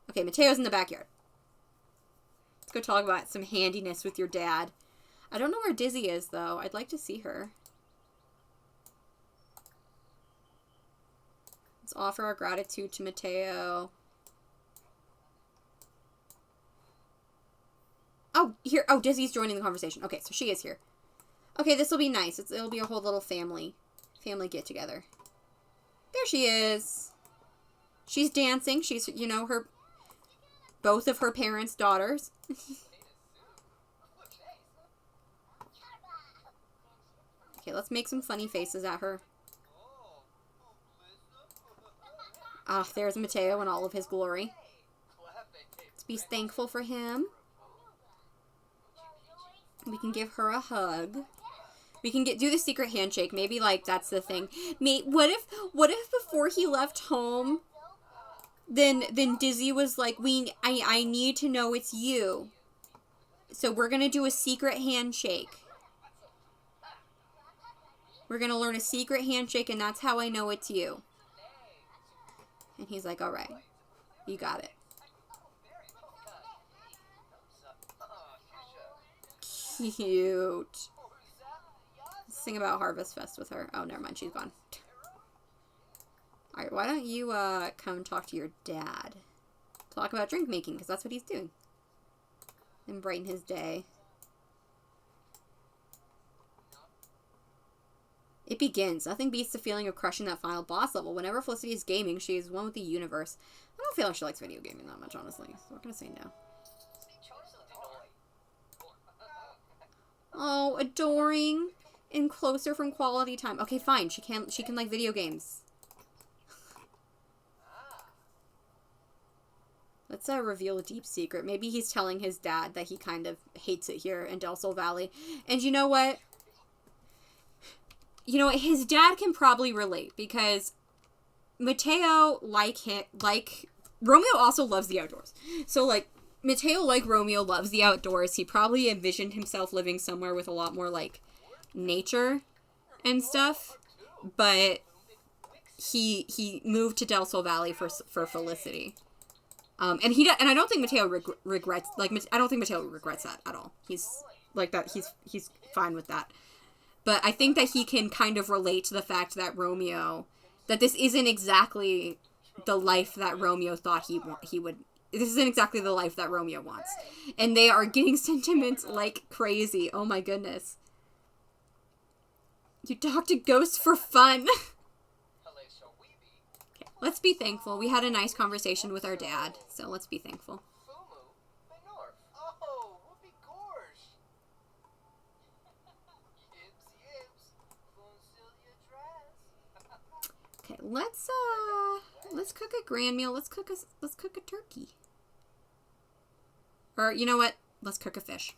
Okay, Mateo's in the backyard. Let's go talk about some handiness with your dad. I don't know where Dizzy is, though. I'd like to see her. Let's offer our gratitude to Mateo. Oh, here. Oh, Dizzy's joining the conversation. Okay, so she is here. Okay, this will be nice. It'll be a whole little family get-together. There she is. She's dancing. She's, you know, both of her parents' daughters. Okay, let's make some funny faces at her. Ah, there's Mateo in all of his glory. Let's be thankful for him. We can give her a hug. We can do the secret handshake. Maybe, like, that's the thing. What if before he left home, then Dizzy was like, I need to know it's you. So we're going to do a secret handshake. We're going to learn a secret handshake, and that's how I know it's you. And he's like, all right, you got it. Cute. Let's sing about Harvest Fest with her. Oh, never mind. She's gone. Alright, why don't you come talk to your dad? Talk about drink making, because that's what he's doing. And brighten his day. It begins. Nothing beats the feeling of crushing that final boss level. Whenever Felicity is gaming, she is one with the universe. I don't feel like she likes video gaming that much, honestly. So I'm going to say no. Oh, adoring and closer from quality time. Okay, fine. She can like video games. Let's reveal a deep secret. Maybe he's telling his dad that he kind of hates it here in Del Sol Valley. And you know what? You know what? His dad can probably relate because Mateo, like Romeo also loves the outdoors. So, like, Mateo, like Romeo, loves the outdoors. He probably envisioned himself living somewhere with a lot more, like, nature and stuff. But he moved to Del Sol Valley for Felicity. And I don't think Mateo regrets, like, I don't think Mateo regrets that at all. He's like that. He's fine with that. But I think that he can kind of relate to the fact that that this isn't exactly the life that Romeo thought he would. This isn't exactly the life that Romeo wants. And they are getting sentiments like crazy. Oh my goodness. You talk to ghosts for fun. Okay, let's be thankful. We had a nice conversation with our dad, so let's be thankful. Okay, let's cook a grand meal. Let's cook a turkey. Or you know what? Let's cook a fish.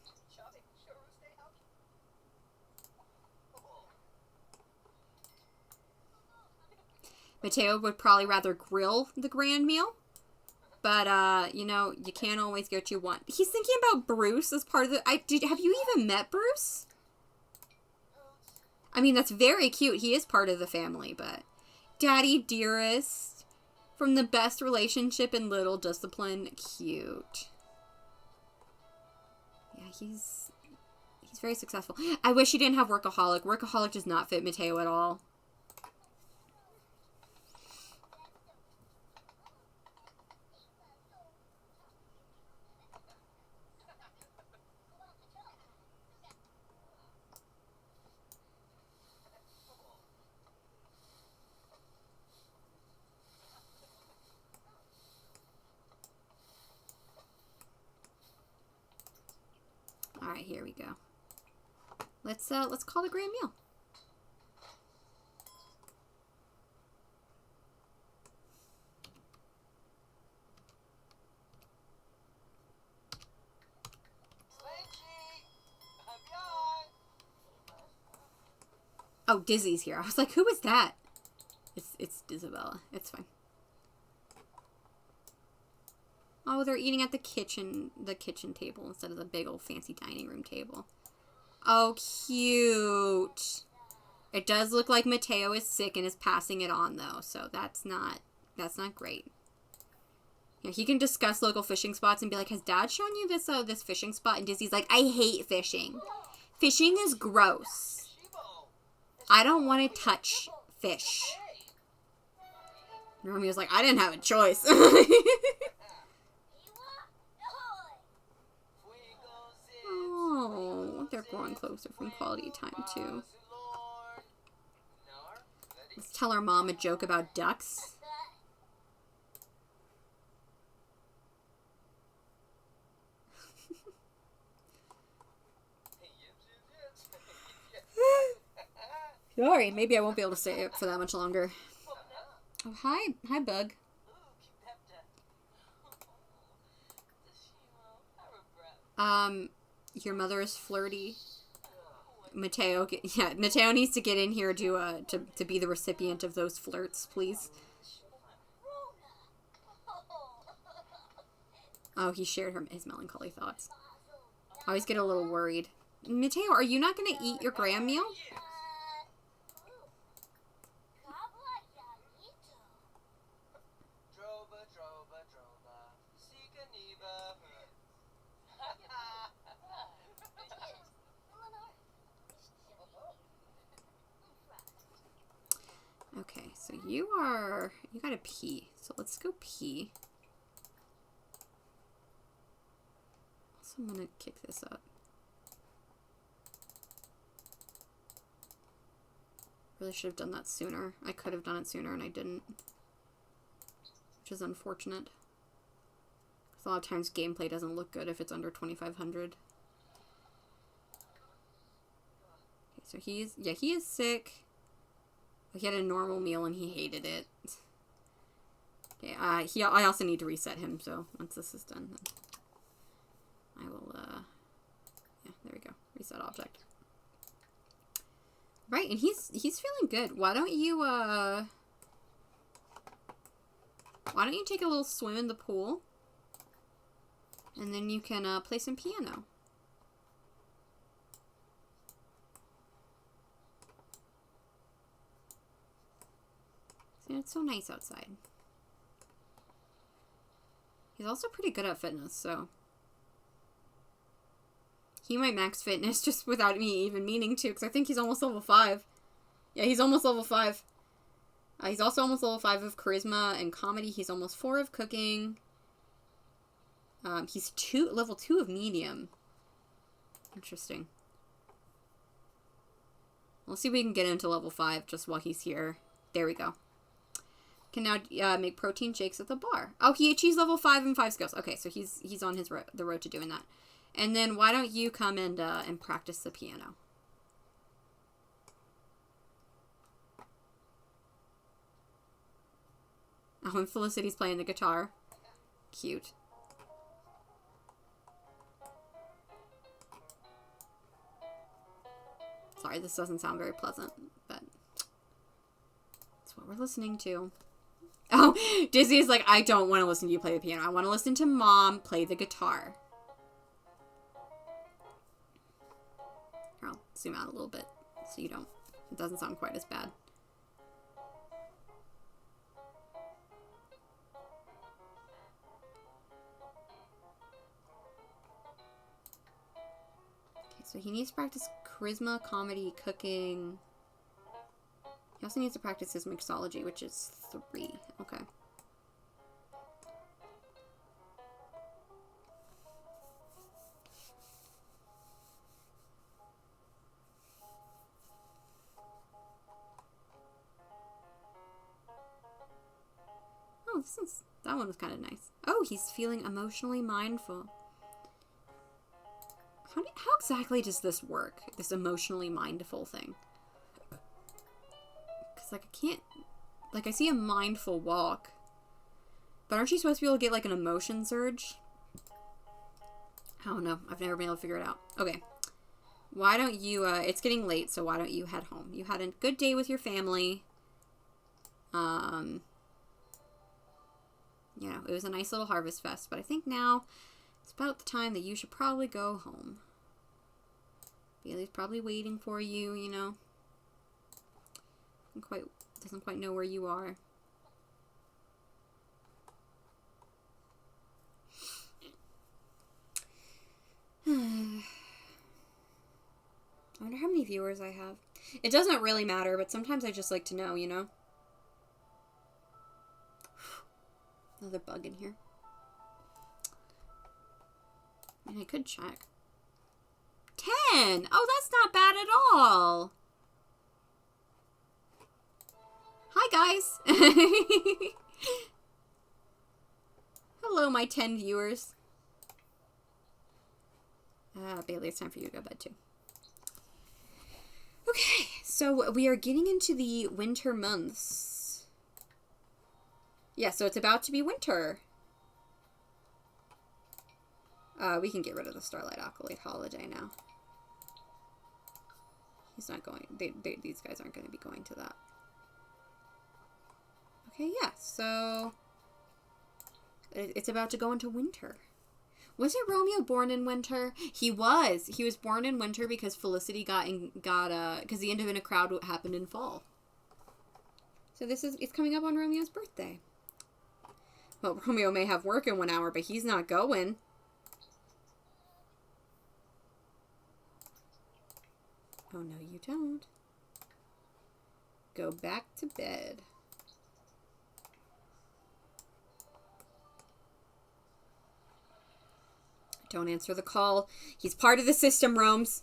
Mateo would probably rather grill the grand meal. But, you know, you can't always get what you want. He's thinking about Bruce as part of the... have you even met Bruce? I mean, that's very cute. He is part of the family, but... Daddy dearest. From the best relationship in Little Discipline. Cute. Yeah, he's very successful. I wish he didn't have workaholic. Workaholic does not fit Mateo at all. All right, here we go. Let's call the grand meal. Oh, Dizzy's here. I was like, who is that? It's Isabella. It's fine. Oh, they're eating at the kitchen table instead of the big old fancy dining room table. Oh, cute. It does look like Mateo is sick and is passing it on though, so that's not great. Yeah, he can discuss local fishing spots and be like, "Has Dad shown you this fishing spot?" And Dizzy's like, "I hate fishing. Fishing is gross. I don't want to touch fish." And Romeo's like, "I didn't have a choice." Oh, they're growing closer from quality time too. Let's tell our mom a joke about ducks. Sorry, maybe I won't be able to stay up for that much longer. Oh, hi, Bug. Your mother is flirty. Mateo needs to get in here to be the recipient of those flirts, please. Oh, he shared his melancholy thoughts. I always get a little worried. Mateo, are you not going to eat your gram meal? Okay, so you gotta pee. So let's go pee. Also, I'm gonna kick this up. Really should have done that sooner. I could have done it sooner and I didn't. Which is unfortunate. Because a lot of times gameplay doesn't look good if it's under 2,500. Okay, so he is sick. He had a normal meal and he hated it. Okay, I also need to reset him, so once this is done, then I will, yeah, there we go. Reset object. Right, and he's feeling good. Why don't you take a little swim in the pool? And then you can, play some piano. It's so nice outside. He's also pretty good at fitness, so he might max fitness just without me even meaning to, because I think he's almost level 5. Yeah, he's almost level 5. He's also almost level 5 of charisma and comedy. He's almost 4 of cooking. He's level 2 of medium. Interesting. Let's see if we can get into level 5 just while he's here. There we go. Can now make protein shakes at the bar. Oh, he achieves level 5 and 5 skills. Okay, so he's on the road to doing that. And then why don't you come and practice the piano? Oh, and Felicity's playing the guitar. Cute. Sorry, this doesn't sound very pleasant, but that's what we're listening to. Oh, Disney's like, I don't want to listen to you play the piano. I want to listen to Mom play the guitar. Here, I'll zoom out a little bit so it doesn't sound quite as bad. So he needs to practice charisma, comedy, cooking. He also needs to practice his mixology, which is 3. Okay. Oh, that one was kind of nice. Oh, he's feeling emotionally mindful. How exactly does this work? This emotionally mindful thing? Because, like, I can't... Like, I see a mindful walk. But aren't you supposed to be able to get, like, an emotion surge? I don't know. I've never been able to figure it out. Okay. Why don't you... it's getting late, so why don't you head home? You had a good day with your family. You know, it was a nice little harvest fest. But I think now it's about the time that you should probably go home. Bailey's probably waiting for you, you know. Doesn't quite know where you are. I wonder how many viewers I have. It doesn't really matter, but sometimes I just like to know, you know? Another bug in here. I mean, I could check. 10! Oh, that's not bad at all! Hi, guys! Hello, my 10 viewers. Bailey, it's time for you to go to bed, too. Okay, so we are getting into the winter months. Yeah, so it's about to be winter. We can get rid of the Starlight Acolyte holiday now. He's not going... these guys aren't going to be going to that. Okay, yeah, so... It's about to go into winter. Was it Romeo born in winter? He was. He was born in winter because Felicity because the end of In a Crowd happened in fall. So it's coming up on Romeo's birthday. Well, Romeo may have work in 1 hour, but he's not going. Oh, no, you don't. Go back to bed. Don't answer the call. He's part of the system, Romes.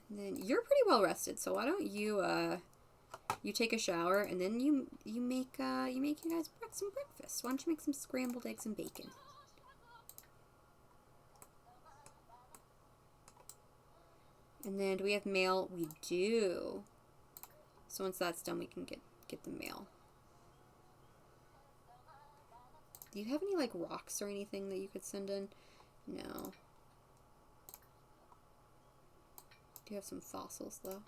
And then you're pretty well rested, so why don't you you take a shower and then you make you guys some breakfast. Why don't you make some scrambled eggs and bacon? And then do we have mail? We do. So once that's done, we can get the mail. Do you have any, like, rocks or anything that you could send in? No. Do you have some fossils, though?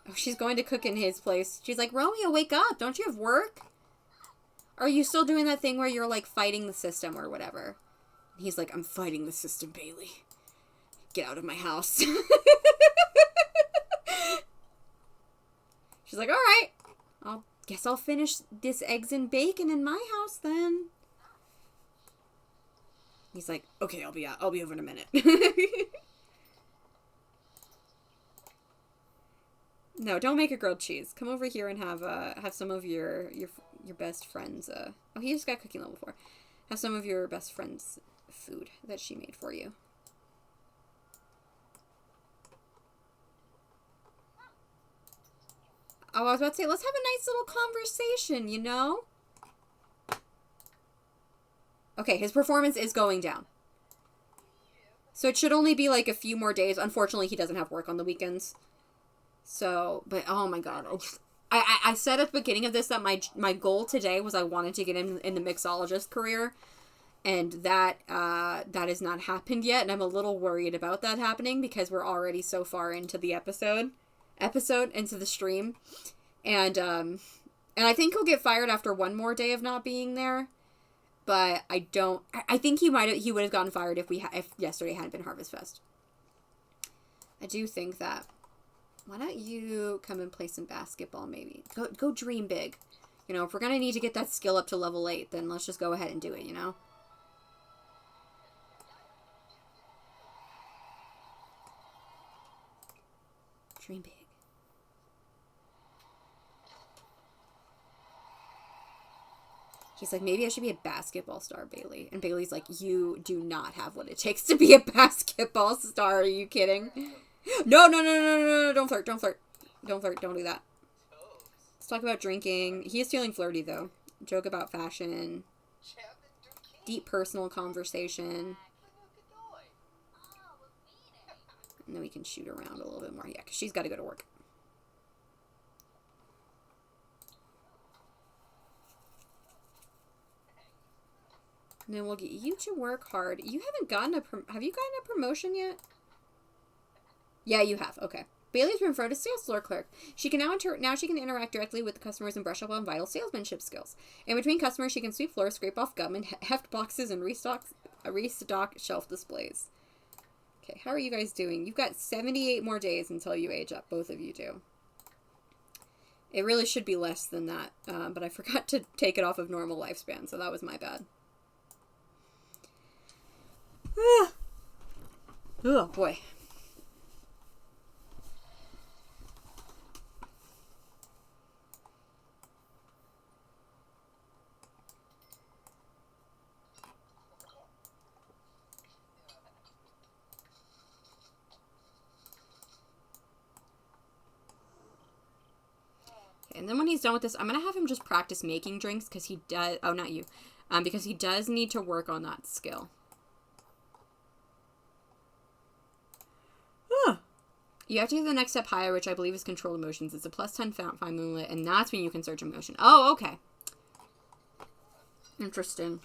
Oh, she's going to cook in his place. She's like, Romeo, wake up. Don't you have work? Are you still doing that thing where you're, like, fighting the system or whatever? And he's like, I'm fighting the system, Bailey. Get out of my house. She's like, all right. Guess I'll finish this eggs and bacon in my house then. He's like, okay, I'll be over in a minute. No, don't make a grilled cheese. Come over here and have some of your best friends. Oh, he just got cooking level 4. Have some of your best friends' food that she made for you. Oh, I was about to say, let's have a nice little conversation, you know? Okay, his performance is going down. So it should only be like a few more days. Unfortunately, he doesn't have work on the weekends. So, but oh my god. I said at the beginning of this that my goal today was I wanted to get in the mixologist career. And that has not happened yet. And I'm a little worried about that happening because we're already so far into the episode into the stream, and I think he'll get fired after one more day of not being there, but I think he would have gotten fired if yesterday hadn't been Harvest Fest. I do think that. Why don't you come and play some basketball? Maybe go dream big. You know, if we're gonna need to get that skill up to level 8, then let's just go ahead and do it. You know. Dream big. He's like, maybe I should be a basketball star, Bailey. And Bailey's like, you do not have what it takes to be a basketball star. Are you kidding? No, no, no, no, no, no, no. Don't flirt. Don't flirt. Don't flirt. Don't do that. Let's talk about drinking. He is feeling flirty, though. Joke about fashion. Deep personal conversation. And then we can shoot around a little bit more. Yeah, because she's got to go to work. And then we'll get you to work hard. You haven't gotten have you gotten a promotion yet? Yeah, you have. Okay. Bailey's been promoted to sales floor clerk. She can now she can interact directly with the customers and brush up on vital salesmanship skills. In between customers, she can sweep floors, scrape off gum, and heft boxes and restock shelf displays. Okay, how are you guys doing? You've got 78 more days until you age up. Both of you do. It really should be less than that, but I forgot to take it off of normal lifespan, so that was my bad. Oh, boy. And then when he's done with this, I'm going to have him just practice making drinks because he does... Oh, not you. Because he does need to work on that skill. You have to do the next step higher, which I believe is controlled emotions. It's a +10 find moonlit, and that's when you can search emotion. Oh, okay. Interesting.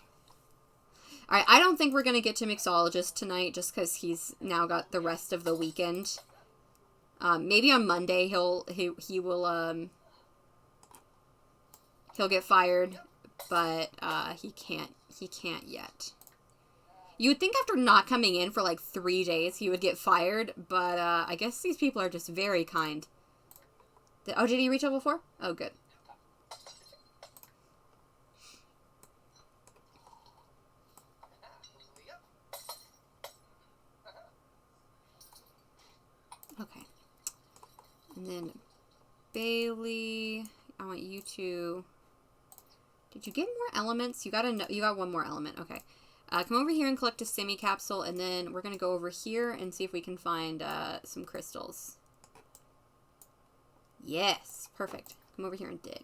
Alright, I don't think we're going to get to mixologist tonight just because he's now got the rest of the weekend. Maybe on Monday he'll get fired, but he can't yet. You would think after not coming in for like 3 days he would get fired, but I guess these people are just very kind. Oh, did he reach level 4? Oh, good. Okay. And then Bailey, I want you to... Did you get more elements? You got one more element. Okay. Come over here and collect a simi capsule, and then we're going to go over here and see if we can find some crystals. Yes, perfect. Come over here and dig.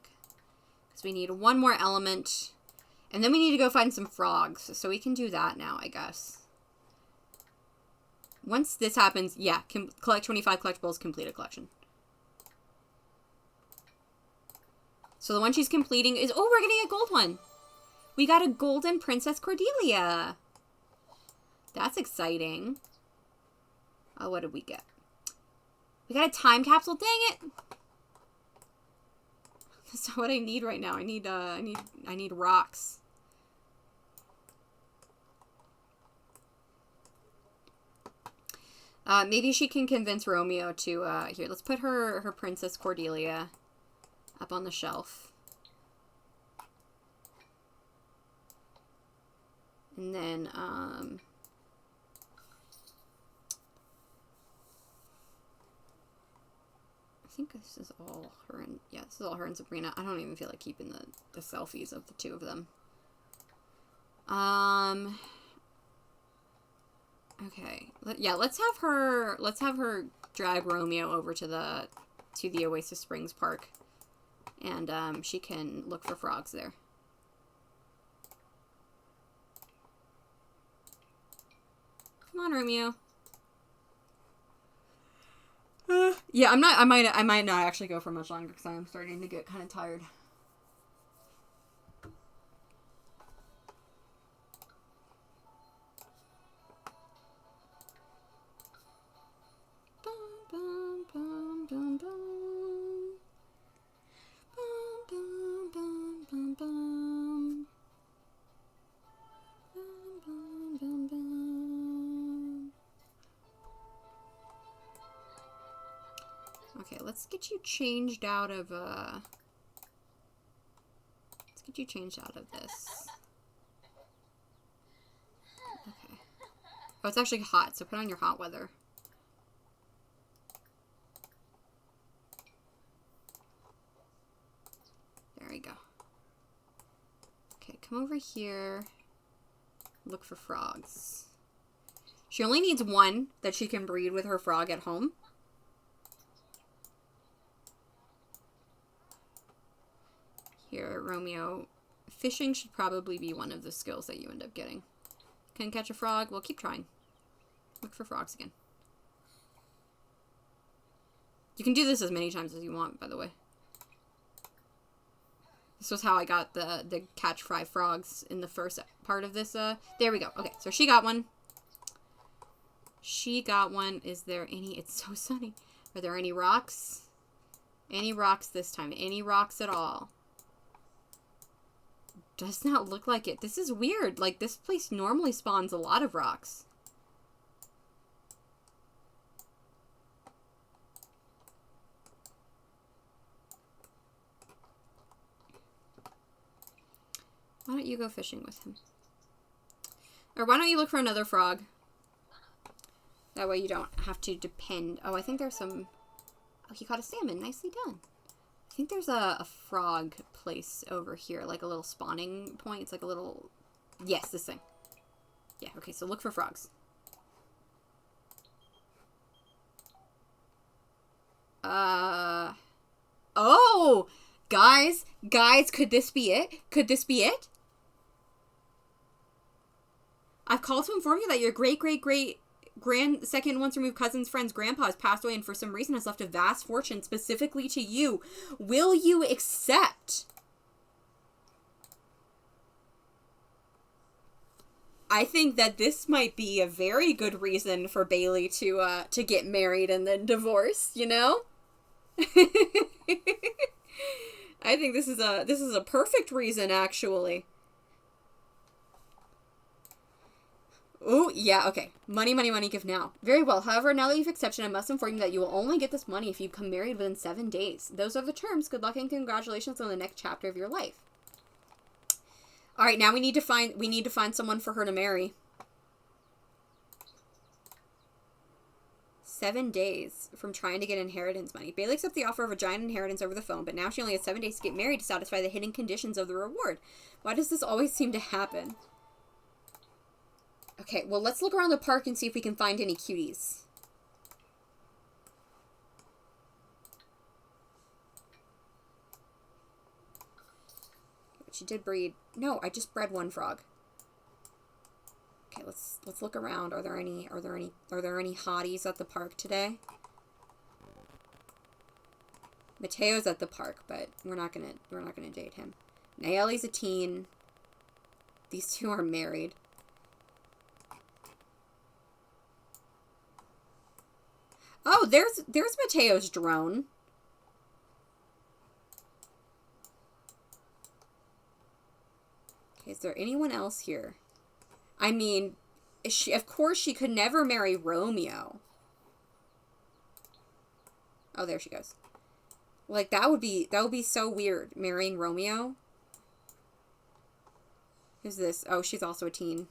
Because we need one more element, and then we need to go find some frogs, so we can do that now, I guess. Once this happens, yeah, collect 25 collectibles, complete a collection. So the one she's completing is... Oh, we're getting a gold one! We got a golden Princess Cordelia. That's exciting. Oh, what did we get? We got a time capsule. Dang it! That's not what I need right now. I need rocks. Maybe she can convince Romeo to here. Let's put her Princess Cordelia up on the shelf. And then, I think this is all her and, yeah, this is all her and Sabrina. I don't even feel like keeping the selfies of the two of them. Okay. Yeah, let's have her drag Romeo over to the Oasis Springs Park. And, she can look for frogs there. Come on, Romeo. Yeah, I might not actually go for much longer because I'm starting to get kind of tired. Bum, bum, bum, bum, bum. Bum, bum, bum, bum, bum. Bum, bum, bum, bum. Okay, let's get you changed out of this. Okay. Oh, it's actually hot, so put on your hot weather. come over here. Look for frogs. She only needs one that she can breed with her frog at home. Here, Romeo. Fishing should probably be one of the skills that you end up getting. Can catch a frog? Well, keep trying. Look for frogs again. You can do this as many times as you want, by the way. This was how I got the catch fry frogs in the first part of this. There we go. Okay, so she got one. She got one. Is there any... It's so sunny. Are there any rocks? Any rocks this time? Any rocks at all? Does not look like it. This is weird. Like, this place normally spawns a lot of rocks. Why don't you go fishing with him? Or why don't you look for another frog? That way you don't have to depend. Oh, I think there's some... Oh, he caught a salmon. Nicely done. I think there's a frog place over here. Like a little spawning point. It's like a little... Yes, this thing. Yeah, okay, so look for frogs. Oh! Guys, could this be it? Could this be it? I've called to inform you that your second once removed cousin's friend's grandpa has passed away and for some reason has left a vast fortune specifically to you. Will you accept? I think that this might be a very good reason for Bailey to get married and then divorce, you know? I think this is a perfect reason, actually. Oh, yeah, okay. Money, money, money, give now. Very well. However, now that you've accepted, I must inform you that you will only get this money if you become married within 7 days. Those are the terms. Good luck and congratulations on the next chapter of your life. All right, now we need to find someone for her to marry. 7 days from trying to get inheritance money. Bailey accepts the offer of a giant inheritance over the phone, but now she only has 7 days to get married to satisfy the hidden conditions of the reward. Why does this always seem to happen? Okay, well, let's look around the park and see if we can find any cuties. She did breed. No, I just bred one frog. Okay, let's look around. Are there any hotties at the park today? Mateo's at the park, but we're not gonna date him. Nayeli's a teen. These two are married. Oh, there's Mateo's drone. Okay, is there anyone else here? I mean, of course she could never marry Romeo. Oh, there she goes. Like, that would be so weird, marrying Romeo. Who's this? Oh, she's also a teen.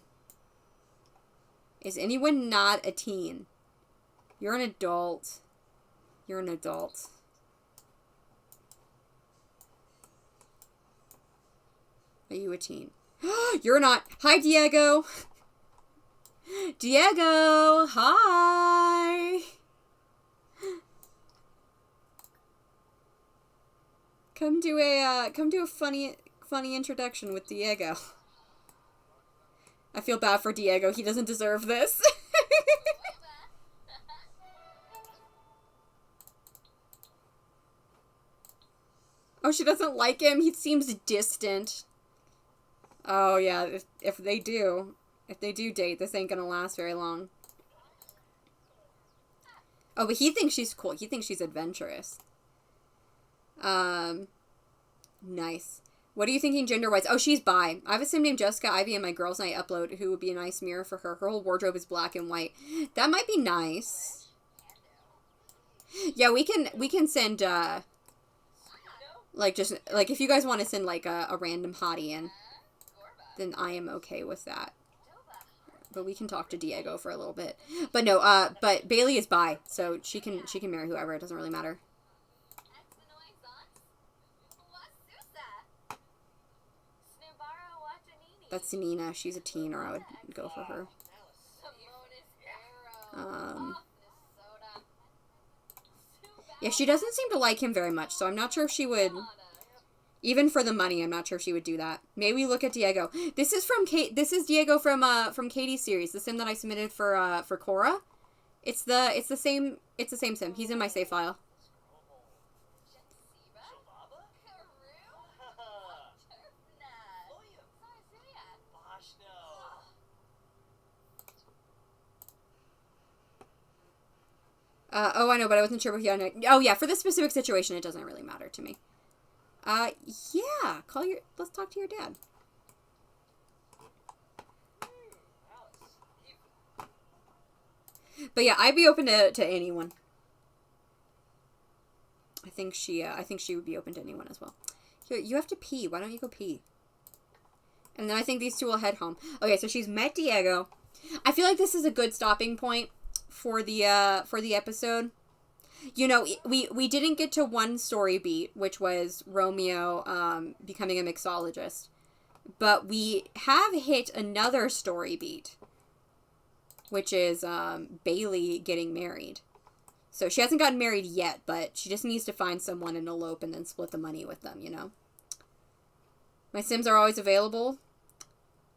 Is anyone not a teen? You're an adult. You're an adult. Are you a teen? You're not. Hi, Diego. Diego, hi. Come do a funny introduction with Diego. I feel bad for Diego. He doesn't deserve this. Oh, she doesn't like him? He seems distant. Oh, yeah. If they do date, this ain't gonna last very long. Oh, but he thinks she's cool. He thinks she's adventurous. Nice. What are you thinking gender-wise? Oh, she's bi. I have a sim named Jessica Ivy in my Girls' Night upload who would be a nice mirror for her. Her whole wardrobe is black and white. That might be nice. Yeah, we can send, like, just, like, if you guys want to send, like, a random hottie in, then I am okay with that. But we can talk to Diego for a little bit. But no, but Bailey is bi, so she can marry whoever. It doesn't really matter. That's Nina. She's a teen, or I would go for her. Yeah, she doesn't seem to like him very much, so I'm not sure if she would... Even for the money, I'm not sure if she would do that. Maybe look at Diego. This is from Kate. This is Diego from Katie's series, the sim that I submitted for Cora. It's the same sim. He's in my save file. Oh, I know, but I wasn't sure what he had. Oh, yeah, for this specific situation, it doesn't really matter to me. Yeah, let's talk to your dad. But yeah, I'd be open to anyone. I think she would be open to anyone as well. Here, you have to pee. Why don't you go pee? And then I think these two will head home. Okay, so she's met Diego. I feel like this is a good stopping point for the episode. You know, we didn't get to one story beat, which was Romeo becoming a mixologist. But we have hit another story beat, which is Bailey getting married. So she hasn't gotten married yet, but she just needs to find someone and elope and then split the money with them, you know? My Sims are always available.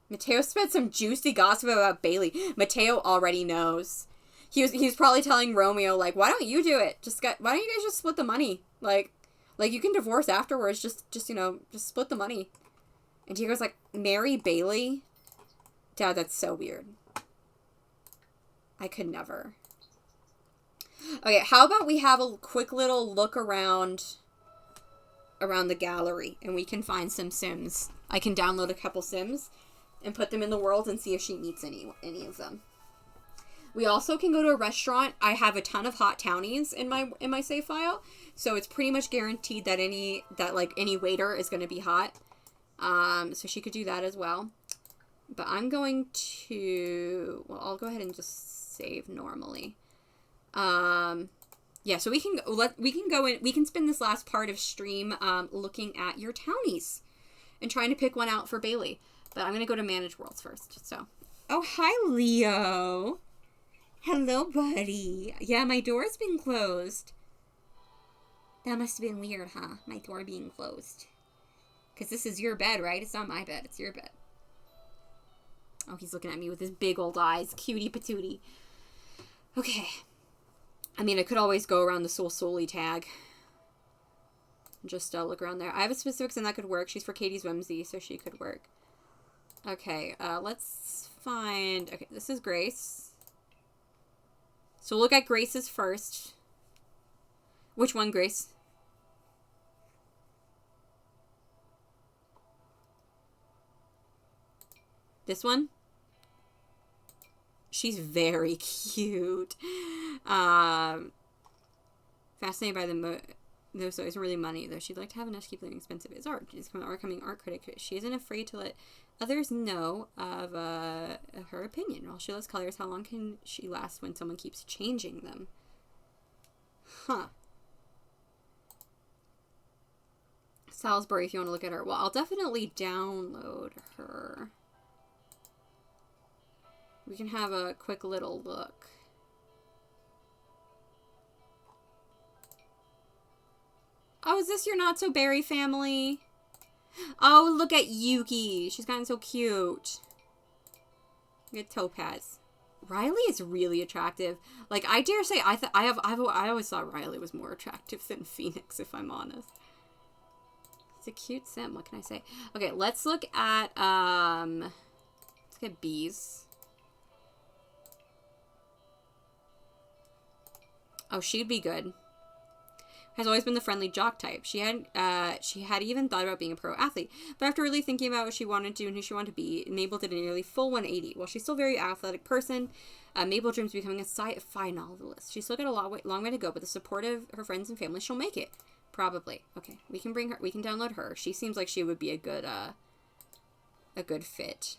Mateo spread some juicy gossip about Bailey. Mateo already knows. He was probably telling Romeo, like, why don't you do it? Why don't you guys just split the money? Like you can divorce afterwards. Just you know, just split the money. And Diego's like, marry Bailey? Dad, that's so weird. I could never. Okay, how about we have a quick little look around the gallery and we can find some Sims. I can download a couple Sims and put them in the world and see if she meets any of them. We also can go to a restaurant. I have a ton of hot townies in my save file, so it's pretty much guaranteed that any waiter is going to be hot. So she could do that as well. But I'm going to, well, I'll go ahead and just save normally. Yeah, so we can go in. We can spend this last part of stream looking at your townies and trying to pick one out for Bailey. But I'm going to go to manage worlds first. So, oh, hi, Leo. Hello, buddy. Yeah, my door's been closed. That must have been weird, huh? My door being closed. Because this is your bed, right? It's not my bed. It's your bed. Oh, he's looking at me with his big old eyes. Cutie patootie. Okay. I mean, I could always go around the Soul Solely tag. Just look around there. I have a specific sim that could work. She's for Katie's Whimsy, so she could work. Okay, let's find... Okay, this is Grace. So we'll look at Grace's first. Which one, Grace? This one? She's very cute. Fascinated by the no, so it's really money, though. She'd like to have enough to keep living expensive. It's art. She's an upcoming art critic. She isn't afraid to let others know of her opinion. While she loves colors, how long can she last when someone keeps changing them? Huh. Salisbury, if you want to look at her. Well, I'll definitely download her. We can have a quick little look. Oh, is this your Not So Berry family? Oh, look at Yuki. She's gotten so cute. Look at Topaz. Riley is really attractive. Like, I dare say, I always thought Riley was more attractive than Phoenix, if I'm honest. It's a cute sim. What can I say? Okay, let's look at bees. Oh, she'd be good. Has always been the friendly jock type. She had even thought about being a pro athlete, but after really thinking about what she wanted to do and who she wanted to be, Mabel did a nearly full 180. While she's still a very athletic person, Mabel dreams of becoming a sci-fi novelist. She's still got a long way to go, but the support of her friends and family, she'll make it. Probably. Okay, we can bring her. We can download her. She seems like she would be a good fit.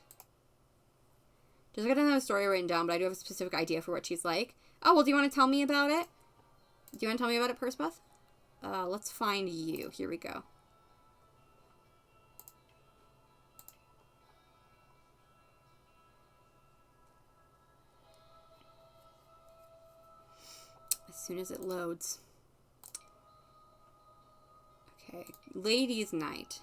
Just got another story written down, but I do have a specific idea for what she's like. Oh, well, do you want to tell me about it? Do you want to tell me about it, Perspeth? Let's find you. Here we go. soon as it loads. Okay, ladies' night.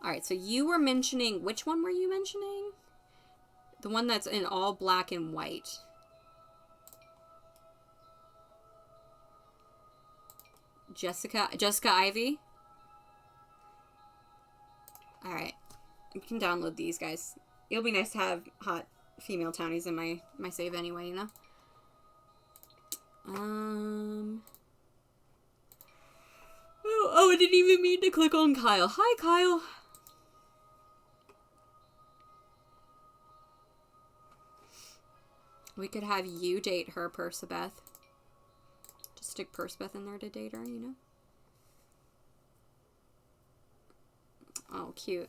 Alright, so you were mentioning, which one were you mentioning? The one that's in all black and white. Jessica Ivy? Alright. You can download these, guys. It'll be nice to have hot female townies in my save anyway, you know? Oh, I didn't even mean to click on Kyle. Hi, Kyle. We could have you date her, Persebeth. Just stick Persebeth in there to date her, you know? Oh, cute.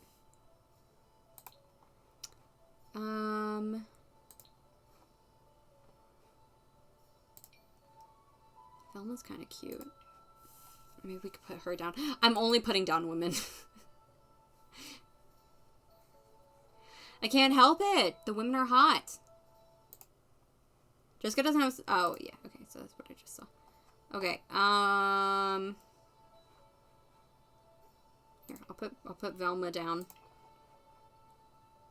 Velma's kind of cute. Maybe we could put her down. I'm only putting down women. I can't help it. The women are hot. Jessica doesn't have... Oh, yeah. Okay, so that's what I just saw. Okay, here, I'll put Velma down.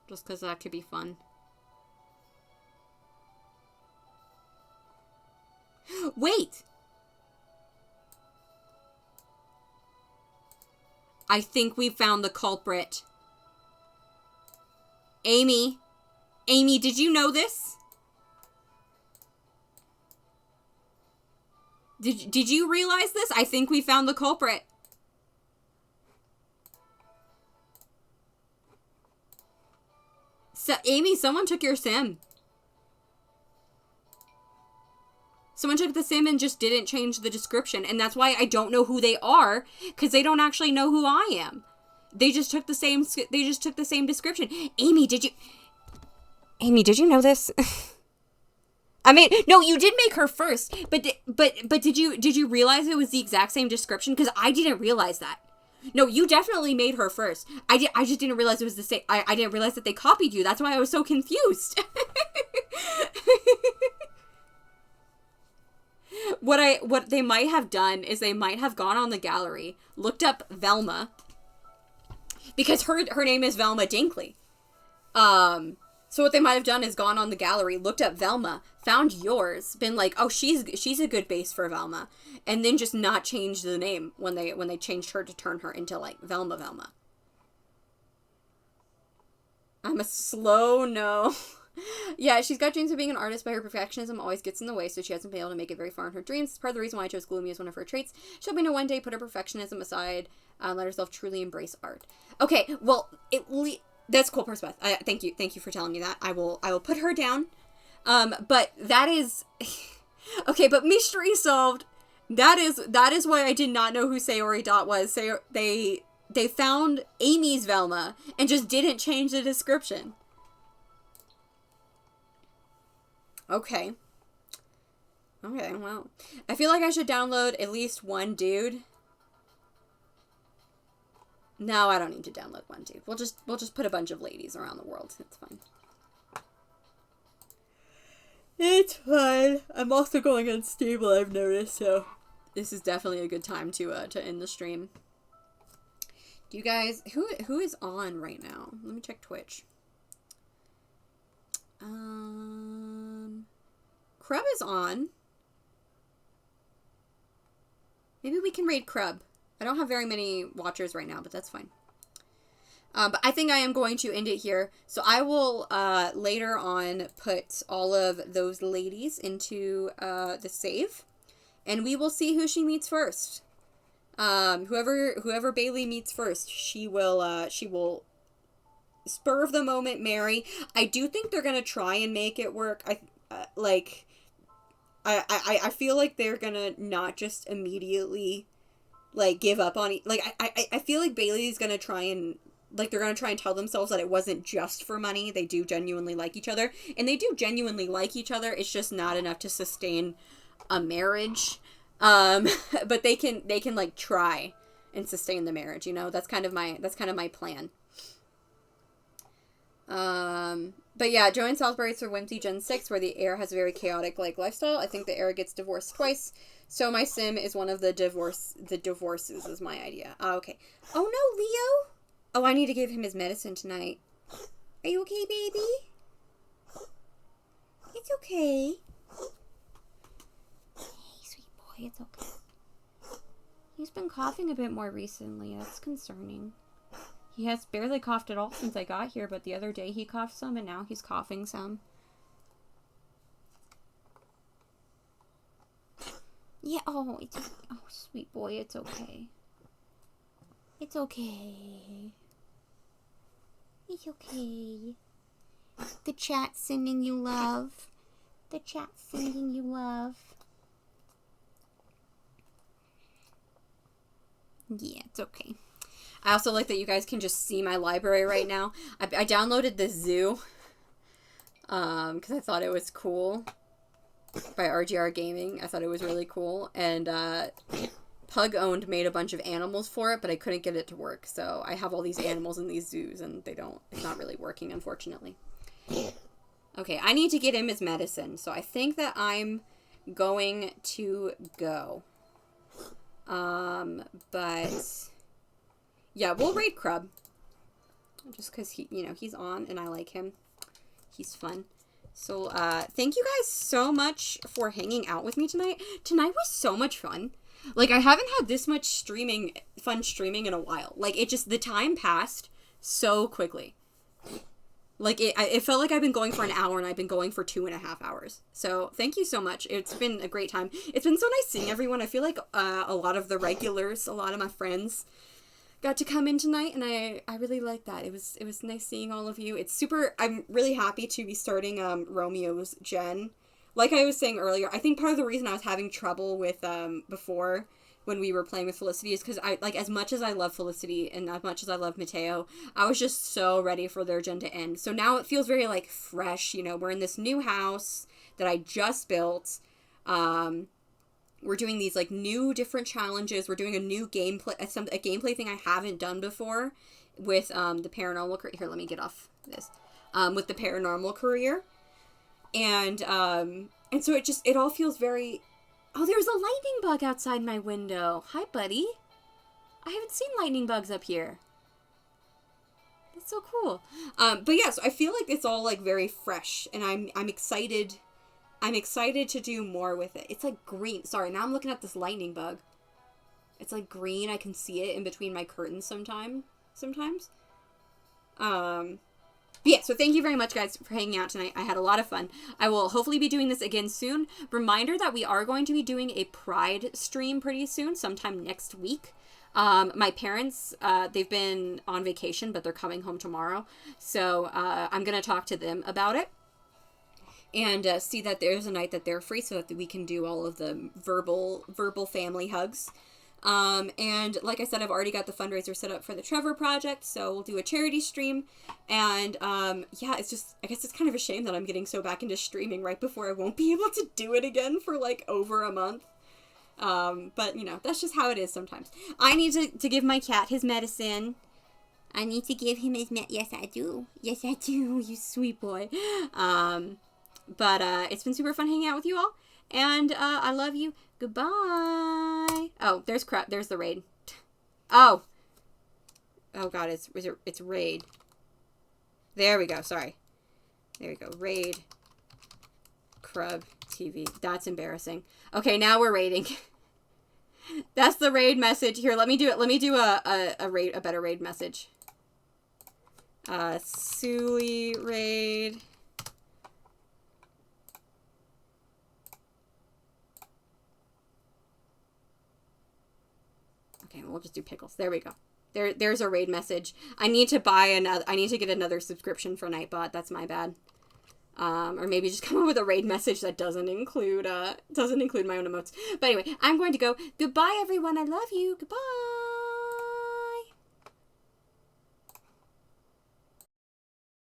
Just because that could be fun. Wait! I think we found the culprit. Amy. Amy, did you know this? Did you realize this? I think we found the culprit. So, Amy, someone took your sim. Someone took the sim and just didn't change the description. And that's why I don't know who they are. Because they don't actually know who I am. They just took the same description. Amy, did you know this? I mean, no, you did make her first, but did you realize it was the exact same description? Because I didn't realize that. No, you definitely made her first. I just didn't realize it was the same. I didn't realize that they copied you. That's why I was so confused. What they might have done is they might have gone on the gallery, looked up Velma, because her name is Velma Dinkley. So what they might have done is gone on the gallery, looked up Velma, found yours, been like, oh, she's a good base for Velma, and then just not changed the name when they changed her to turn her into like Velma. I'm a slow no. Yeah, she's got dreams of being an artist, but her perfectionism always gets in the way, so she hasn't been able to make it very far in her dreams. It's part of the reason why I chose gloomy as one of her traits. She'll be to one day put her perfectionism aside, let herself truly embrace art. Okay, well, that's cool, Persebeth. Thank you for telling me that. I will put her down. But that is okay. But mystery solved. That is why I did not know who Sayori Dot was. They found Amy's Velma and just didn't change the description. Okay. Okay. Well, I feel like I should download at least one dude. No, I don't need to download one dude. We'll just put a bunch of ladies around the world. It's fine. It's fine. I'm also going unstable, I've noticed, so this is definitely a good time to end the stream. Do you guys who is on right now? Let me check Twitch. Crub is on. Maybe we can raid Crub. I don't have very many watchers right now, but that's fine. But I think I am going to end it here. So I will later on put all of those ladies into the save. And we will see who she meets first. Whoever Bailey meets first, she will spur of the moment marry. I do think they're going to try and make it work. I feel like they're going to not just immediately like give up on I feel like Bailey's gonna try and they're gonna try and tell themselves that it wasn't just for money. They do genuinely like each other, and they do genuinely like each other. It's just not enough to sustain a marriage. But they can like try and sustain the marriage, you know. That's kind of my plan. But yeah, Joanne Salisbury's for Whimsy Gen 6, where the heir has a very chaotic, like, lifestyle. I think the heir gets divorced twice. So my sim is one of the divorces is my idea. Okay. Oh no, Leo! Oh, I need to give him his medicine tonight. Are you okay, baby? It's okay. Hey, sweet boy, it's okay. He's been coughing a bit more recently. That's concerning. He has barely coughed at all since I got here, but the other day he coughed some, and now he's coughing some. Yeah, oh, sweet boy, it's okay. It's okay. It's okay. The chat's sending you love. The chat's sending you love. Yeah, it's okay. I also like that you guys can just see my library right now. I downloaded the zoo because I thought it was cool, by RGR Gaming. I thought it was really cool, and Pug Owned made a bunch of animals for it, but I couldn't get it to work. So I have all these animals in these zoos, and it's not really working, unfortunately. Okay, I need to get him his medicine, so I think that I'm going to go. But yeah, we'll raid Crub. Just because he's on and I like him. He's fun. So, thank you guys so much for hanging out with me tonight. Tonight was so much fun. Like, I haven't had this much fun streaming in a while. Like, the time passed so quickly. Like, it felt like I've been going for an hour, and I've been going for 2.5 hours. So, thank you so much. It's been a great time. It's been so nice seeing everyone. I feel like a lot of the regulars, a lot of my friends got to come in tonight, and I really like that. It was nice seeing all of you. I'm really happy to be starting Romeo's gen. Like I was saying earlier, I think part of the reason I was having trouble with before when we were playing with Felicity is because as much as I love Felicity and as much as I love Mateo, I was just so ready for their gen to end. So now it feels very like fresh. We're in this new house that I just built. We're doing these like new different challenges. We're doing a new gameplay, a gameplay thing I haven't done before with the paranormal career. Here, let me get off this. With the paranormal career. And so it all feels very... Oh, there's a lightning bug outside my window. Hi, buddy. I haven't seen lightning bugs up here. That's so cool. But yeah, so I feel like it's all like very fresh, and I'm excited. I'm excited to do more with it. It's like green. Sorry, now I'm looking at this lightning bug. It's like green. I can see it in between my curtains sometimes. Yeah, so thank you very much, guys, for hanging out tonight. I had a lot of fun. I will hopefully be doing this again soon. Reminder that we are going to be doing a Pride stream pretty soon, sometime next week. My parents, they've been on vacation, but they're coming home tomorrow. So I'm going to talk to them about it. And see that there's a night that they're free so that we can do all of the verbal family hugs. And like I said, I've already got the fundraiser set up for the Trevor Project, so we'll do a charity stream. And yeah, I guess it's kind of a shame that I'm getting so back into streaming right before I won't be able to do it again for like over a month. But that's just how it is sometimes. I need to give my cat his medicine. I need to give him his yes, I do. Yes, I do. You sweet boy. But it's been super fun hanging out with you all. And I love you. Goodbye. Oh, there's the raid. Oh God, it's raid. There we go. Sorry. There we go. Raid. Crub TV. That's embarrassing. Okay, now we're raiding. That's the raid message. Here, let me do it. Let me do a better raid message. Suli raid. Okay, we'll just do pickles. There we go. There's a raid message. I need to get another subscription for Nightbot. That's my bad. Or maybe just come up with a raid message that doesn't include my own emotes. But anyway, I'm going to go. Goodbye, everyone. I love you. Goodbye.